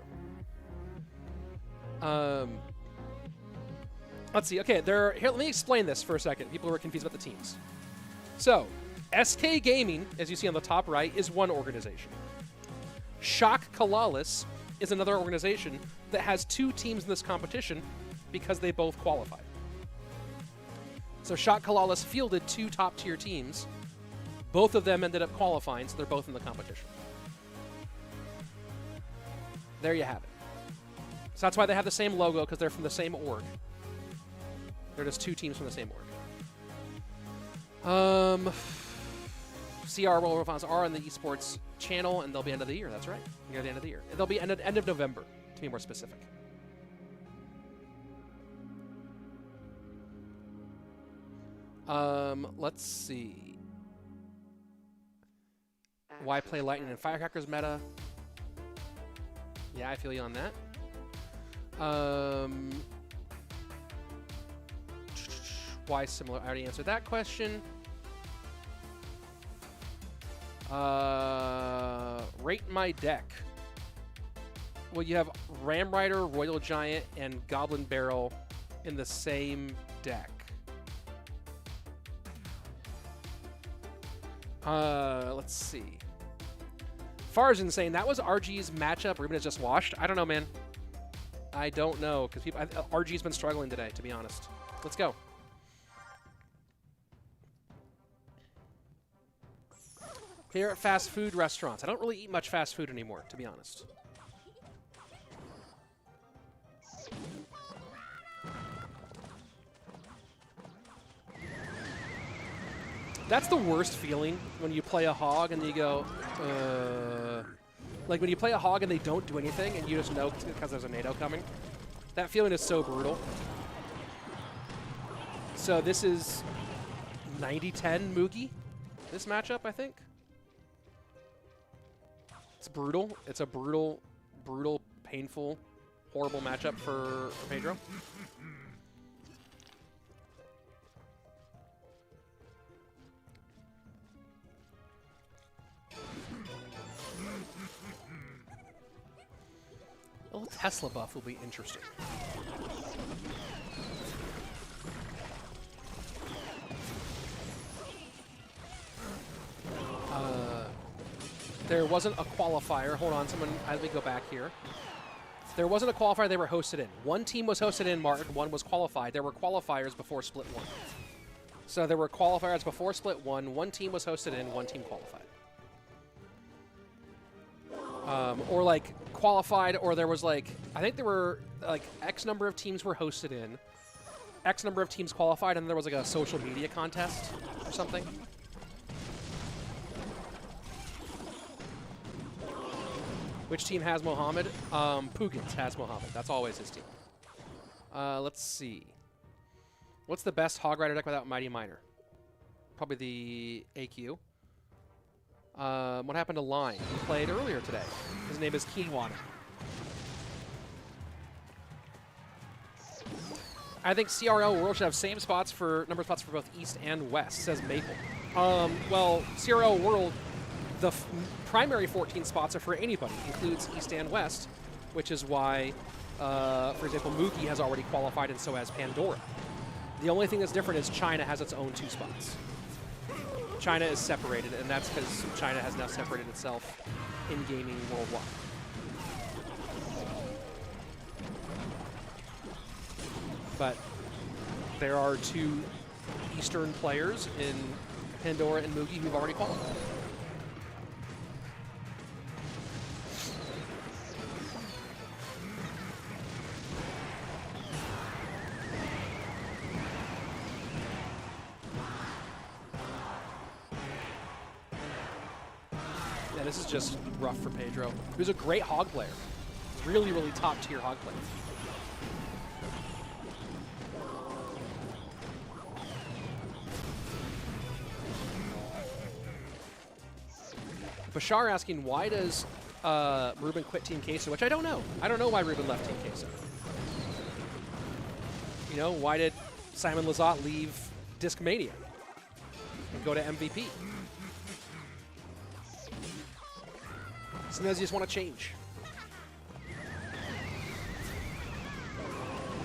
Let's see. Okay, here. Let me explain this for a second. People who are confused about the teams. So, SK Gaming, as you see on the top right, is one organization. SK CALALAS is another organization that has 2 teams in this competition because they both qualified. So SK CALALAS fielded 2 top-tier teams. Both of them ended up qualifying, so they're both in the competition. There you have it. So that's why they have the same logo, because they're from the same org. They're just 2 teams from the same org. CR World Finals are on the esports channel, and they'll be end of the year. That's right, near the end of the year. They'll be end of November, to be more specific. Let's see. Why play Lightning and Firecrackers meta? Yeah, I feel you on that. Why similar? I already answered that question. Rate my deck. Well, you have Ram Rider, Royal Giant, and Goblin Barrel in the same deck. Let's see. Farzin saying that was RG's matchup. Ruben has just washed. I don't know, man. I don't know, because RG's been struggling today, to be honest. Let's go. Favorite fast food restaurants. I don't really eat much fast food anymore, to be honest. That's the worst feeling when you play a hog and you go, like when you play a hog and they don't do anything and you just know because there's a NATO coming. That feeling is so brutal. So this is 90-10 Mugi, this matchup, I think. It's brutal. It's a brutal, painful, horrible matchup for Pedro. A little Tesla buff will be interesting. There wasn't a qualifier. Hold on, someone, as we go back here. There wasn't a qualifier they were hosted in. One team was hosted in, Martin, one was qualified. There were qualifiers before Split 1. So there were qualifiers before Split 1. One team was hosted in, one team qualified. Or like qualified, or there was like, I think there were like X number of teams were hosted in, X number of teams qualified, and there was like a social media contest or something. Which team has Mohamed? Puigins has Mohamed. That's always his team. Let's see. What's the best Hog Rider deck without Mighty Miner? Probably the AQ. What happened to Line? He played earlier today. His name is Keenwater. I think CRL World should have same spots for number of spots for both East and West, says Maple. Well, CRL World, the primary 14 spots are for anybody, includes East and West, which is why, for example, Mugi has already qualified and so has Pandora. The only thing that's different is China has its own 2 spots. China is separated, and that's because China has now separated itself in gaming worldwide. But there are 2 Eastern players in Pandora and Mugi who've already qualified. Yeah, this is just rough for Pedro, who's a great hog player. Really, really top-tier hog player. Bashar asking, why does Ruben quit Team Queso? Which I don't know. I don't know why Ruben left Team Queso. You know, why did Simon Lizotte leave Discmania and go to MVP? Sometimes you just want to change.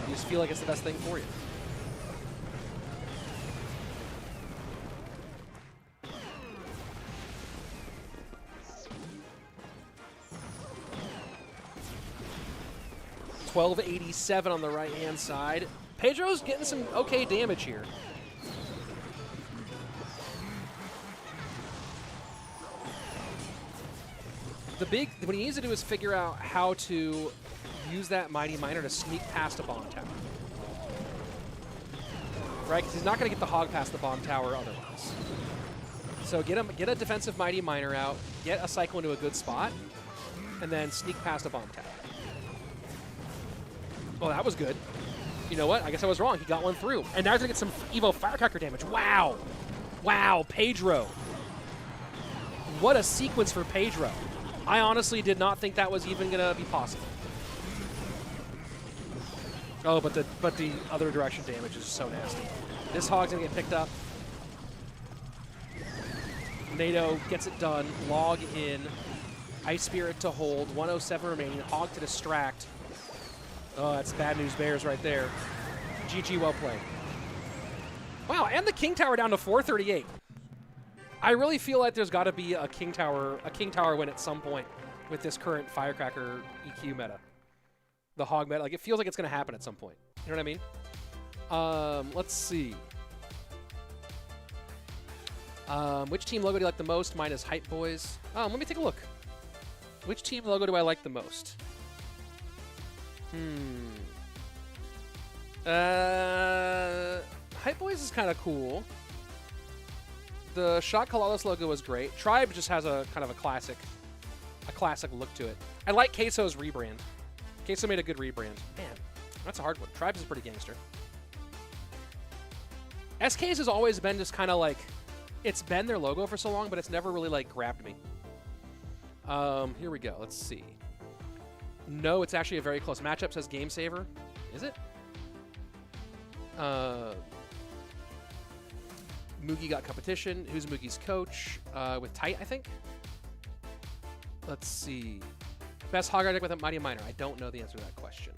You just feel like it's the best thing for you. $1287 on the right-hand side. Pedro's getting some okay damage here. What he needs to do is figure out how to use that Mighty Miner to sneak past a bomb tower. Right? Because he's not going to get the hog past the bomb tower otherwise. So get a defensive Mighty Miner out, get a cycle into a good spot, and then sneak past a bomb tower. Well, that was good. You know what? I guess I was wrong. He got one through. And now he's going to get some Evo Firecracker damage. Wow. Wow, Pedro. What a sequence for Pedro. I honestly did not think that was even going to be possible. Oh, but the other direction damage is so nasty. This hog's going to get picked up. NATO gets it done. Log in. Ice Spirit to hold. 107 remaining. Hog to distract. Oh, that's bad news bears right there. GG, well played. Wow, and the King Tower down to 438. I really feel like there's got to be a King Tower win at some point with this current Firecracker EQ meta. The hog meta. Like, it feels like it's going to happen at some point. You know what I mean? Let's see. Which team logo do you like the most? Mine is Hype Boys. Let me take a look. Which team logo do I like the most? Hype Boys is kind of cool. the Shot Calalas logo was great. Tribe just has a kind of a classic look to it. I like Queso's rebrand. Queso made a good rebrand. Man, that's a hard one. Tribes is pretty gangster. SK's has always been just kind of like, it's been their logo for so long, but it's never really like grabbed me. Here we go. Let's see. No, it's actually a very close matchup, says Game Saver. Is it? Mugi got competition. Who's Mugi's coach? With Tight, I think. Let's see. Best Hog deck with a Mighty Miner. I don't know the answer to that question.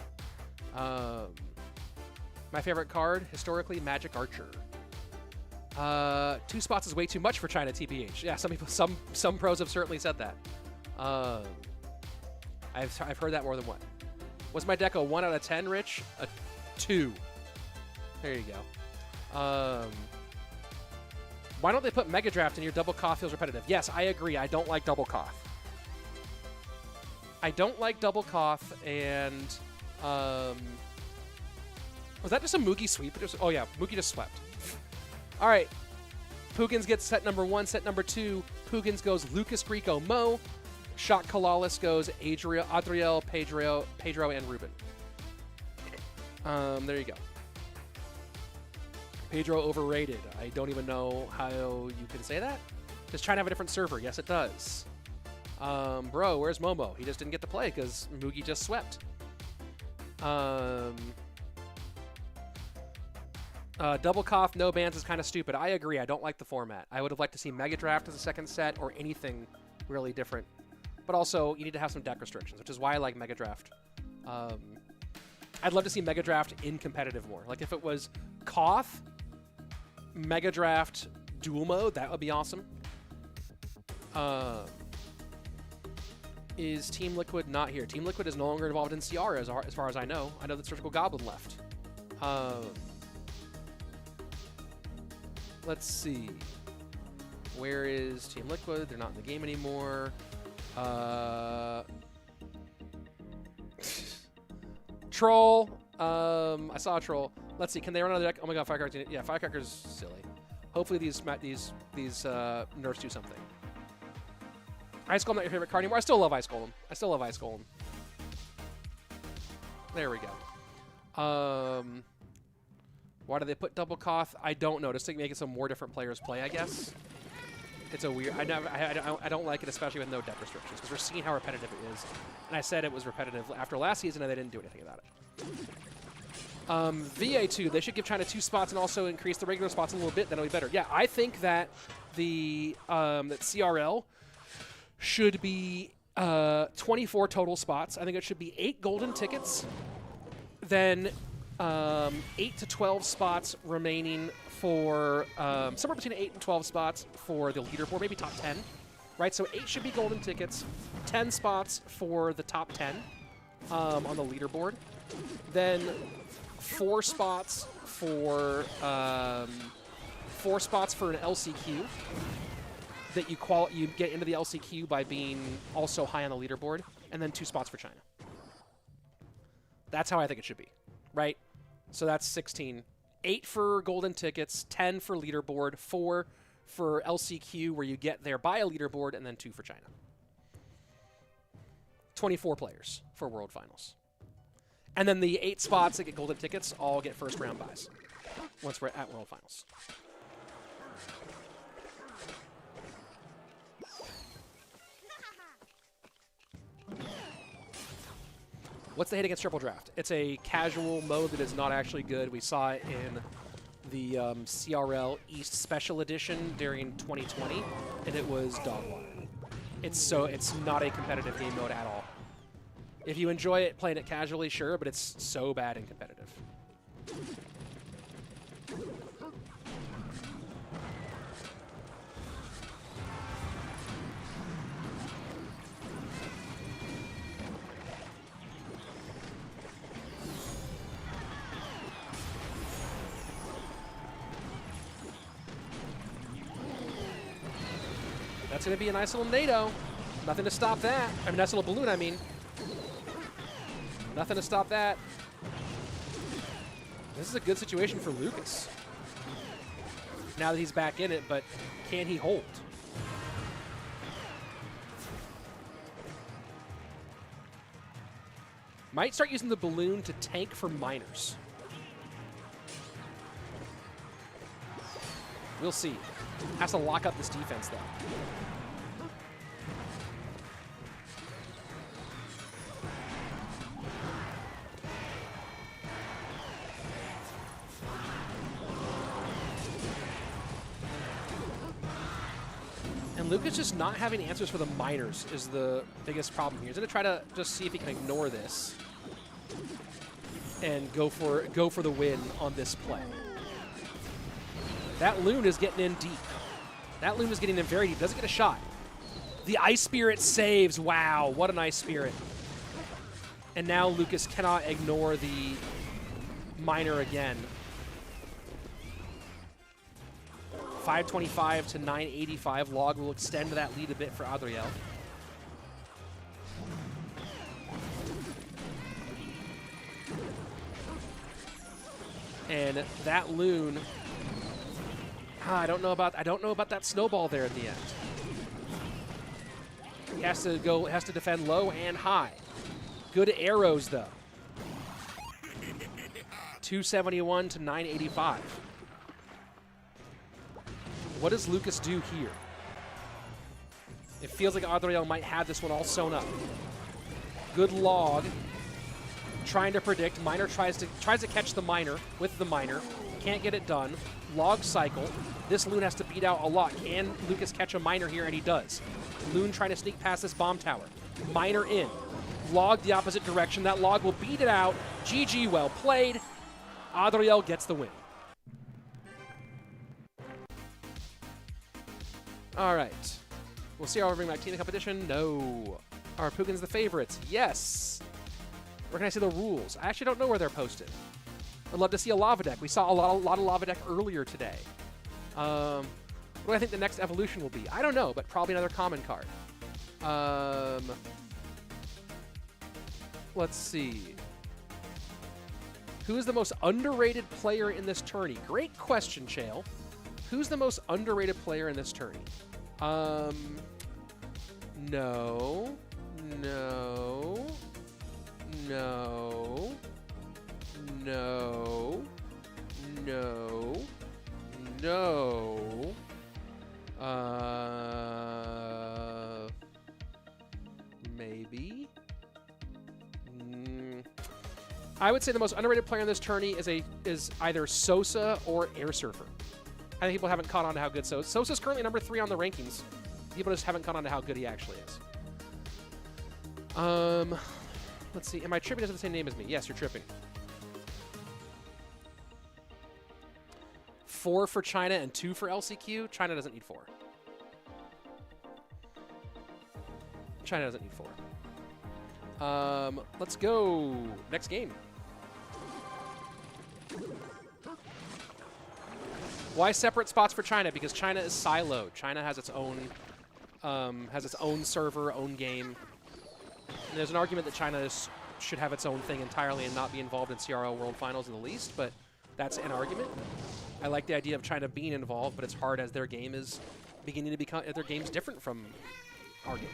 My favorite card, historically, Magic Archer. 2 spots is way too much for China TPH. Yeah, some people, some pros have certainly said that. I've heard that more than one. Was my deck a 1 out of 10, Rich? A 2. There you go. Why don't they put Mega Draft in your double cough feels repetitive? Yes, I agree. I don't like double cough. I don't like double cough, and was that just a Mugi sweep? Oh yeah, Mugi just swept. All right, Puigins gets set number 1. Set number 2, Puigins goes Lucas, Griko, Mo. Shot Calalas goes Adriel, Pedro, and Ruben. There you go. Pedro overrated. I don't even know how you can say that. Does China have a different server? Yes, it does. Bro, where's Momo? He just didn't get to play because Mugi just swept. Double cough, no bans is kind of stupid. I agree. I don't like the format. I would have liked to see Mega Draft as a second set or anything really different. But also, you need to have some deck restrictions, which is why I like Mega Draft. I'd love to see Mega Draft in competitive more. Like if it was Koth, Mega Draft, dual mode, that would be awesome. Is Team Liquid not here? Team Liquid is no longer involved in CR as far as I know. I know that Surgical Goblin left. Let's see. Where is Team Liquid? They're not in the game anymore. Troll. I saw a troll. Let's see. Can they run on the deck? Oh my god, Firecrackers. Yeah, Firecrackers silly. Hopefully these nerfs do something. Ice Golem not your favorite card anymore. I still love Ice Golem. I still love Ice Golem. There we go. Why do they put double cough? I don't know. Just to make it so more different players play, I guess. It's a weird. I don't like it, especially with no deck restrictions, because we're seeing how repetitive it is. And I said it was repetitive after last season, and they didn't do anything about it. VA2, they should give China 2 spots and also increase the regular spots a little bit. That'll be better. Yeah, I think that the that CRL should be 24 total spots. I think it should be 8 golden tickets, then 8 to 12 spots remaining for somewhere between 8 and 12 spots for the leaderboard, maybe top 10, right? So 8 should be golden tickets, 10 spots for the top 10 on the leaderboard, then 4 spots for an LCQ that you get into the LCQ by being also high on the leaderboard, and then 2 spots for China. That's how I think it should be, right? So that's 16. 8 for golden tickets, 10 for leaderboard, 4 for LCQ where you get there by a leaderboard, and then 2 for China. 24 players for World Finals. And then the 8 spots that get golden tickets all get first round buys once we're at World Finals. What's the hate against triple draft? It's a casual mode that is not actually good. We saw it in the CRL East Special Edition during 2020, and it was dog water. It's not a competitive game mode at all. If you enjoy it playing it casually, sure, but it's so bad and competitive. That's going to be a nice little NATO. Nothing to stop that. I mean, nice little balloon, I mean. Nothing to stop that. This is a good situation for Lucas. now that he's back in it, but can he hold? Might start using the balloon to tank for miners. We'll see. Has to lock up this defense, though. And Lucas just not having answers for the miners is the biggest problem here. He's going to try to just see if he can ignore this and go for the win on this play. That loon is getting in deep. That loon is getting in very deep. Doesn't get a shot. The Ice Spirit saves. Wow, what an Ice Spirit. And now Lucas cannot ignore the miner again. 525 to 985. Log will extend that lead a bit for Adriel. And that loon, I don't know about that snowball there at the end. He has to defend low and high. Good arrows though. 271 to 985. What does Lucas do here? It feels like Adriel might have this one all sewn up. Good log. Trying to predict. Miner tries to catch the miner with the miner. Can't get it done. Log cycle. This loon has to beat out a lot. Can Lucas catch a miner here? And he does. Loon trying to sneak past this bomb tower. Miner in. Log the opposite direction. That log will beat it out. GG, well played. Adriel gets the win. All right. We'll see how we bring back Team Cup Edition. No. Are Puigins the favorites? Yes. Where can I see the rules? I actually don't know where they're posted. I'd love to see a lava deck. We saw a lot of lava deck earlier today. What do I think the next evolution will be? I don't know, but probably another common card. Let's see. Who is the most underrated player in this tourney? Great question, Chael. Who's the most underrated player in this tourney? No. No. No. No. No. No. Maybe. I would say the most underrated player in this tourney is either Sosaa or Airsurfer. I think people haven't caught on to how good Sosaa's currently number 3 on the rankings. People just haven't caught on to how good he actually is. Let's see. Am I tripping? Does it have the same name as me? Yes, you're tripping. 4 for China and 2 for LCQ. China doesn't need 4. China doesn't need 4. Let's go. Next game. Why separate spots for China? Because China is siloed. China has its own server, own game. And there's an argument that China should have its own thing entirely and not be involved in CRL World Finals in the least, but that's an argument. I like the idea of China being involved, but it's hard as their game is beginning to become their game's different from our game.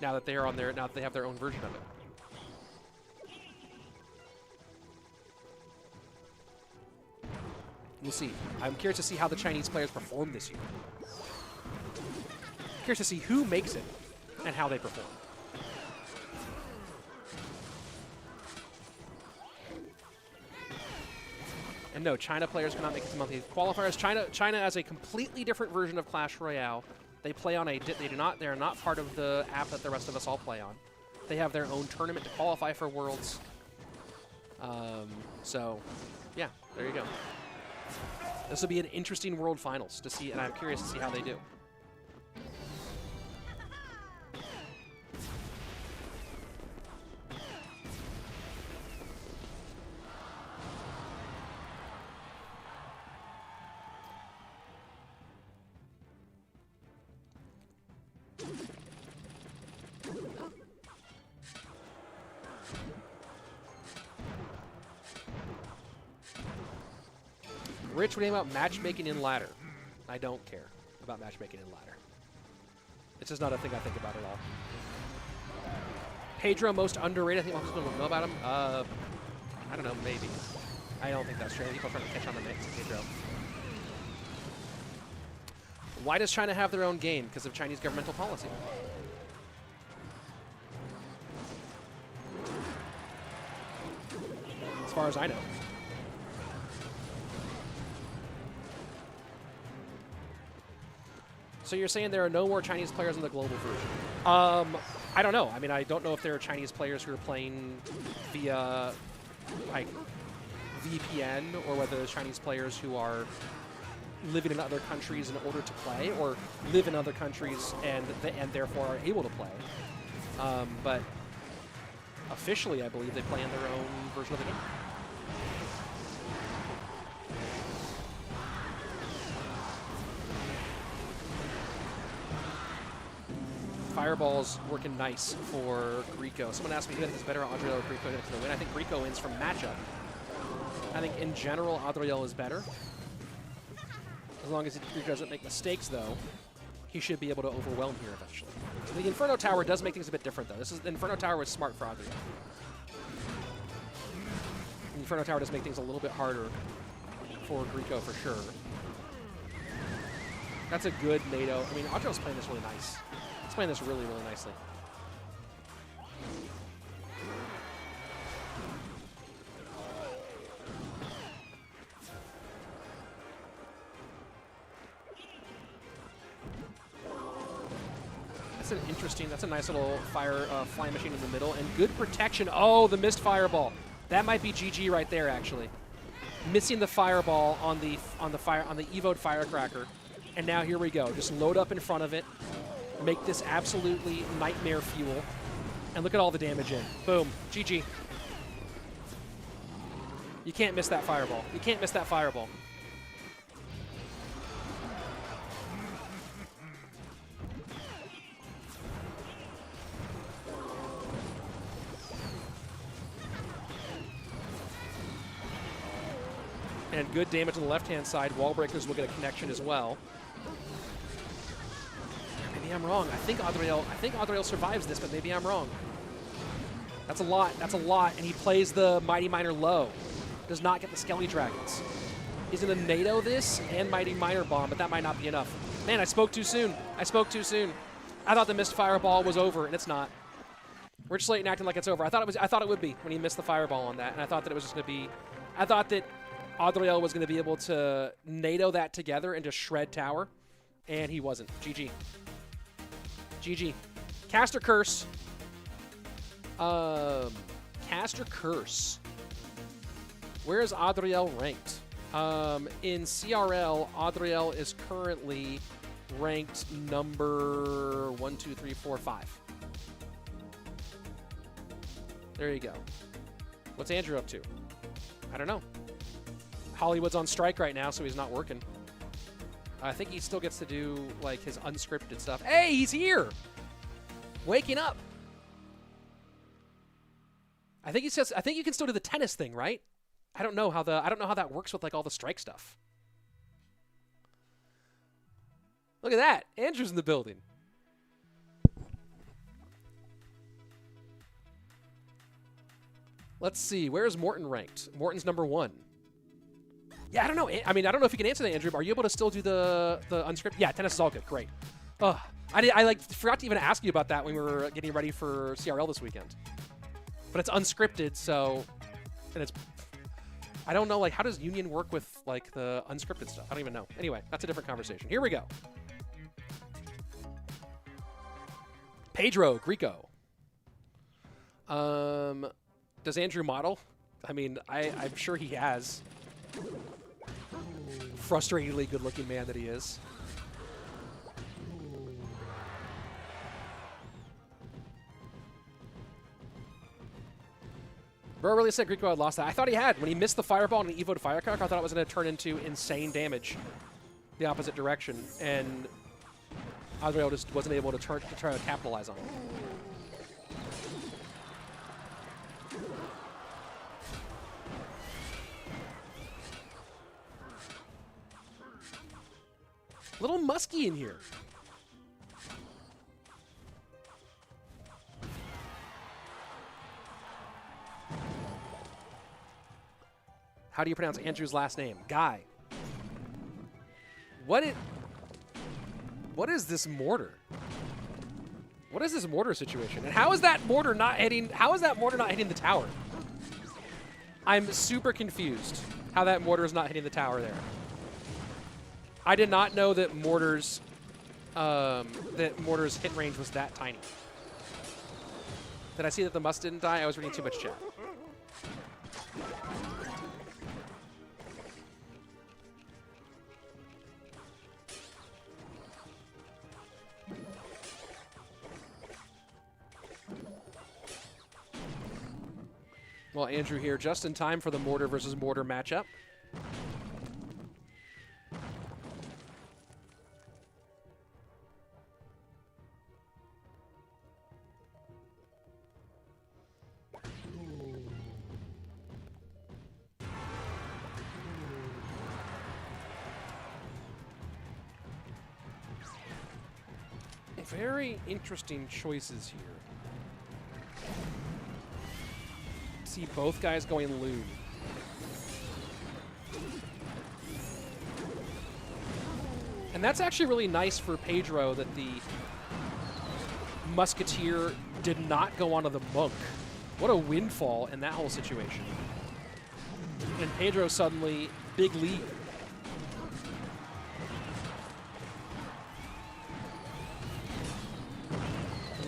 Now that they are now that they have their own version of it. We'll see. I'm curious to see how the Chinese players perform this year. Curious to see who makes it and how they perform. And no, China players cannot make it to monthly qualifiers. China has a completely different version of Clash Royale. They play on they are not part of the app that the rest of us all play on. They have their own tournament to qualify for Worlds. So, yeah, there you go. This will be an interesting World Finals to see, and I'm curious to see how they do. Rich, what do you think about matchmaking in ladder? I don't care about matchmaking in ladder. It's just not a thing I think about at all. Pedro, most underrated. I think most people know about him. I don't know, maybe. I don't think that's true. People are trying to catch on the mix, Pedro. Why does China have their own game? Because of Chinese governmental policy. As far as I know. So you're saying there are no more Chinese players in the global version? I don't know. I mean, I don't know if there are Chinese players who are playing via like VPN, or whether there's Chinese players who are living in other countries in order to play, or live in other countries and therefore are able to play. But officially, I believe they play in their own version of the game. Fireball's working nice for Griko. Someone asked me who is better, Adriel or Griko to the win. I think Griko wins from matchup. I think in general, Adriel is better. As long as Griko doesn't make mistakes, though, he should be able to overwhelm here eventually. So the Inferno Tower does make things a bit different, though. The Inferno Tower was smart for Adriel. The Inferno Tower does make things a little bit harder for Griko for sure. That's a good NATO. I mean, Adriel's playing this really nice. He's playing this really, really nicely. That's an interesting, that's a nice little flying machine in the middle, and good protection. Oh, the missed fireball. That might be GG right there, actually. Missing the fireball on the Evo'd firecracker. And now here we go. Just load up in front of it. Make this absolutely nightmare fuel. And look at all the damage in. Boom. GG. You can't miss that fireball. You can't miss that fireball. And good damage on the left-hand side. Wall breakers will get a connection as well. Maybe I'm wrong. I think Adriel survives this, but maybe I'm wrong. That's a lot. That's a lot. And he plays the Mighty Miner low. Does not get the Skelly Dragons. He's going to NATO this and Mighty Miner bomb, but that might not be enough. Man, I spoke too soon. I spoke too soon. I thought the missed fireball was over, and it's not. We're just late and acting like it's over. I thought it would be when he missed the fireball on that, and I thought that it was just going to be. I thought that Adriel was going to be able to NATO that together and just shred tower, and he wasn't. GG. GG. Caster Curse. Caster Curse. Where is Adriel ranked? In CRL, Adriel is currently ranked number 1, 2, 3, 4, 5. There you go. What's Andrew up to? I don't know. Hollywood's on strike right now, so he's not working. I think he still gets to do like his unscripted stuff. Hey, he's here! Waking up. I think he says. I think you can still do the tennis thing, right? I don't know how that works with like all the strike stuff. Look at that. Andrew's in the building. Let's see. Where is Morten ranked? Morten's number 1. Yeah, I don't know. I mean, I don't know if you can answer that, Andrew. But are you able to still do the unscripted? Yeah, tennis is all good. Great. I like forgot to even ask you about that when we were getting ready for CRL this weekend. But it's unscripted, so and it's. I don't know, like, how does Union work with like the unscripted stuff? I don't even know. Anyway, that's a different conversation. Here we go. Pedro Griko. Does Andrew model? I mean, I'm sure he has. Frustratingly good-looking man that he is. Bro really said Griko had lost that. I thought he had. When he missed the fireball and an Evo'd firecracker, I thought it was going to turn into insane damage the opposite direction. And Adriel just wasn't able to try to capitalize on it. Little musky in here. How do you pronounce Andrew's last name? Guy. What is this mortar? What is this mortar situation? And how is that mortar not hitting the tower? I'm super confused how that mortar is not hitting the tower there. I did not know that mortar's hit range was that tiny. Did I see that the must didn't die? I was reading too much chat. Well, Andrew here, just in time for the mortar versus mortar matchup. Very interesting choices here. See both guys going loon. And that's actually really nice for Pedro that the Musketeer did not go onto the Monk. What a windfall in that whole situation. And Pedro suddenly, big lead.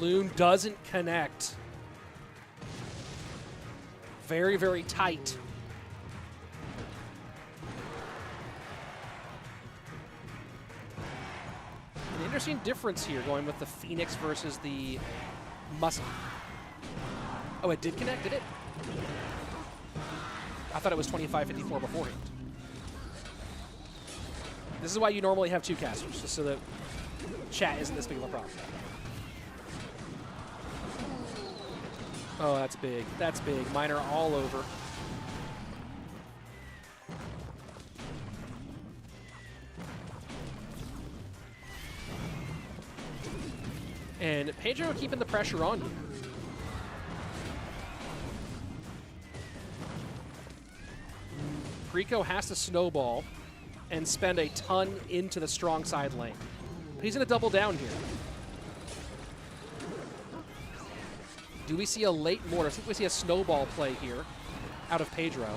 Loon doesn't connect. Very, very tight. An interesting difference here going with the Phoenix versus the Muskie. Oh, it did connect, did it? I thought it was 25-54 beforehand. This is why you normally have two casters, just so that chat isn't this big of a problem. Oh, that's big. That's big. Mine are all over. And Pedro keeping the pressure on you. Griko has to snowball and spend a ton into the strong side lane. But he's going to double down here. Do we see a late mortar? I think we see a snowball play here out of Pedro.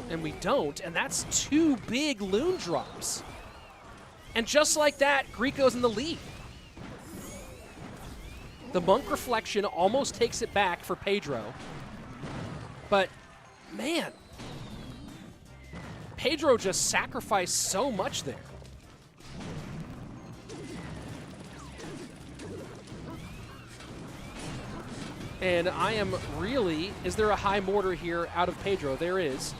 And we don't, and that's two big loon drops. And just like that, Griko's in the lead. The Monk Reflection almost takes it back for Pedro. But, man, Pedro just sacrificed so much there. And I am really, is there a high mortar here out of Pedro? There is.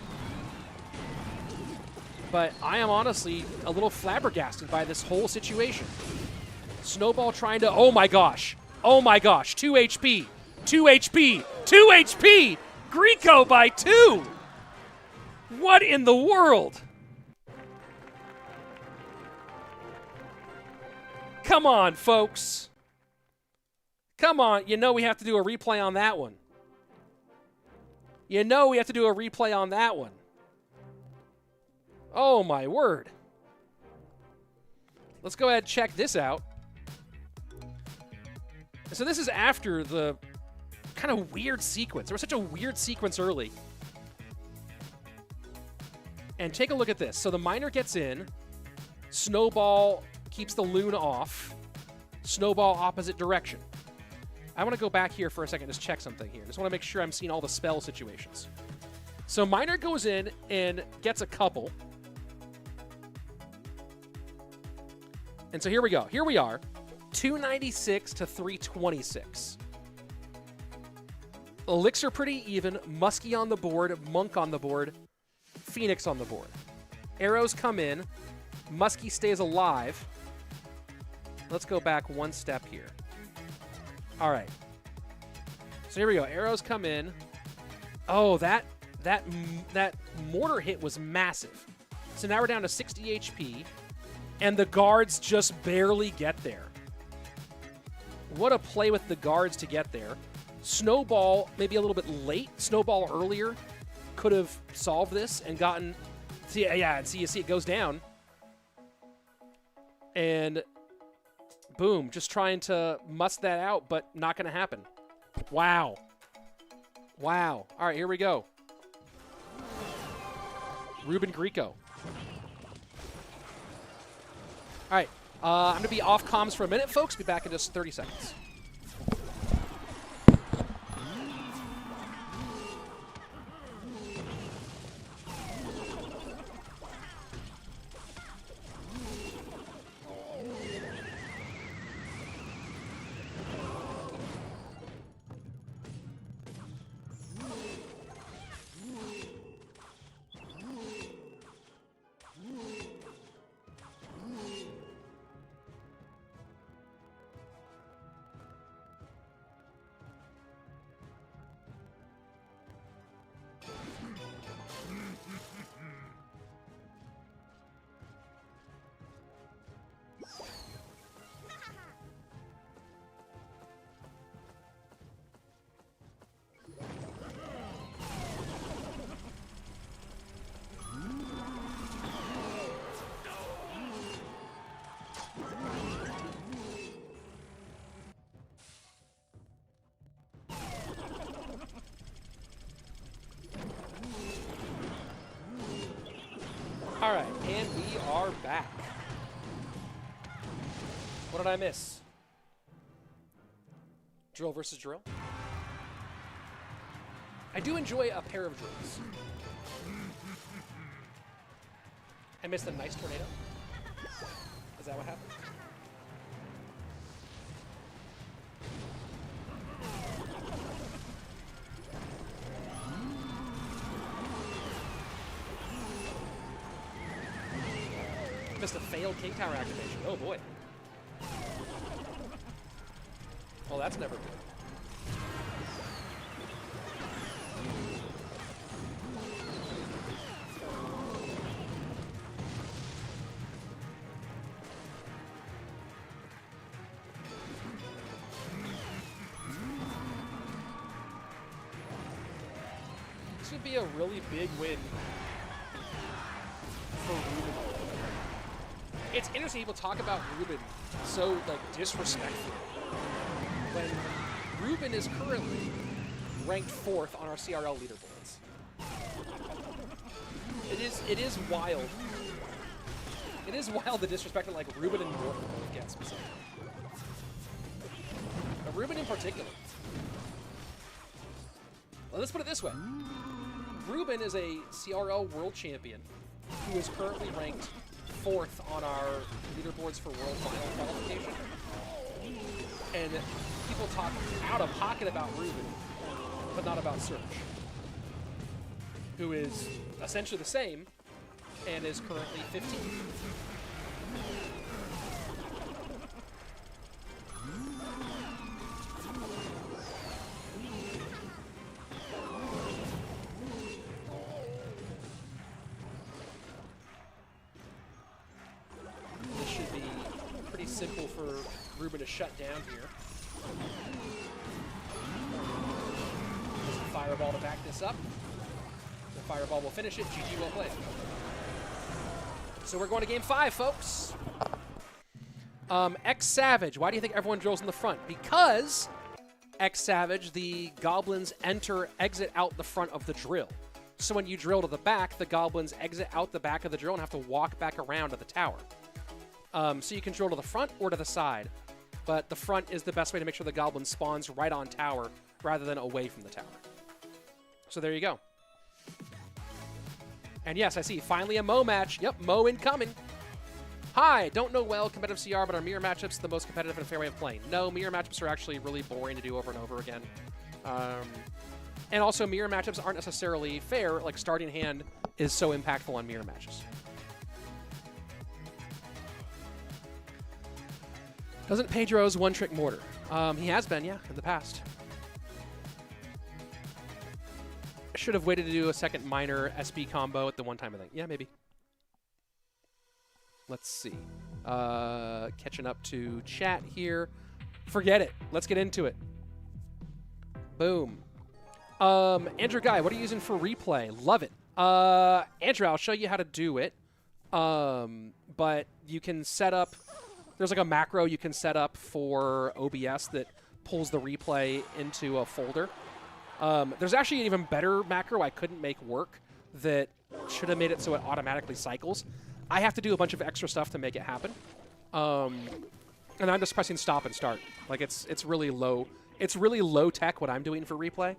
But I am honestly a little flabbergasted by this whole situation. Snowball trying to, oh my gosh. Oh my gosh, 2 HP. 2 HP. 2 HP. Griko by 2. What in the world? Come on, folks. Come on, you know we have to do a replay on that one. You know we have to do a replay on that one. Oh, my word. Let's go ahead and check this out. So this is after the kind of weird sequence. There was such a weird sequence early. And take a look at this. So the miner gets in. Snowball keeps the loon off. Snowball opposite direction. I want to go back here for a second and just check something here. Just want to make sure I'm seeing all the spell situations. So Miner goes in and gets a couple. And so here we go. Here we are. 296 to 326. Elixir pretty even. Musky on the board. Monk on the board. Phoenix on the board. Arrows come in. Musky stays alive. Let's go back one step here. All right. So here we go. Arrows come in. Oh, that mortar hit was massive. So now we're down to 60 HP. And the guards just barely get there. What a play with the guards to get there. Snowball, maybe a little bit late. Snowball earlier could have solved this and gotten... See, yeah, and you see it goes down. And boom, just trying to muss that out, but not going to happen. Wow. Wow. All right, here we go. Ruben Griko. All right, I'm going to be off comms for a minute, folks. Be back in just 30 seconds. All right, and we are back. What did I miss? Drill versus drill. I do enjoy a pair of drills. I missed a nice tornado. Is that what happened? Missed a failed King Tower activation. Oh boy. Well, that's never good. This would be a really big win for Ruben. It's interesting people talk about Ruben so like disrespectfully when Ruben is currently ranked 4th on our CRL leaderboards. It is wild. It is wild the disrespect that like Ruben and Morten both get specifically. But Ruben in particular. Well, let's put it this way. Ruben is a CRL world champion who is currently ranked 4th on our leaderboards for World Final qualification. And people talk out of pocket about Ruben, but not about Surge, who is essentially the same and is currently 15th. Simple for Ruben to shut down here. There's a fireball to back this up. The fireball will finish it. GG, well played. So we're going to game 5, folks. xSavage. Why do you think everyone drills in the front? Because xSavage, the goblins exit out the front of the drill. So when you drill to the back, the goblins exit out the back of the drill and have to walk back around to the tower. So you can drill to the front or to the side, but the front is the best way to make sure the goblin spawns right on tower rather than away from the tower. So there you go. And yes, I see, finally a Mo match. Yep, Mo incoming. Hi, don't know well competitive CR, but are mirror matchups the most competitive and a fair way of playing? No, mirror matchups are actually really boring to do over and over again. And also mirror matchups aren't necessarily fair, like starting hand is so impactful on mirror matches. Doesn't Pedro's one-trick mortar? He has been, yeah, in the past. I should have waited to do a second minor SB combo at the one time, I think. Yeah, maybe. Let's see. Catching up to chat here. Forget it. Let's get into it. Boom. Andrew Guy, what are you using for replay? Love it. Andrew, I'll show you how to do it. But you can set up, there's like a macro you can set up for OBS that pulls the replay into a folder. There's actually an even better macro I couldn't make work that should have made it so it automatically cycles. I have to do a bunch of extra stuff to make it happen. And I'm just pressing stop and start. Like it's really low. It's really low tech what I'm doing for replay.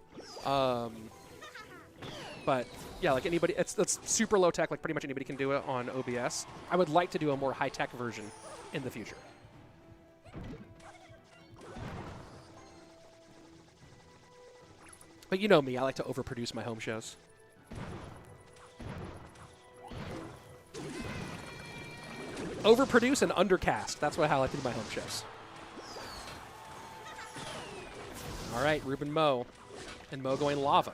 But yeah, like anybody, it's super low tech. Like pretty much anybody can do it on OBS. I would like to do a more high tech version in the future. But you know me, I like to overproduce my home shows. Overproduce and undercast. That's how I like to do my home shows. All right, Ruben Mo. And Mo going lava.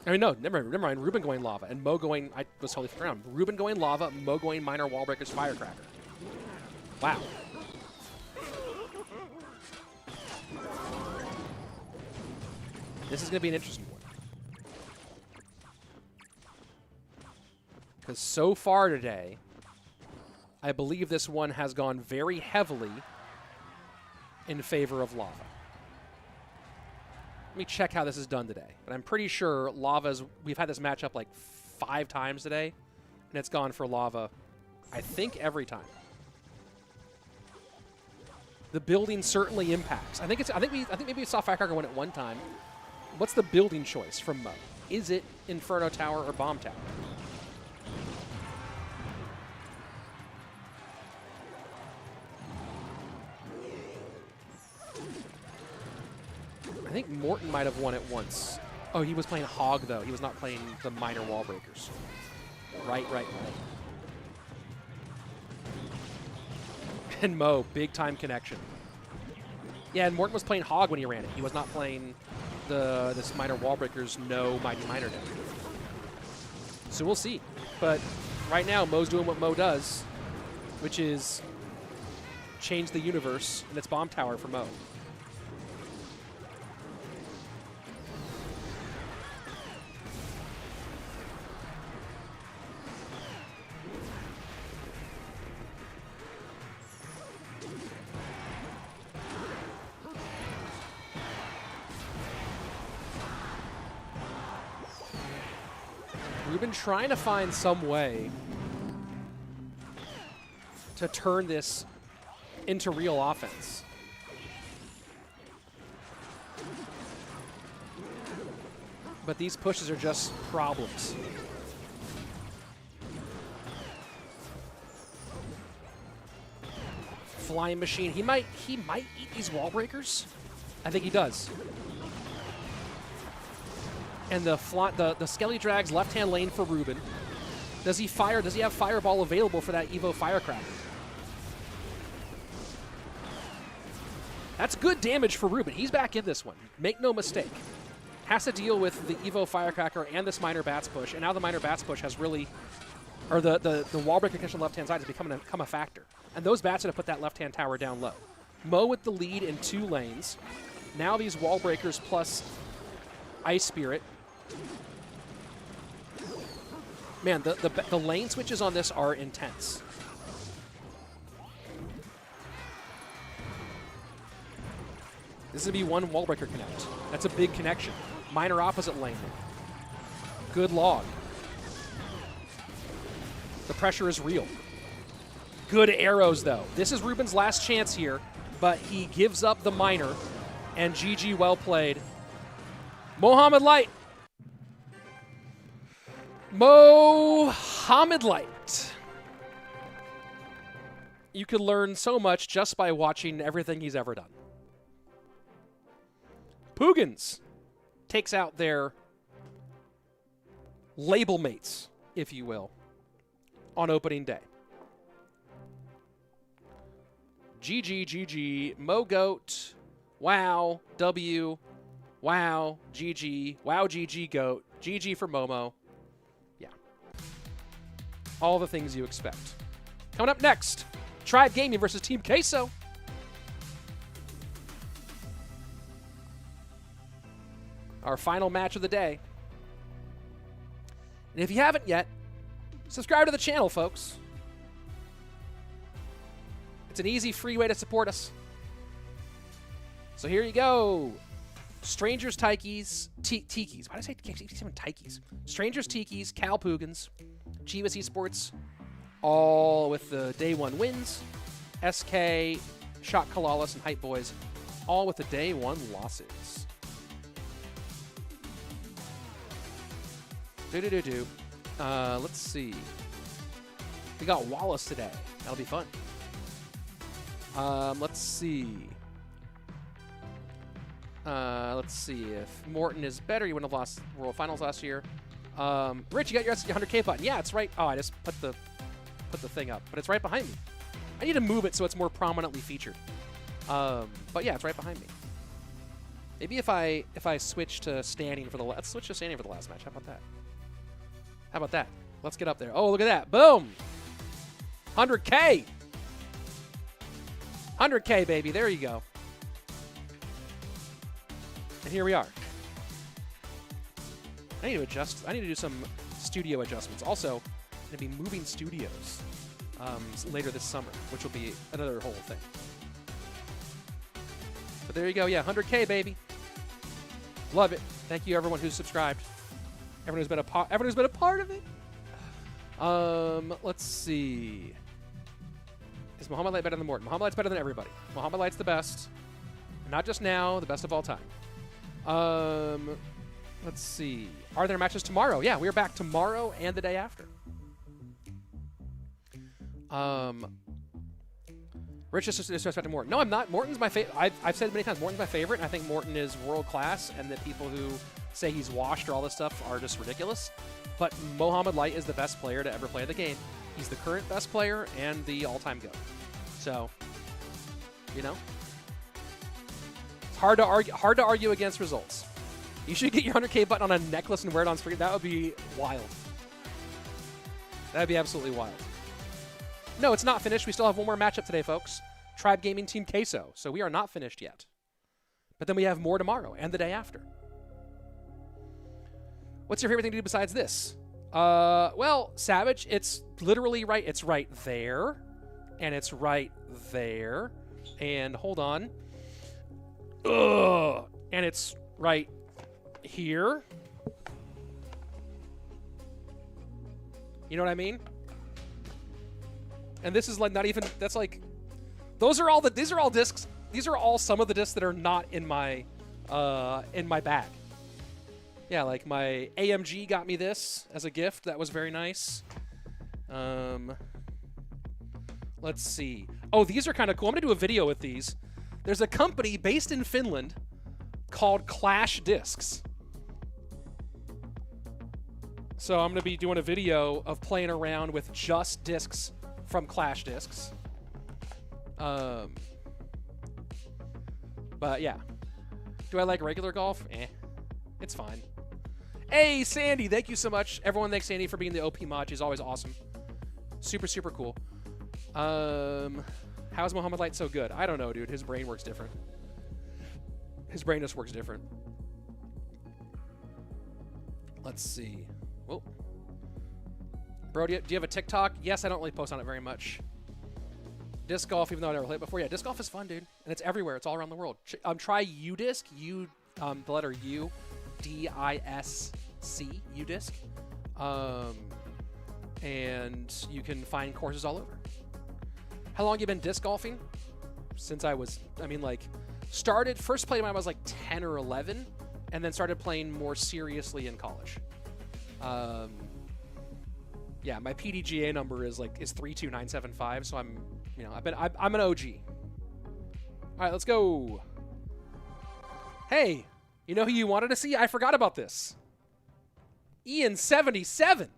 I mean, no, never mind. Ruben going lava. And Mo going, I was totally flipped around. Ruben going lava, Mo going minor wall breakers firecracker. Wow. This is going to be an interesting one. Because so far today, I believe this one has gone very heavily in favor of lava. Let me check how this is done today. But I'm pretty sure lava's, we've had this matchup like 5 times today, and it's gone for lava, I think, every time. The building certainly impacts. I think maybe we saw Firecracker win it one time. What's the building choice from Mo? Is it Inferno Tower or Bomb Tower? I think Morten might have won it once. Oh, he was playing Hog, though. He was not playing the minor wall breakers. Right. And Mo, big-time connection. Yeah, and Morten was playing Hog when he ran it. He was not playing this minor wall breakers, no mighty minor deck. So we'll see. But right now, Mo's doing what Mo does, which is change the universe, and it's Bomb Tower for Mo. Ruben trying to find some way to turn this into real offense. But these pushes are just problems. Flying Machine, he might eat these wall breakers. I think he does. And the Skelly drags left-hand lane for Ruben. Does he fire? Does he have Fireball available for that Evo Firecracker? That's good damage for Ruben. He's back in this one. Make no mistake. Has to deal with the Evo Firecracker and this minor bats push, and now the minor bats push has really, or the wall breaker connection on the left-hand side has become a factor. And those bats are going to put that left-hand tower down low. Mo with the lead in 2 lanes. Now these wall breakers plus Ice Spirit. Man, the lane switches on this are intense. This is going to be one wall breaker connect. That's a big connection. Minor opposite lane. Good log. The pressure is real. Good arrows, though. This is Ruben's last chance here, but he gives up the minor, and GG, well played. Mohamed Light. Mohamed Light. You could learn so much just by watching everything he's ever done. Puigins takes out their label mates, if you will, on opening day. GG, Mo Goat, wow, W, wow, GG, wow, GG, Goat, GG for Momo. Yeah. All the things you expect. Coming up next, Tribe Gaming versus Team Queso. Our final match of the day. And if you haven't yet, subscribe to the channel, folks. It's an easy, free way to support us. So here you go. Strangers Tikis, Tikis. Why did I say Tikis? Strangers Tikis, CAL PUIGINS, Chivas Esports, all with the day one wins. SK, CALALAS, and Hype Boys, all with the day one losses. Let's see. We got Wallace today. That'll be fun. Let's see. Let's see if Morten is better. You wouldn't have lost World Finals last year. Rich, you got your 100K button. Yeah, it's right. Oh, I just put the thing up, but it's right behind me. I need to move it so it's more prominently featured. But yeah, it's right behind me. Maybe if I switch to standing for the let's switch to standing for the last match. How about that? How about that? Let's get up there. Oh, look at that. Boom. 100K. 100K, baby. There you go. And here we are. I need to adjust. I need to do some studio adjustments. Also, I'm going to be moving studios later this summer, which will be another whole thing. But there you go. Yeah, 100K, baby. Love it. Thank you, everyone who's subscribed. Everyone who's been a part of it. Let's see. Is Mohamed Light better than Morten? Mohamed Light's better than everybody. Mohamed Light's the best. Not just now, the best of all time. Let's see. Are there matches tomorrow? Yeah, we're back tomorrow and the day after. Rich is disrespecting Morten. No, I'm not. Morten's my favorite. I've said many times, Morten's my favorite, and I think Morten is world class, and that people who say he's washed or all this stuff are just ridiculous. But Mohamed Light is the best player to ever play the game. He's the current best player and the all-time GOAT. So, you know, it's hard to argue against results. You should get your 100K button on a necklace and wear it on screen. That would be wild. That would be absolutely wild. No, it's not finished. We still have one more matchup today, folks. Tribe Gaming Team Queso. So we are not finished yet. But then we have more tomorrow and the day after. What's your favorite thing to do besides this? Well, Savage, it's literally right. It's right there. And it's right there. And hold on. Ugh. And it's right here. You know what I mean? And this is like not even, that's like, these are all discs. These are all some of the discs that are not in my bag. Yeah, like my AMG got me this as a gift. That was very nice. Let's see. Oh, these are kind of cool. I'm going to do a video with these. There's a company based in Finland called Clash Discs. So I'm going to be doing a video of playing around with just discs from Clash Discs. But yeah. Do I like regular golf? Eh. It's fine. Hey, Sandy, thank you so much. Everyone, thanks, Sandy, for being the OP mod. She's always awesome. Super, super cool. How's Mohamed Light so good? I don't know, dude. His brain works different. His brain just works different. Let's see. Whoa. Bro, do you have a TikTok? Yes, I don't really post on it very much. Disc golf, even though I never played it before. Yeah, disc golf is fun, dude. And it's everywhere. It's all around the world. Try UDisc. The letter U. D-I-S-C. UDisc. And you can find courses all over. How long have you been disc golfing? Since I was, first played when I was like 10 or 11, and then started playing more seriously in college. Yeah, my PDGA number is 32975, so I'm an OG. All right, let's go. Hey, you know who you wanted to see? I forgot about this. Ian77.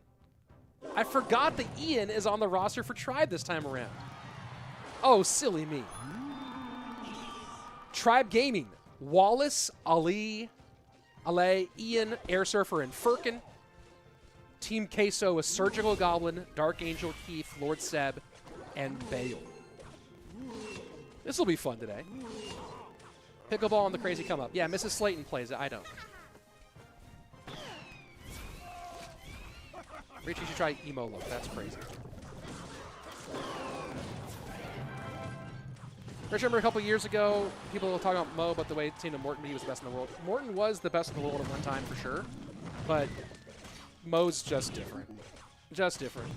I forgot that Ian is on the roster for Tribe this time around. Oh, silly me. Tribe Gaming. Wallace, Ali, xAlee, Ian, Airsurfer, and Furkan. Team Queso is Surgical Goblin, DarkAngel, Keef, Lord Seb, and Bale. This will be fun today. Pickleball on the crazy come up. Yeah, Mrs. Slayton plays it. I don't. Rich, you should try emo look. That's crazy. I remember a couple years ago, people were talking about Mo, but the way it seemed to Morten, he was the best in the world. Morten was the best in the world at one time for sure, but Mo's just different. Just different.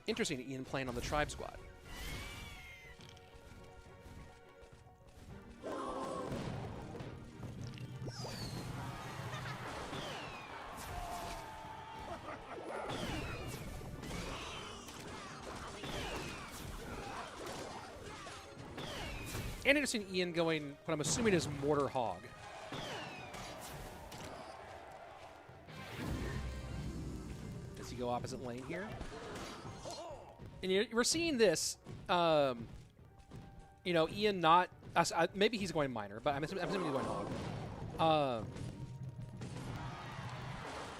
Interesting, Ian playing on the Tribe Squad. And interesting, Ian going, what I'm assuming is Mortar Hog. Does he go opposite lane here? And we're seeing this, you know, Ian not, maybe he's going minor, but I'm assuming he's going hog.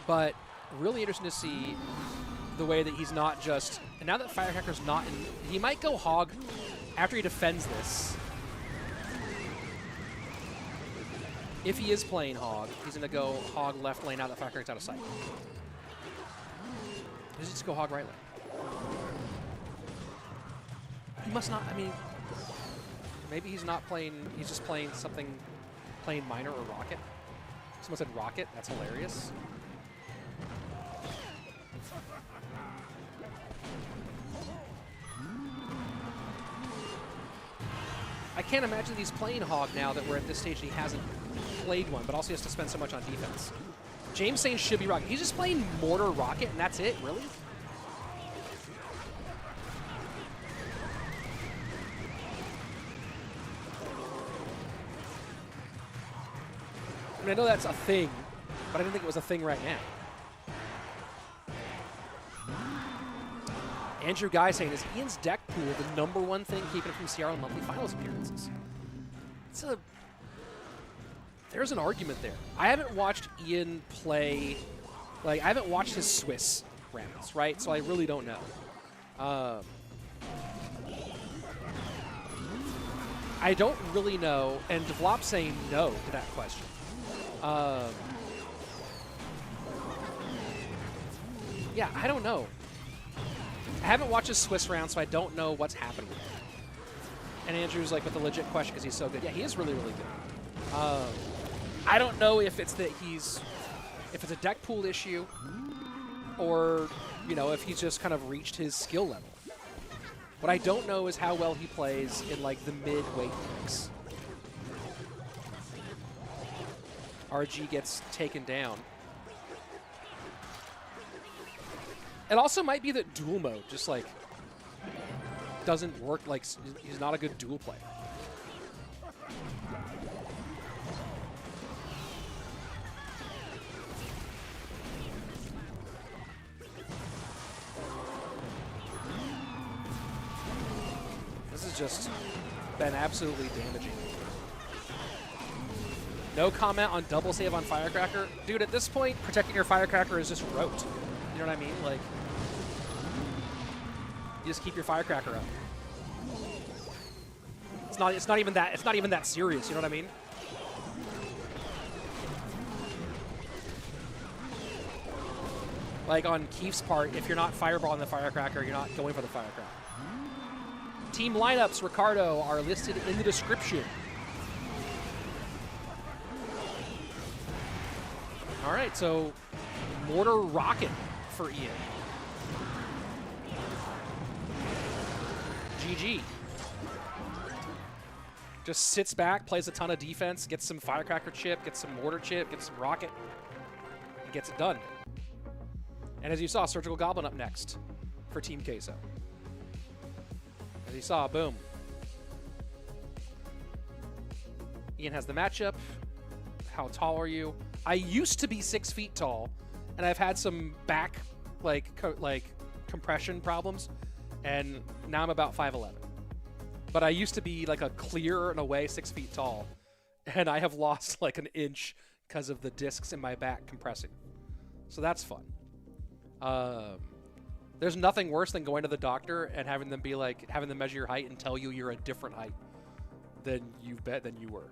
But really interesting to see the way that he's not just, and now that Firecracker's not in, he might go hog after he defends this. If he is playing hog, he's going to go hog left lane now that Firecracker's out of sight. Does he just go hog right lane? He must not, I mean, maybe he's not playing, he's just playing something, playing minor or rocket. Someone said rocket, that's hilarious. I can't imagine that he's playing hog now that we're at this stage and he hasn't played one, but also he has to spend so much on defense. James saying should be rocket. He's just playing mortar rocket and that's it, really? I mean, I know that's a thing, but I didn't think it was a thing right now. Andrew Guy saying, is Ian's deck pool the #1 thing keeping him from Seattle monthly finals appearances? There's an argument there. I haven't watched Ian play, like, I haven't watched his Swiss rounds, right? So I really don't know. I don't really know, and Devlop saying no to that question. Yeah, I don't know. I haven't watched his Swiss round, so I don't know what's happening there. And Andrew's like with a legit question because he's so good. Yeah, he is really, really good. I don't know if it's that if it's a deck pool issue, or you know, if he's just kind of reached his skill level. What I don't know is how well he plays in like the mid-weight mix. RG gets taken down. It also might be that dual mode just like doesn't work, like he's not a good dual player. This has just been absolutely damaging. No comment on double save on Firecracker. Dude, at this point, protecting your Firecracker is just rote. You know what I mean? Like, you just keep your Firecracker up. It's not even that serious, you know what I mean? Like on Keef's part, if you're not fireballing the Firecracker, you're not going for the Firecracker. Team lineups, Ricardo, are listed in the description. All right, so Mortar Rocket for Ian. GG. Just sits back, plays a ton of defense, gets some Firecracker chip, gets some Mortar chip, gets some Rocket, and gets it done. And as you saw, Surgical Goblin up next for Team Queso. As you saw, boom. Ian has the matchup. How tall are you? I used to be 6 feet tall, and I've had some back like compression problems, and now I'm about 5'11". But I used to be like a clear and away 6 feet tall, and I have lost like an inch because of the discs in my back compressing. So that's fun. There's nothing worse than going to the doctor and having them measure your height and tell you you're a different height than you were.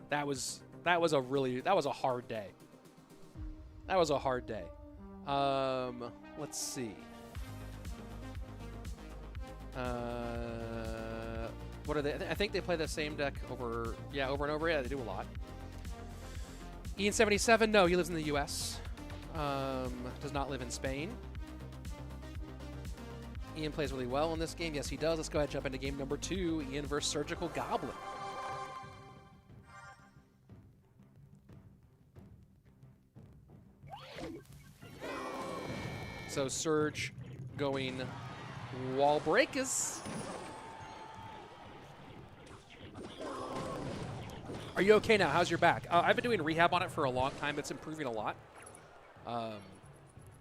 That was a hard day. That was a hard day. Let's see. What are they? I think they play the same deck over and over. Yeah, they do a lot. Ian77, no, he lives in the U.S. Does not live in Spain. Ian plays really well in this game. Yes, he does. Let's go ahead and jump into game number 2. Ian versus Surgical Goblin. So Surge going wall breakers. Are you okay now? How's your back? I've been doing rehab on it for a long time. It's improving a lot.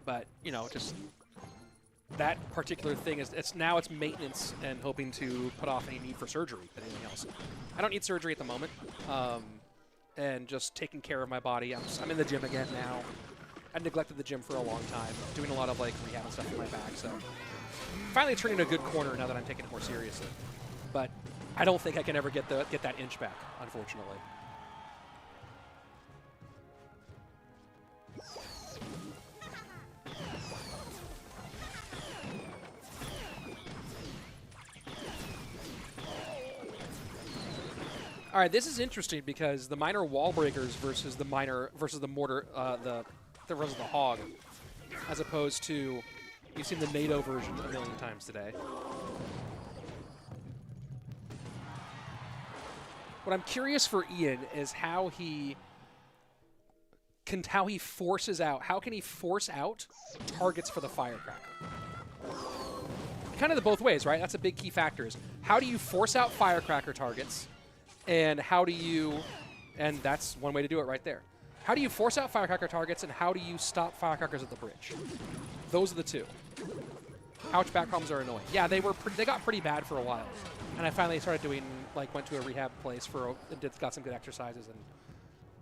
But, you know, just that particular thing is it's maintenance and hoping to put off any need for surgery than anything else. I don't need surgery at the moment. And just taking care of my body. I'm in the gym again now. I neglected the gym for a long time, doing a lot of like rehab and stuff in my back. So finally turning a good corner now that I'm taking it more seriously. But I don't think I can ever get that inch back, unfortunately. All right, this is interesting because the minor wall breakers versus the mortar, versus the hog, as opposed to you've seen the NATO version a million times today. What I'm curious for Ian is how he forces out. How can he force out targets for the firecracker? Kind of the both ways, right? That's a big key factor. Is how do you force out firecracker targets, and how do you? And that's one way to do it right there. How do you force out firecracker targets, and how do you stop firecrackers at the bridge? Those are the two. Ouch, back problems are annoying. Yeah, they got pretty bad for a while, and I finally started doing went to a rehab place got some good exercises, and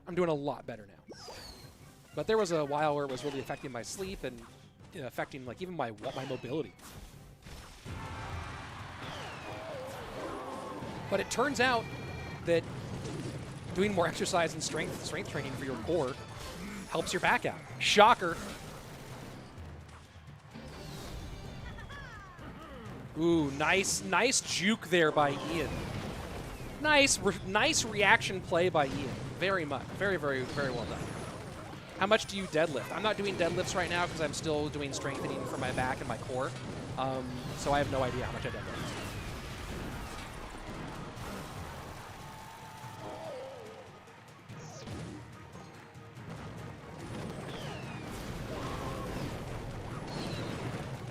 I'm doing a lot better now. But there was a while where it was really affecting my sleep and affecting even my mobility. But it turns out that doing more exercise and strength training for your core helps your back out. Shocker. Ooh, nice juke there by Ian. Nice reaction play by Ian. Very much. Very, very, very well done. How much do you deadlift? I'm not doing deadlifts right now because I'm still doing strengthening for my back and my core. So I have no idea how much I deadlift.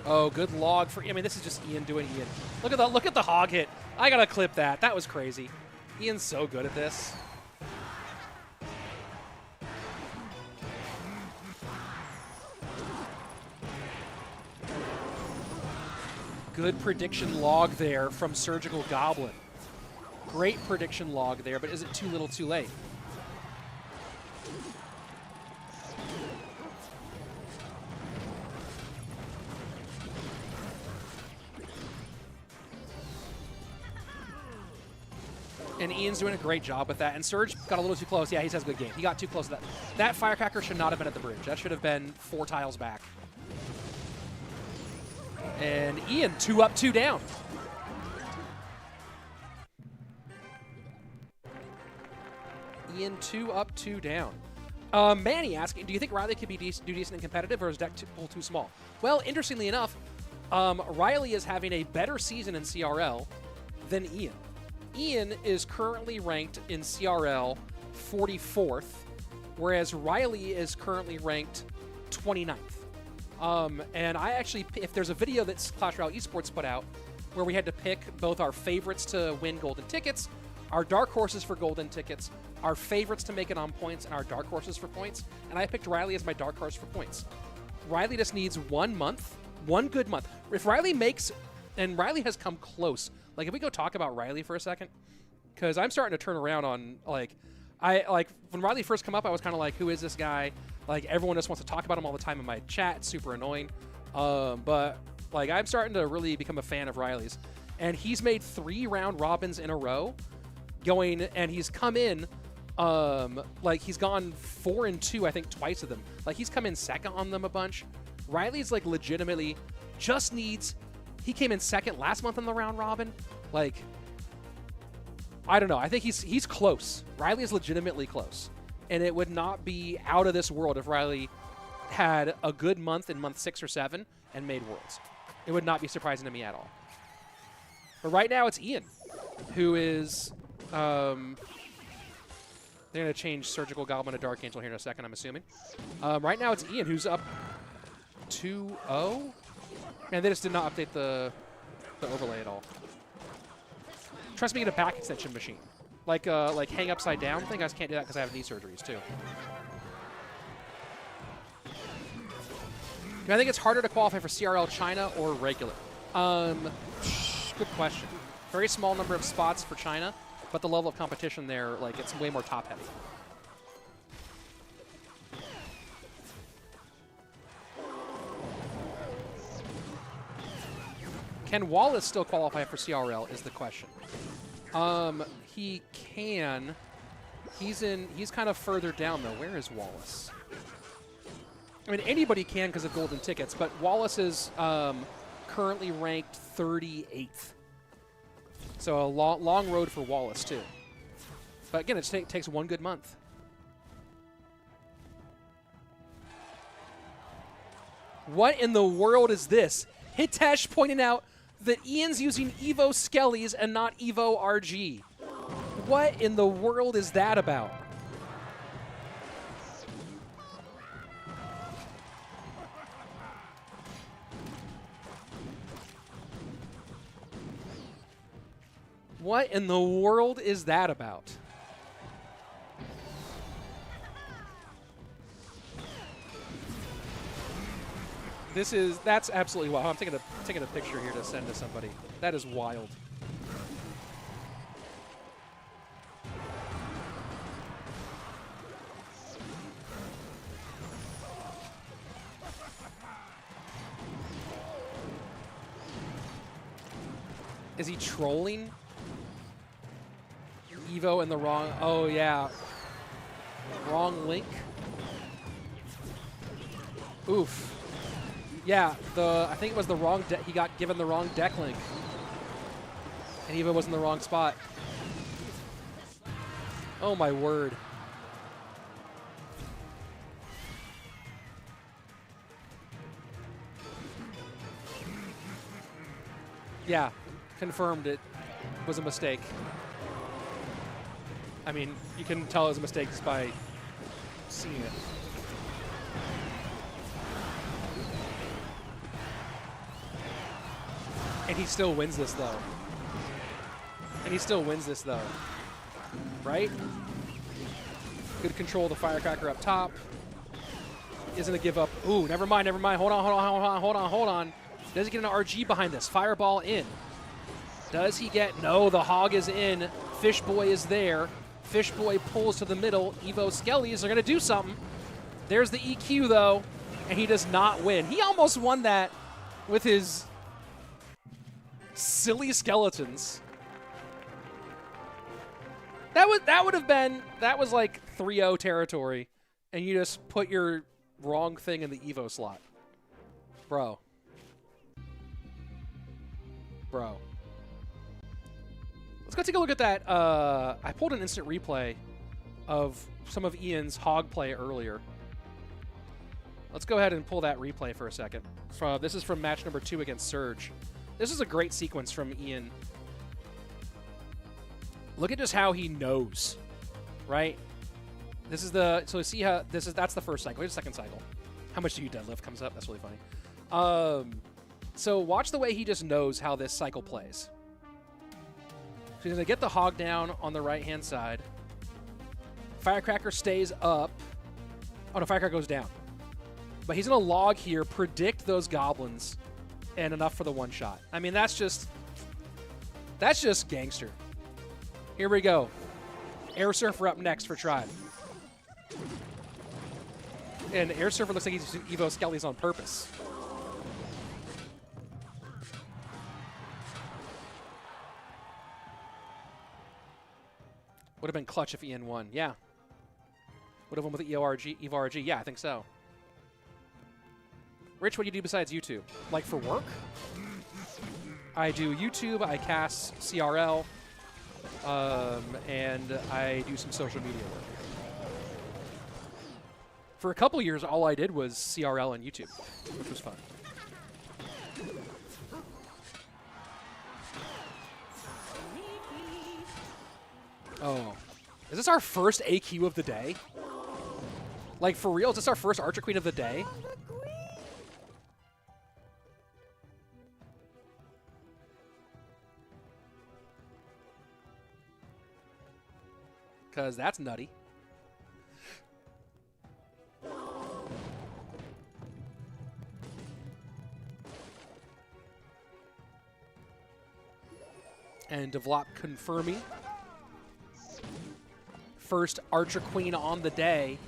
Oh, good log for. I mean, this is just Ian doing Ian. Look at the hog hit. I gotta clip that. That was crazy. Ian's so good at this. Good prediction log there from Surgical Goblin. Great prediction log there, but is it too little, too late? And Ian's doing a great job with that. And Surge got a little too close. Yeah, he has a good game. He got too close to that. That firecracker should not have been at the bridge. That should have been 4 tiles back. And Ian, 2 up, 2 down. Ian, 2 up, 2 down. Manny asking, do you think Riley could do decent and competitive, or is deck too small? Well, interestingly enough, Riley is having a better season in CRL than Ian. Ian is currently ranked in CRL 44th, whereas Riley is currently ranked 29th. And I actually, if there's a video that Clash Royale Esports put out where we had to pick both our favorites to win golden tickets, our dark horses for golden tickets, our favorites to make it on points and our dark horses for points. And I picked Riley as my dark horse for points. Riley just needs 1 month, one good month. If Riley makes, and Riley has come close. Like, if we go talk about Riley for a second, because I'm starting to turn around on, like, when Riley first come up, I was kind of like, who is this guy? Like, everyone just wants to talk about him all the time in my chat. It's super annoying. But, like, I'm starting to really become a fan of Riley's. And he's made 3 round robins in a row going, and he's come in, like, he's gone 4-2, I think, twice of them. Like, he's come in second on them a bunch. Riley's, like, legitimately just needs, he came in second last month on the round robin. Like, I don't know. I think he's close. Riley is legitimately close. And it would not be out of this world if Riley had a good month in month 6 or 7 and made Worlds. It would not be surprising to me at all. But right now it's Ian, who is... they're going to change Surgical Goblin to DarkAngel here in a second, I'm assuming. Right now it's Ian, who's up 2-0. And they just did not update the overlay at all. Trust me, get a back extension machine. Like hang upside down thing. I just can't do that because I have knee surgeries too. I think it's harder to qualify for CRL China or regular. Good question. Very small number of spots for China, but the level of competition there, like, it's way more top heavy. Can Wallace still qualify for CRL is the question. He can. He's kind of further down, though. Where is Wallace? I mean, anybody can because of golden tickets, but Wallace is currently ranked 38th. So a long road for Wallace, too. But again, it takes 1 good month. What in the world is this? Hitesh pointing out that Ian's using Evo Skellies and not Evo RG. What in the world is that about? What in the world is that about? That's absolutely wild. I'm taking a picture here to send to somebody. That is wild. Is he trolling? Evo in the wrong, oh yeah. Wrong link. Oof. Yeah, I think it was the wrong deck. He got given the wrong deck link. And Evo was in the wrong spot. Oh my word. Yeah, confirmed it was a mistake. I mean, you can tell it was a mistake just by seeing it. And he still wins this, though. Right? Good control of the firecracker up top. Isn't a give up. Ooh, never mind. Hold on. Does he get an RG behind this? Fireball in. Does he get... No, the hog is in. Fishboy is there. Fishboy pulls to the middle. Evo Skellies are going to do something. There's the EQ, though, and he does not win. He almost won that with his silly skeletons. That was like 3-0 territory, and you just put your wrong thing in the Evo slot. Bro. Let's go take a look at that. I pulled an instant replay of some of Ian's hog play earlier. Let's go ahead and pull that replay for a second. This is from match number 2 against Surge. This is a great sequence from Ian. Look at just how he knows, right? This is the, so see how, that's the first cycle. Here's the second cycle. How much do you deadlift comes up? That's really funny. So watch the way he just knows how this cycle plays. So he's going to get the hog down on the right-hand side. Firecracker stays up. Oh, no, Firecracker goes down. But he's going to log here, predict those goblins, and enough for the one shot. I mean, that's just gangster. Here we go. Airsurfer up next for Tribe. And Airsurfer looks like he's using Evo Skellies on purpose. Would have been clutch if Ian won. Yeah. Would have won with the Evo RG. Yeah, I think so. Rich, what do you do besides YouTube? Like for work? I do YouTube, I cast CRL, and I do some social media work. For a couple years, all I did was CRL and YouTube, which was fun. Oh. Is this our first AQ of the day? Like, for real? Is this our first Archer Queen of the day? Because that's nutty. And Devlop confirming. First Archer Queen on the day.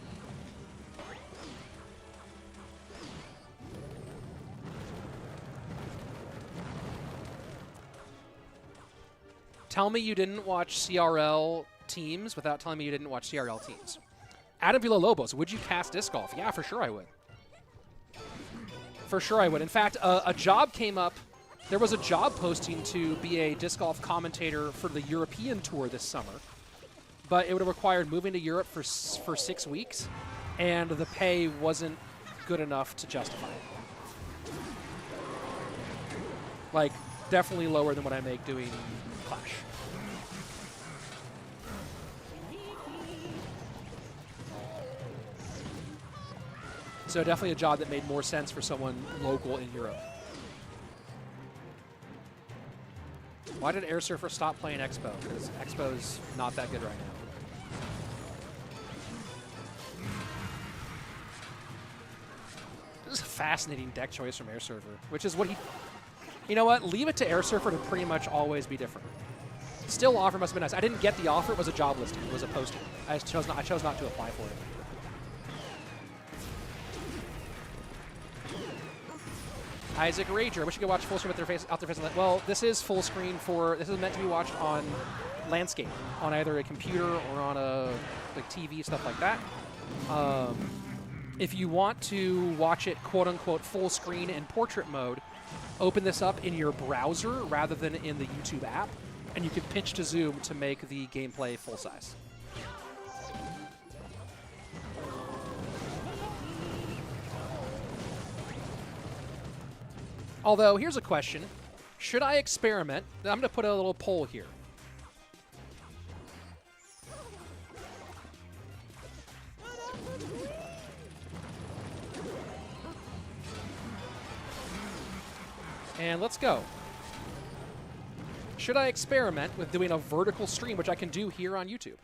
Tell me you didn't watch CRL teams without telling me you didn't watch CRL teams. Adam Villalobos, would you cast disc golf? Yeah, for sure I would. For sure I would. In fact, a job came up. There was a job posting to be a disc golf commentator for the European tour this summer. But it would have required moving to Europe for 6 weeks, and the pay wasn't good enough to justify it. Like, definitely lower than what I make doing Clash. So definitely a job that made more sense for someone local in Europe. Why did Airsurfer stop playing Expo? Because Expo's not that good right now. This is a fascinating deck choice from Airsurfer, which is what he... You know what? Leave it to Airsurfer to pretty much always be different. Still, offer must have been nice. I didn't get the offer. It was a job listing. It was a posting. I chose not to apply for it. Isaac Rager. I wish you could watch full screen with their face out their face. Well, this is full screen for. This is meant to be watched on landscape, on either a computer or on a like TV, stuff like that. If you want to watch it quote unquote full screen in portrait mode, open this up in your browser rather than in the YouTube app, and you can pinch to zoom to make the gameplay full size. Although, here's a question. Should I experiment? I'm going to put a little poll here. And let's go. Should I experiment with doing a vertical stream, which I can do here on YouTube?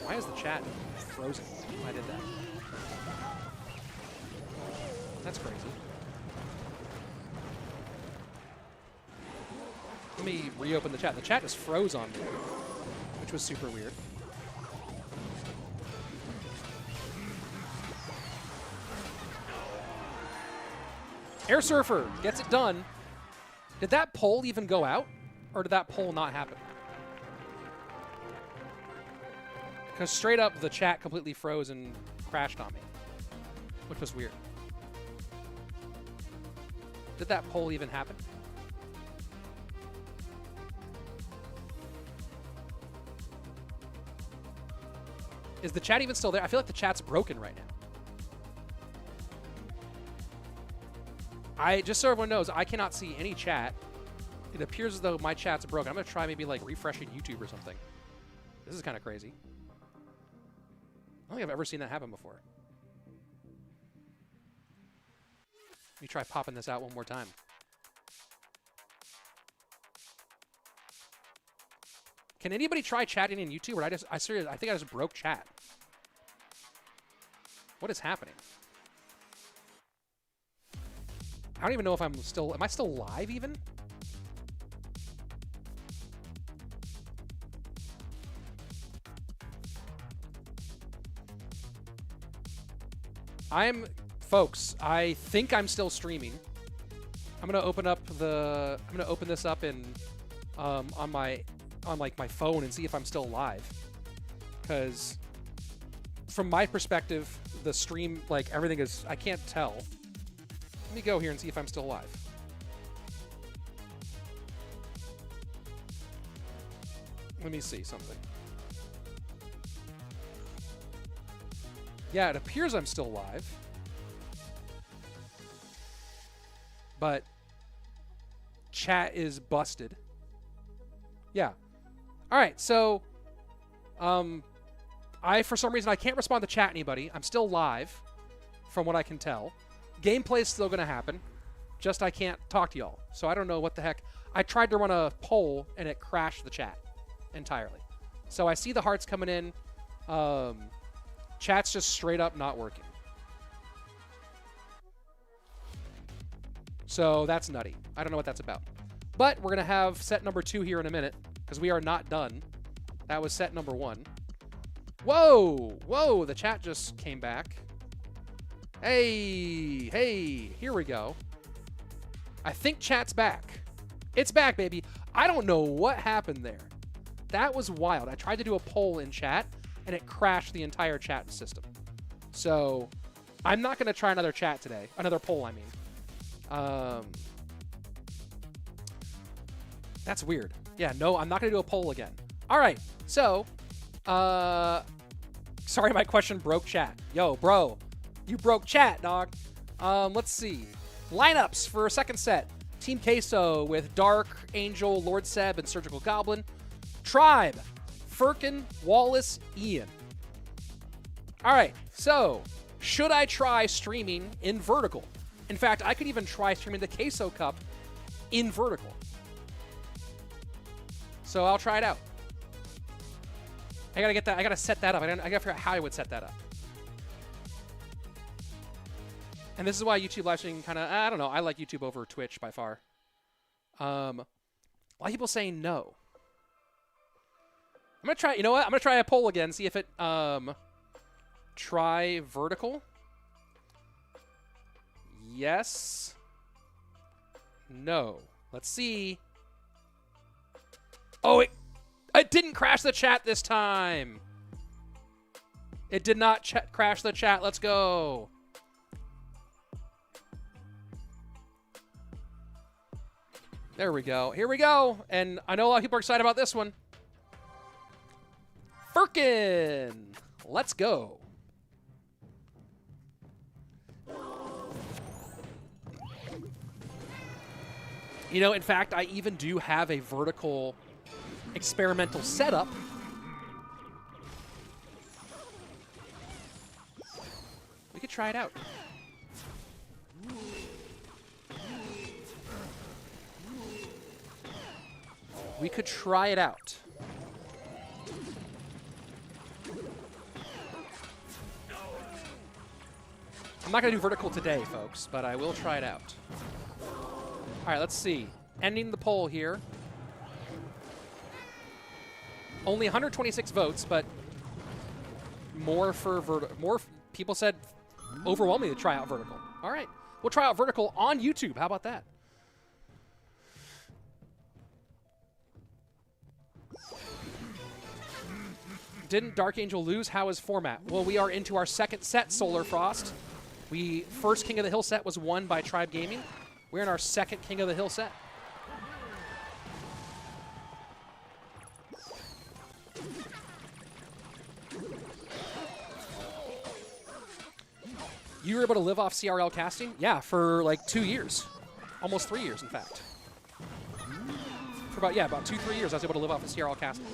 Why is the chat frozen? I did that. That's crazy. Let me reopen the chat. The chat just froze on me, which was super weird. Airsurfer gets it done. Did that poll even go out? Or did that poll not happen? Because straight up, the chat completely froze and crashed on me, which was weird. Did that poll even happen? Is the chat even still there? I feel like the chat's broken right now. Just so everyone knows, I cannot see any chat. It appears as though my chat's broken. I'm going to try maybe like refreshing YouTube or something. This is kind of crazy. I don't think I've ever seen that happen before. Let me try popping this out one more time. Can anybody try chatting in YouTube? Or I think I just broke chat. What is happening? I don't even know if am I still live even? Folks, I think I'm still streaming. I'm gonna open this up in on my phone and see if I'm still live. Because from my perspective, the stream, like everything is, I can't tell. Let me go here and see if I'm still live. Let me see something. Yeah, it appears I'm still live. But chat is busted. Yeah. All right, so for some reason I can't respond to chat anybody. I'm still live from what I can tell. Gameplay is still going to happen. Just I can't talk to y'all. So I don't know what the heck. I tried to run a poll and it crashed the chat entirely. So I see the hearts coming in. Chat's just straight up not working. So that's nutty. I don't know what that's about. But we're going to have set number 2 here in a minute because we are not done. That was set number 1. Whoa! Whoa! The chat just came back. Hey! Hey! Here we go. I think chat's back. It's back, baby. I don't know what happened there. That was wild. I tried to do a poll in chat, and it crashed the entire chat system. So I'm not going to try another chat today. Another poll, I mean. That's weird. Yeah, no, I'm not going to do a poll again. All right, so, sorry my question broke chat. Yo, bro, you broke chat, dog. Let's see. Lineups for a second set. Team Queso with DarkAngel, Lord Seb, and Surgical Goblin. Tribe, Furkan, Wallace, Ian. All right, so should I try streaming in vertical? In fact, I could even try streaming the Queso Cup in vertical. So I'll try it out. I gotta get that. I gotta set that up. I gotta figure out how I would set that up. And this is why YouTube live streaming kind of, I don't know. I like YouTube over Twitch by far. A lot of people saying no. I'm gonna try. You know what? I'm gonna try a poll again. See if it try vertical. Yes. No. Let's see. Oh, it didn't crash the chat this time. It did not crash the chat. Let's go. There we go. Here we go. And I know a lot of people are excited about this one. Furkan. Let's go. You know, in fact, I even do have a vertical experimental setup. We could try it out. We could try it out. I'm not going to do vertical today, folks, but I will try it out. All right, let's see. Ending the poll here. Only 126 votes, but more for more people said overwhelmingly to try out vertical. All right, we'll try out vertical on YouTube. How about that? Didn't DarkAngel lose? How is format? Well, we are into our second set, Solar Frost. First King of the Hill set was won by Tribe Gaming. We're in our second King of the Hill set. You were able to live off CRL casting? Yeah, for like 2 years. Almost 3 years, in fact. For about 2-3 years, I was able to live off of CRL casting.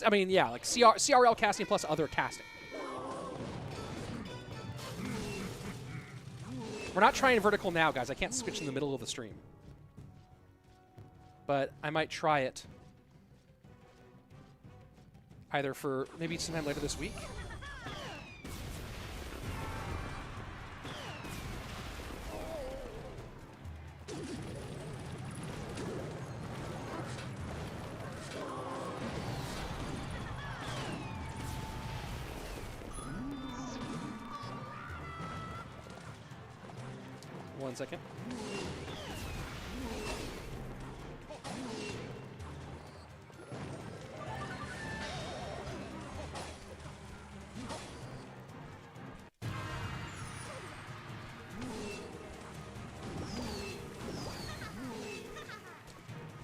I mean, yeah, like CRL casting plus other casting. We're not trying vertical now, guys. I can't switch in the middle of the stream. but I might try it either for maybe sometime later this week. One second.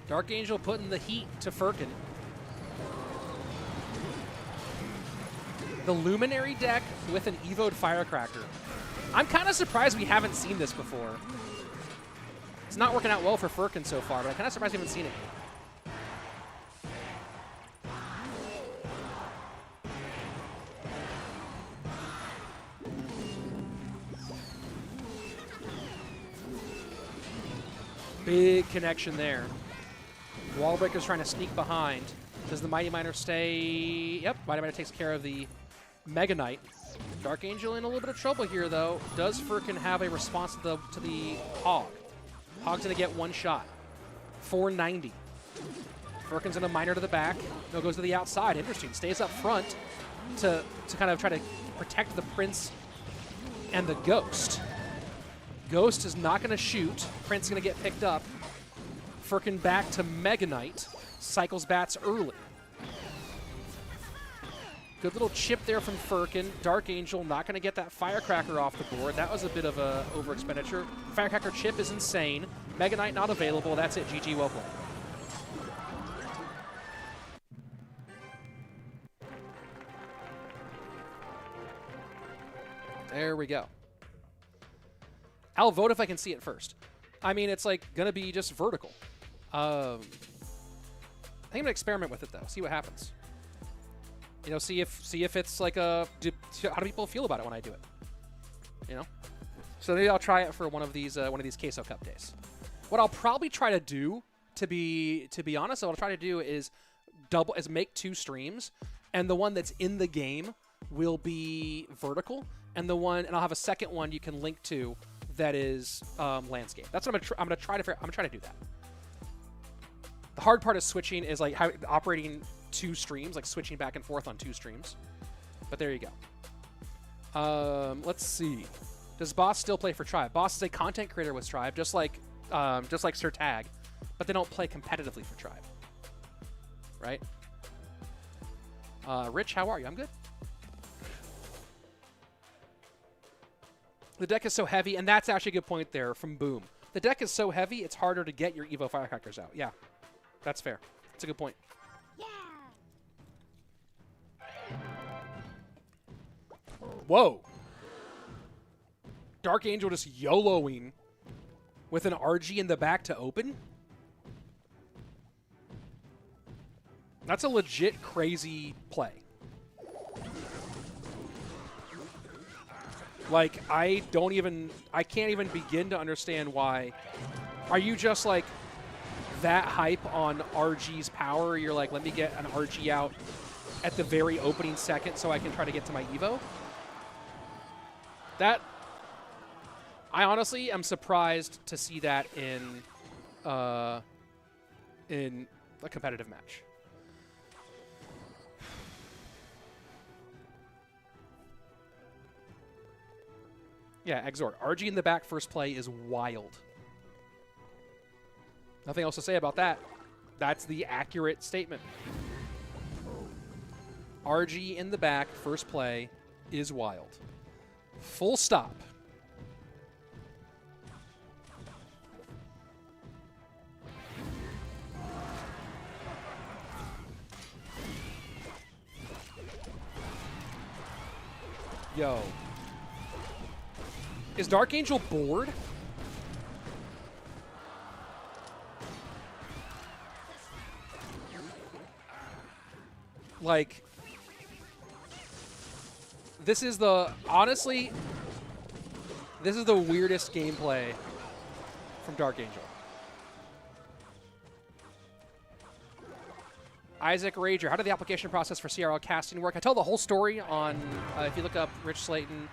DarkAngel putting the heat to Furkan. The Luminary deck with an Evo'd Firecracker. I'm kind of surprised we haven't seen this before. It's not working out well for Furkan so far, but I'm kind of surprised we haven't seen it. Big connection there. Wallbreaker's trying to sneak behind. Does the Mighty Miner stay? Yep, Mighty Miner takes care of the Mega Knight. DarkAngel in a little bit of trouble here, though. Does Furkan have a response to the Hog? Hog's going to get one shot. 490. Furkan's going to Miner to the back. No, goes to the outside. Interesting. Stays up front to kind of try to protect the Prince and the Ghost. Ghost is not going to shoot. Prince is going to get picked up. Furkan back to Mega Knight. Cycles bats early. Good little chip there from Furkan. DarkAngel not going to get that Firecracker off the board. That was a bit of a over expenditure. Firecracker chip is insane. Mega Knight not available. That's it. GG, well played. There we go. I'll vote if I can see it first. I mean, it's like going to be just vertical. I think I'm going to experiment with it, though. See what happens. You know, see if it's like how do people feel about it when I do it? You know? So maybe I'll try it for one of these Queso Cup days. What I'll probably try to do, to be honest, what I'll try to do is make 2 streams, and the one that's in the game will be vertical, and I'll have a second one you can link to that is landscape. That's what I'm gonna try to do that. The hard part of switching is like operating 2 streams, like switching back and forth on 2 streams. But there you go. Let's see. Does Boss still play for Tribe? Boss is a content creator with Tribe, just like Sir Tag, but they don't play competitively for Tribe. Right? Rich, how are you? I'm good. The deck is so heavy, and that's actually a good point there from Boom. The deck is so heavy, it's harder to get your Evo Firecrackers out. Yeah, that's fair. That's a good point. Yeah. Whoa. DarkAngel just YOLOing with an RG in the back to open? That's a legit crazy play. Like, I can't even begin to understand why. Are you just like that hype on RG's power? You're like, let me get an RG out at the very opening second so I can try to get to my Evo? That, I honestly am surprised to see that in a competitive match. Yeah, Exhort. RG in the back first play is wild. Nothing else to say about that. That's the accurate statement. RG in the back first play is wild. Full stop. Yo. Is DarkAngel bored? Like, this is the, honestly, this is the weirdest gameplay from DarkAngel. Isaac Rager, how did the application process for CRL casting work? I tell the whole story on, if you look up Rich Slayton,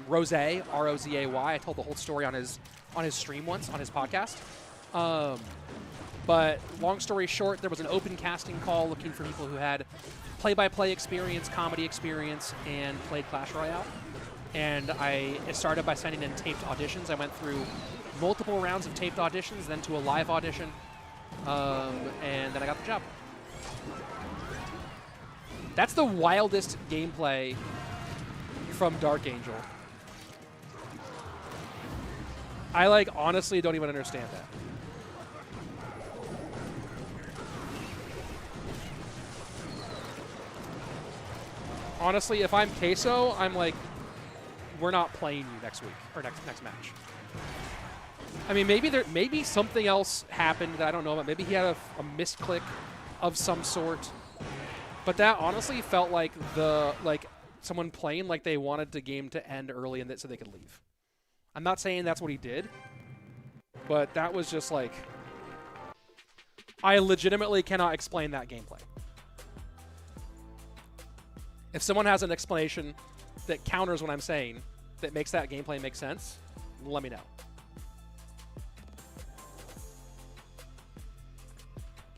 Rose, R-O-Z-A-Y, I told the whole story on his stream once, on his podcast. But long story short, there was an open casting call looking for people who had play-by-play experience, comedy experience, and played Clash Royale. And it started by sending in taped auditions. I went through multiple rounds of taped auditions, then to a live audition, and then I got the job. That's the wildest gameplay from DarkAngel. I, like, honestly don't even understand that. Honestly, if I'm Queso, I'm like, we're not playing you next week or next match. I mean, maybe something else happened that I don't know about. Maybe he had a misclick of some sort. But that honestly felt like someone playing like they wanted the game to end early and so they could leave. I'm not saying that's what he did, but that was just like, I legitimately cannot explain that gameplay. If someone has an explanation that counters what I'm saying, that makes that gameplay make sense, let me know.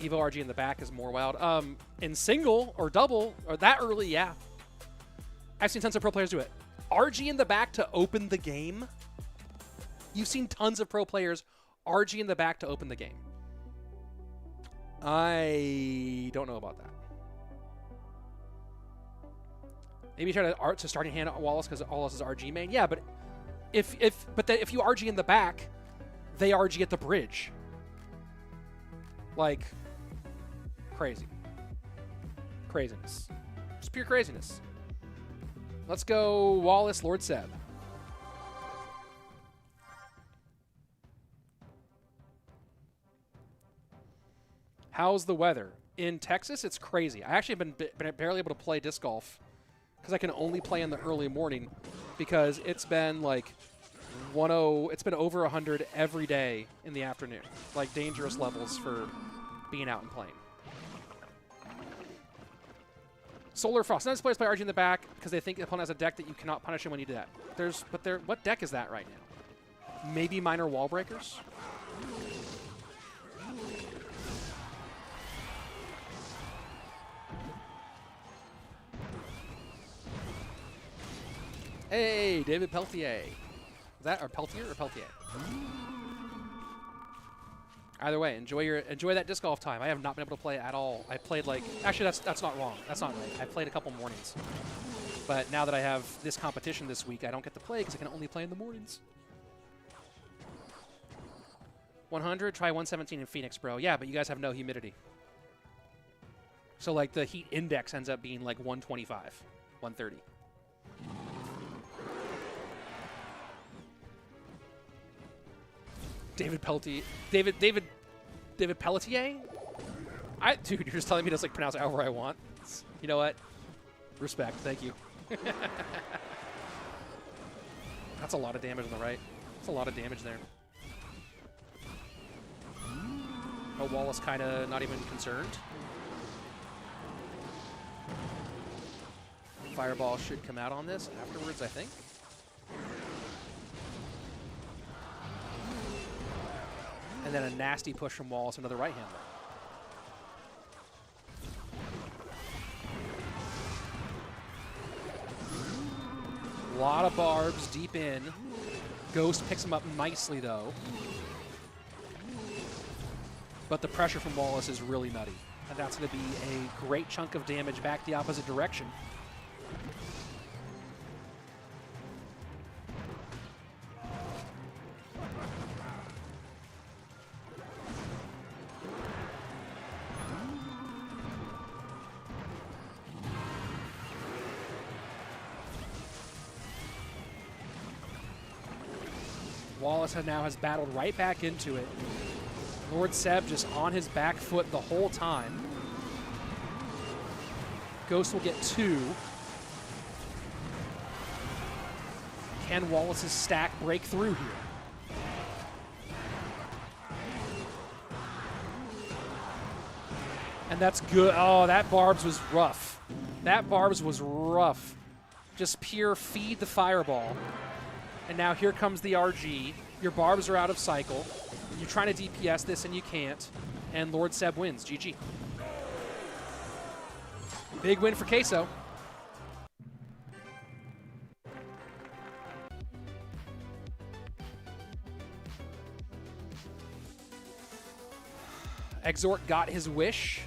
Evo RG in the back is more wild. In single or double, or that early, yeah. I've seen tons of pro players do it. RG in the back to open the game. You've seen tons of pro players RG in the back to open the game. I don't know about that. Maybe try to starting hand on Wallace because Wallace is RG main. Yeah, but if you RG in the back, they RG at the bridge. Like, crazy. Craziness. Just pure craziness. Let's go Wallace, Lord Seb. How's the weather? In Texas, it's crazy. I actually have been barely able to play disc golf because I can only play in the early morning because it's been like it's been over 100 every day in the afternoon. Like dangerous levels for being out and playing. Solar Frost. Sometimes players play RG in the back because they think the opponent has a deck that you cannot punish him when you do that. What deck is that right now? Maybe Minor Wall Breakers? Hey, David Peltier. Is that or Peltier or Peltier? Either way, enjoy that disc golf time. I have not been able to play at all. I played actually that's not wrong. That's not right. I played a couple mornings. But now that I have this competition this week, I don't get to play because I can only play in the mornings. 100, try 117 in Phoenix, bro. Yeah, but you guys have no humidity. So like the heat index ends up being like 125, 130. David Peltier. David Pelletier? Dude, you're just telling me to like pronounce it however I want. You know what? Respect. Thank you. That's a lot of damage on the right. That's a lot of damage there. Oh, Wallace kind of not even concerned. Fireball should come out on this afterwards, I think. And then a nasty push from Wallace into the right-hander. A lot of barbs deep in. Ghost picks him up nicely, though. But the pressure from Wallace is really nutty. And that's going to be a great chunk of damage back the opposite direction. Wallace now has battled right back into it. Lord Seb just on his back foot the whole time. Ghost will get 2. Can Wallace's stack break through here? And And that's good. Oh, that Barbs was rough. That Barbs was rough. Just pure feed the fireball. And now here comes the RG. Your Barbs are out of cycle. You're trying to DPS this and you can't. And Lord Seb wins. GG. Big win for Queso. Exort got his wish.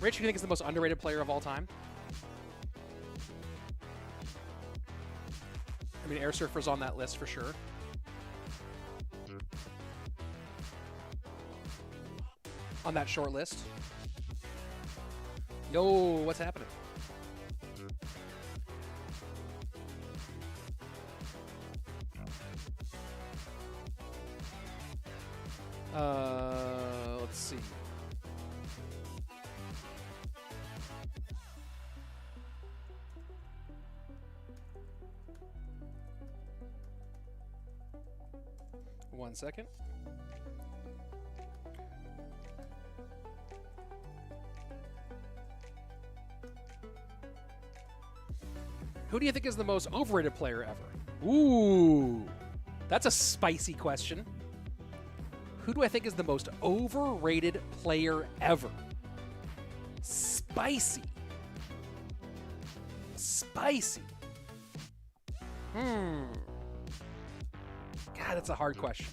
Rich, who do you think is the most underrated player of all time? I mean, Airsurfer's on that list for sure. On that short list. Yo, what's happening? Let's see. One second. Who do you think is the most overrated player ever? Ooh, that's a spicy question. Who do I think is the most overrated player ever? Spicy. Spicy. God, that's a hard question.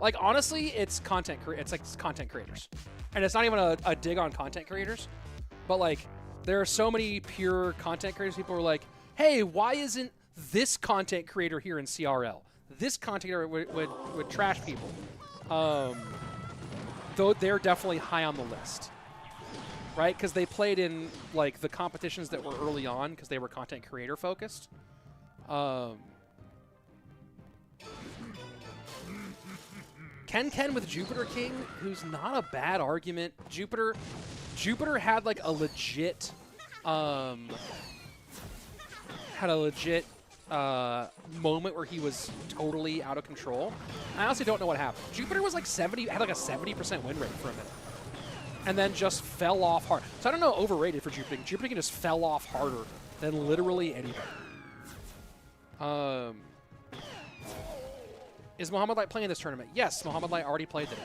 Like, honestly, it's content creators. And it's not even a dig on content creators, but like, there are so many pure content creators. People are like, hey, why isn't this content creator here in CRL? This content creator would trash people. Though they're definitely high on the list, right? Because they played in like the competitions that were early on because they were content creator focused. Ken with Jupiter King, who's not a bad argument. Jupiter had like a legit, moment where he was totally out of control. I honestly don't know what happened. Jupiter was like had like a 70% win rate for a minute, and then just fell off hard. So I don't know, overrated for Jupiter. Jupiter just fell off harder than literally anybody. Is Mohamed Light playing this tournament? Yes, Mohamed Light already played today.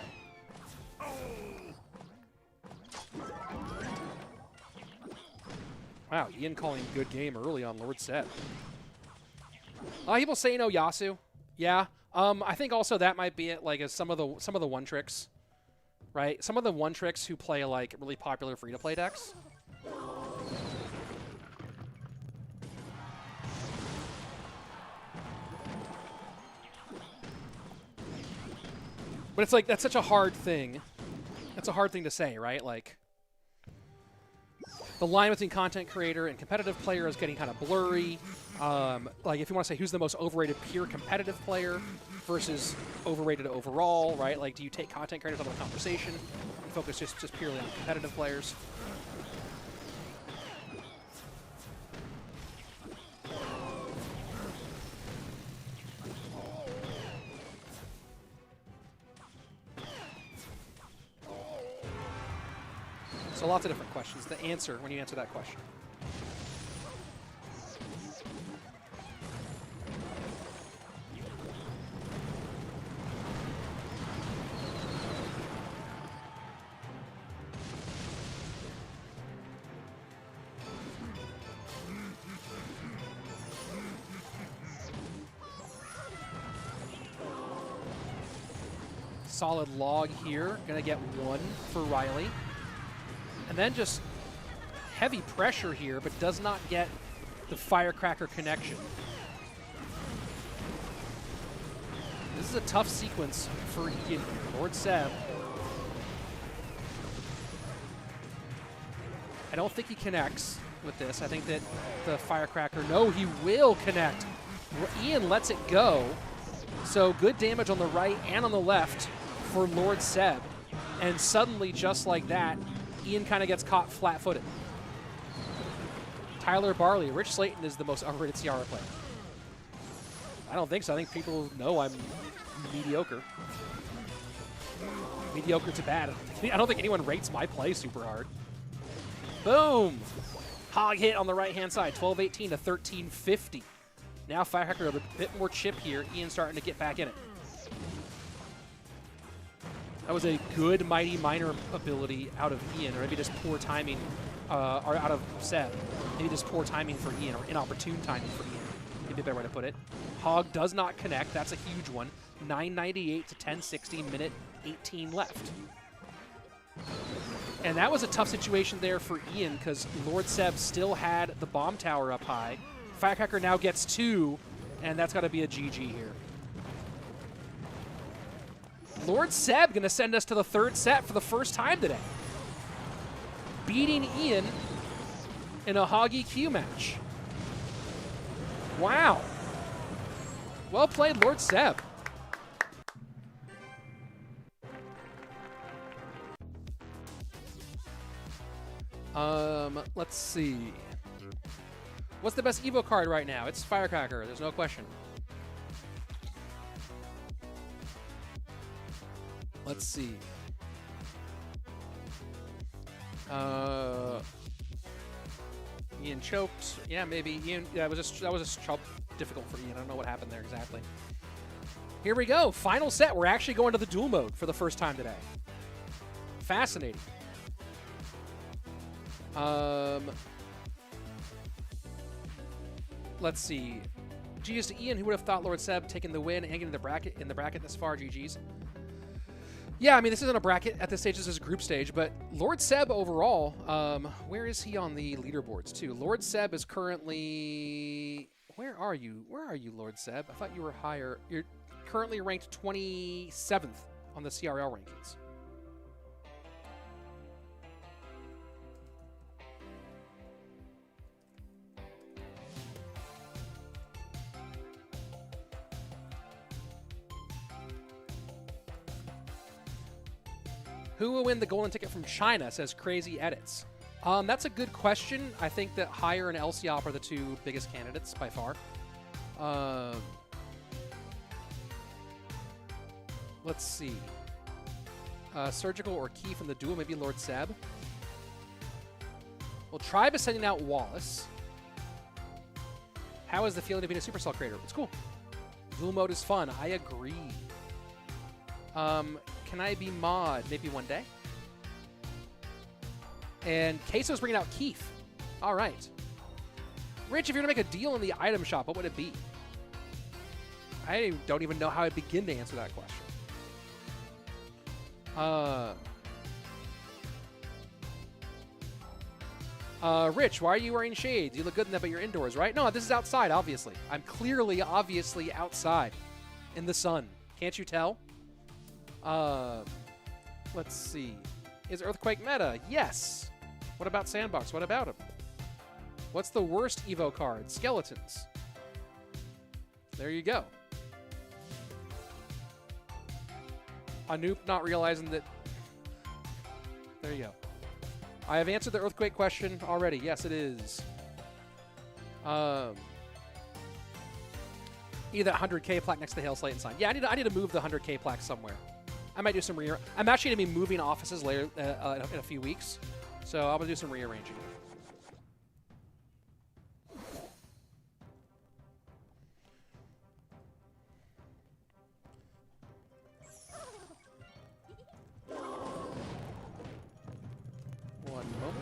Wow, Ian calling good game early on Lord Seb. People say no Yasu. Yeah. I think also that might be it, like, as some of the one tricks, right? Some of the one tricks who play like really popular free to play decks. But it's like, that's such a hard thing. That's a hard thing to say, right? Like, the line between content creator and competitive player is getting kind of blurry. Like, if you want to say who's the most overrated pure competitive player versus overrated overall, right? Like, do you take content creators out of the conversation and focus just purely on competitive players? So lots of different questions. The answer when you answer that question. Solid log here. Gonna get one for Riley. And then just heavy pressure here, but does not get the firecracker connection. This is a tough sequence for Ian here. Lord Seb. I don't think he connects with this. I think that the firecracker, no, he will connect. Ian lets it go. So good damage on the right and on the left for Lord Seb. And suddenly, just like that, Ian kind of gets caught flat-footed. Tyler Barley. Rich Slayton is the most underrated Ciara player. I don't think so. I think people know I'm mediocre. Mediocre to bad. I don't think anyone rates my play super hard. Boom! Hog hit on the right-hand side, 12-18 to 13-50. Now Firecracker with a bit more chip here. Ian starting to get back in it. That was a good Mighty Miner ability out of Ian, or maybe just poor timing, or out of Seb. Maybe just poor timing for Ian, or inopportune timing for Ian. Maybe a better way to put it. Hog does not connect. That's a huge one. 998 to 1060, minute 18 left. And that was a tough situation there for Ian because Lord Seb still had the bomb tower up high. Firecracker now gets 2, and that's got to be a GG here. Lord Seb going to send us to the 3rd set for the first time today. Beating Ian in a Hoggy Q match. Wow. Well played, Lord Seb. Let's see. What's the best Evo card right now? It's Firecracker, there's no question. Let's see. Ian choked. Yeah, maybe Ian. Yeah, that was just difficult for Ian. I don't know what happened there exactly. Here we go. Final set. We're actually going to the duel mode for the first time today. Fascinating. Let's see. GG's to Ian. Who would have thought Lord Seb taking the win and getting the bracket this far? GG's. Yeah, I mean, this isn't a bracket at this stage. This is a group stage. But Lord Seb overall, where is he on the leaderboards, too? Lord Seb is currently... Where are you? Where are you, Lord Seb? I thought you were higher. You're currently ranked 27th on the CRL rankings. Who will win the golden ticket from China, says Crazy Edits. That's a good question. I think that Higher and Elsiop are the 2 biggest candidates by far. Let's see. Surgical or Keef in the duel, maybe Lord Seb. Well, Tribe is sending out Wallace. How is the feeling of being a Supercell creator? It's cool. Duel mode is fun. I agree. Can I be mod maybe one day? And Queso's bringing out Keef. All right. Rich, if you're going to make a deal in the item shop, what would it be? I don't even know how I'd begin to answer that question. Rich, why are you wearing shades? You look good in that, but you're indoors, right? No, this is outside, obviously. I'm clearly, obviously outside in the sun. Can't you tell? Let's see. Is Earthquake meta? Yes. What about Sandbox? What about him? What's the worst Evo card? Skeletons. There you go. Anoop not realizing that... There you go. I have answered the Earthquake question already. Yes, it is. Either 100K plaque next to the Hail Slate and sign. Yeah, I need to move the 100K plaque somewhere. I might do some I'm actually going to be moving offices later in a few weeks, so I'm going to do some rearranging. One moment.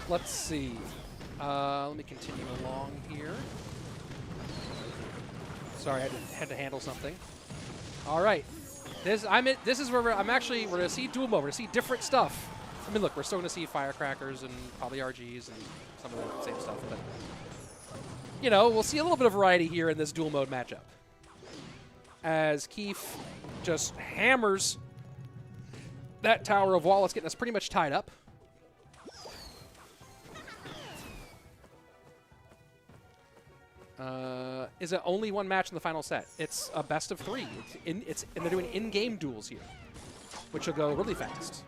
Let's see. Let me continue along here. Sorry, I had to handle something. All right. This is where we're going to see duel mode. We're going to see different stuff. I mean, look, we're still going to see firecrackers and probably RGs and some of the same stuff, but you know, we'll see a little bit of variety here in this duel mode matchup. As Keef just hammers that tower of Wallace, getting us pretty much tied up. is it only one match in the final set? It's a best of 3. And they're doing in-game duels here, which will go really fast.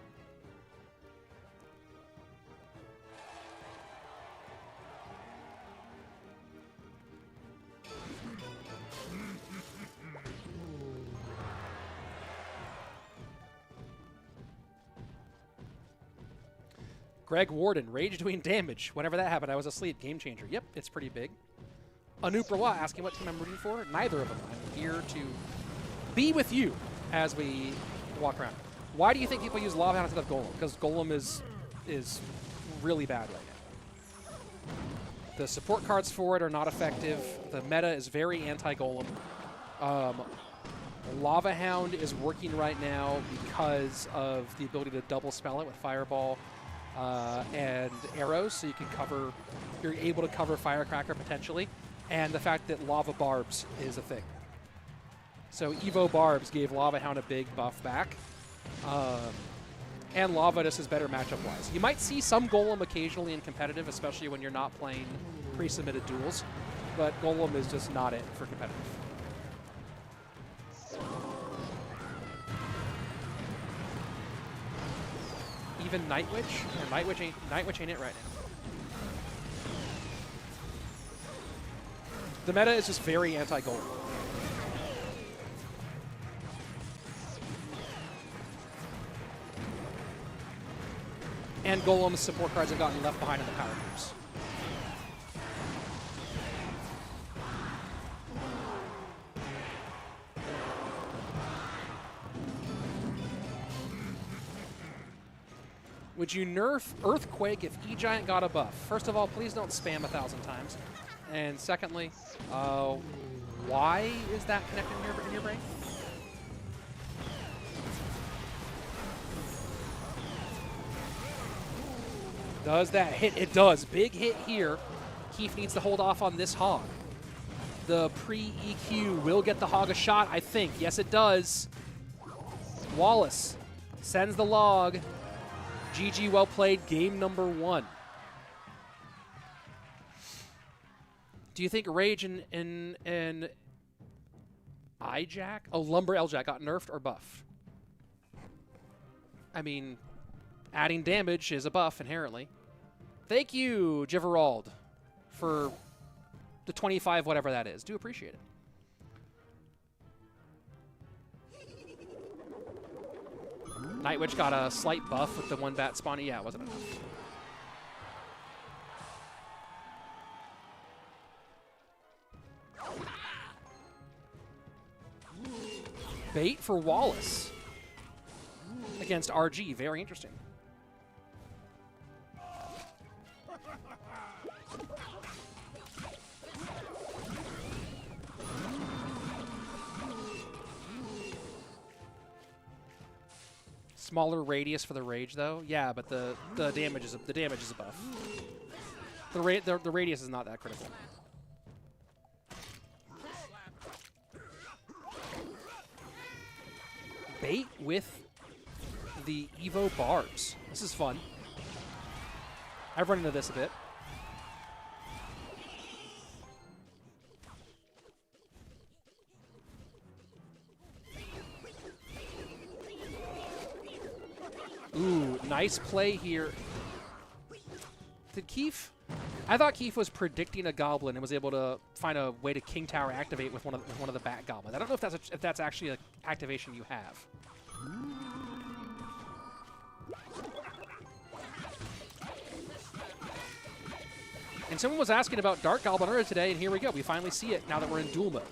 Greg Warden, rage doing damage. Whenever that happened, I was asleep. Game changer. Yep, it's pretty big. Anoop Rawa asking what team I'm rooting for. Neither of them. I'm here to be with you as we walk around. Why do you think people use Lava Hound instead of Golem? Because Golem is really bad right now. The support cards for it are not effective. The meta is very anti-Golem. Lava Hound is working right now because of the ability to double spell it with Fireball and arrows, so you can cover. You're able to cover Firecracker potentially, and the fact that Lava Barbs is a thing. So Evo Barbs gave Lava Hound a big buff back, and Lava just is better matchup-wise. You might see some Golem occasionally in competitive, especially when you're not playing pre-submitted duels, but Golem is just not it for competitive. Even Nightwitch? Yeah, Nightwitch ain't it right now. The meta is just very anti-Golem. And Golem's support cards have gotten left behind in the power groups. Would you nerf Earthquake if E-Giant got a buff? First of all, please don't spam 1,000 times. And secondly, why is that connected in your brain? Does that hit? It does. Big hit here. Keef needs to hold off on this hog. The pre-EQ will get the hog a shot, I think. Yes, it does. Wallace sends the log. GG, well played. Game number 1. Do you think Rage and iJack? Oh, Lumber L-Jack got nerfed or buffed? I mean, adding damage is a buff inherently. Thank you, Jiverald, for the 25, whatever that is. Do appreciate it. Nightwitch got a slight buff with the 1-bat spawn. Yeah, it wasn't enough. Bait for Wallace against RG. Very interesting. Smaller radius for the rage, though. Yeah, but the damage is a buff. The radius is not that critical. Bait with the Evo Barbs. This is fun. I've run into this a bit. Ooh, nice play here. Did Keef? I thought Keef was predicting a Goblin and was able to find a way to King Tower activate with one of the Bat Goblins. I don't know if that's actually an activation you have. And someone was asking about Dark Goblin earlier today, and here we go. We finally see it now that we're in duel mode.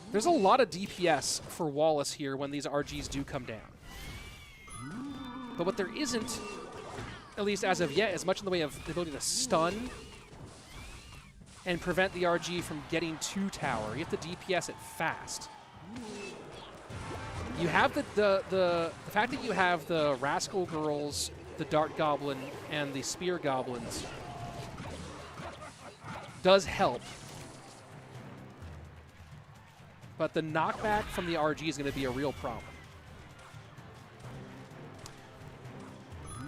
There's a lot of DPS for Wallace here when these RGs do come down. But what there isn't, at least as of yet, is much in the way of the ability to stun and prevent the RG from getting to tower. You have to DPS it fast. You have the fact that you have the Rascal Girls, the Dart Goblin, and the Spear Goblins does help. But the knockback from the RG is going to be a real problem.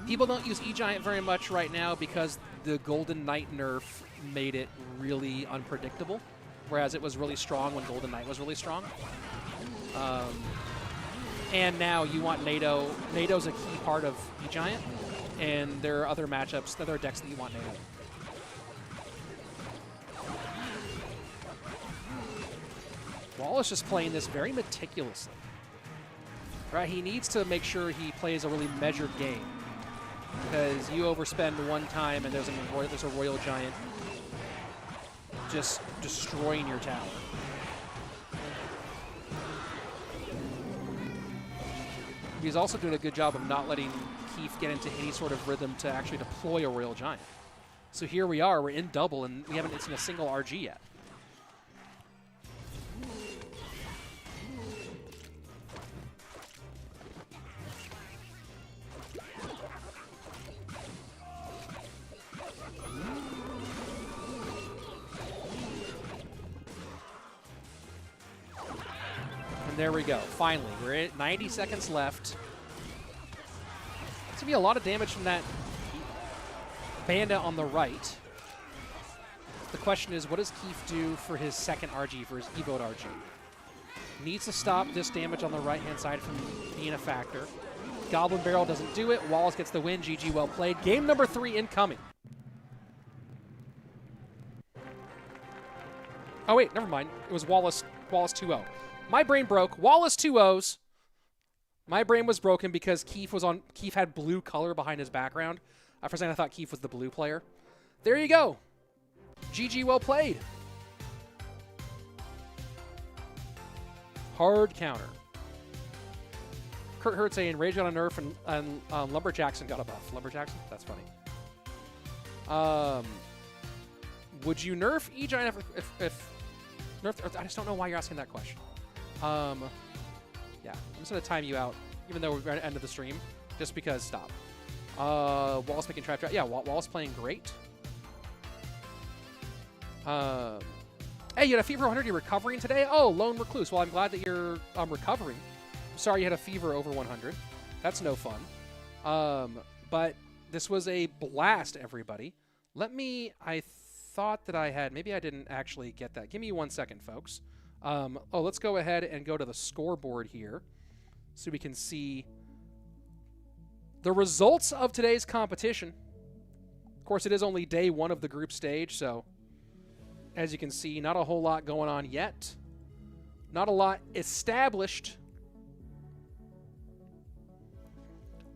People don't use E-Giant very much right now because the Golden Knight nerf made it really unpredictable, whereas it was really strong when Golden Knight was really strong. And now you want NATO. NATO's a key part of E-Giant, and there are other matchups, other decks that you want NATO. Wallace just playing this very meticulously. Right, he needs to make sure he plays a really measured game, because you overspend one time and there's a Royal Giant just destroying your tower. He's also doing a good job of not letting Keef get into any sort of rhythm to actually deploy a Royal Giant. So here we are, we're in double, and we haven't seen a single RG yet. There we go. Finally, we're at 90 seconds left. It's going to be a lot of damage from that Bandit on the right. The question is, what does Keef do for his second RG, for his Evoed RG? Needs to stop this damage on the right-hand side from being a factor. Goblin Barrel doesn't do it. Wallace gets the win. GG, well played. Game number 3 incoming. Oh, wait, never mind. It was Wallace 2-0. My brain broke. Wallace 2-0s. My brain was broken because Keef had blue color behind his background. For a second, I thought Keef was the blue player. There you go. GG, well played. Hard counter. Kurt Hurt saying Rage got a nerf and Lumberjackson got a buff. Lumberjackson? That's funny. Would you nerf E-Giant if nerf? I just don't know why you're asking that question. Yeah, I'm just going to time you out, even though we're at the end of the stream, just because, stop. Wallace making trap. Yeah, Wallace playing great. Hey, you had a fever 100, you're recovering today? Oh, Lone Recluse. Well, I'm glad that you're recovering. Sorry you had a fever over 100. That's no fun. But this was a blast, everybody. I thought that I had, maybe I didn't actually get that. Give me 1 second, folks. Let's go ahead and go to the scoreboard here so we can see the results of today's competition. Of course, it is only day 1 of the group stage, so as you can see, not a whole lot going on yet. Not a lot established.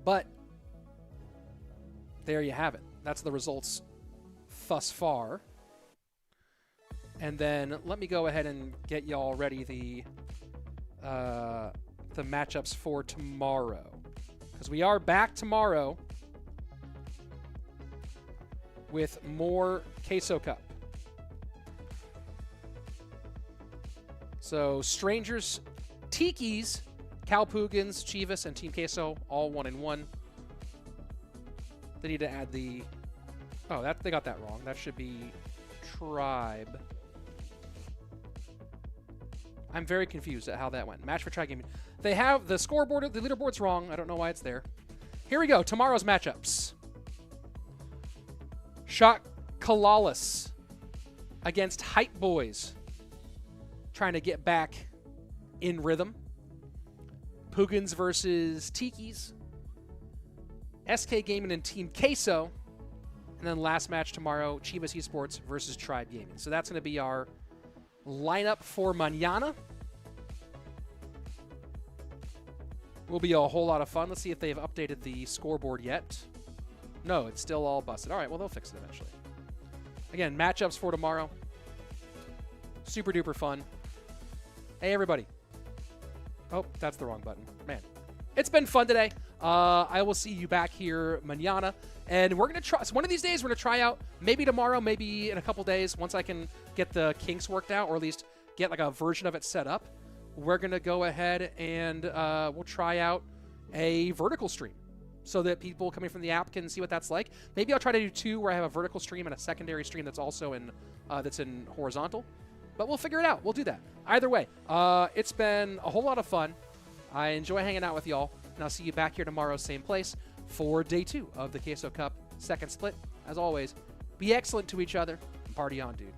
But there you have it. That's the results thus far. And then let me go ahead and get y'all ready the matchups for tomorrow, because we are back tomorrow with more Queso Cup. So Strangers, Tikis, CAL PUIGINS, CHIVAS, and Team Queso all 1-1. They need to add the... Oh, they got that wrong. That should be Tribe. I'm very confused at how that went. Match for Tribe Gaming. They have the scoreboard, the leaderboard's wrong. I don't know why it's there. Here we go. Tomorrow's matchups. SK CALALAS against Hype Boys, trying to get back in rhythm. Puigins versus Tikis. SK Gaming and Team Queso. And then last match tomorrow, Chivas Esports versus Tribe Gaming. So that's going to be our lineup for mañana. Will be a whole lot of fun. Let's see if they've updated the scoreboard yet. No, it's still all busted. All right, well, they'll fix it eventually. Again, matchups for tomorrow. Super duper fun. Hey, everybody. Oh, that's the wrong button. Man, it's been fun today. I will see you back here mañana. And we're going to try, so one of these days, we're going to try out, maybe tomorrow, maybe in a couple days, once I can get the kinks worked out, or at least get like a version of it set up. We're going to go ahead and we'll try out a vertical stream so that people coming from the app can see what that's like. Maybe I'll try to do 2 where I have a vertical stream and a secondary stream that's also in horizontal. But we'll figure it out. We'll do that. Either way, it's been a whole lot of fun. I enjoy hanging out with y'all, and I'll see you back here tomorrow, same place. for day 2 of the Queso Cup second split. As always, be excellent to each other and party on, dude.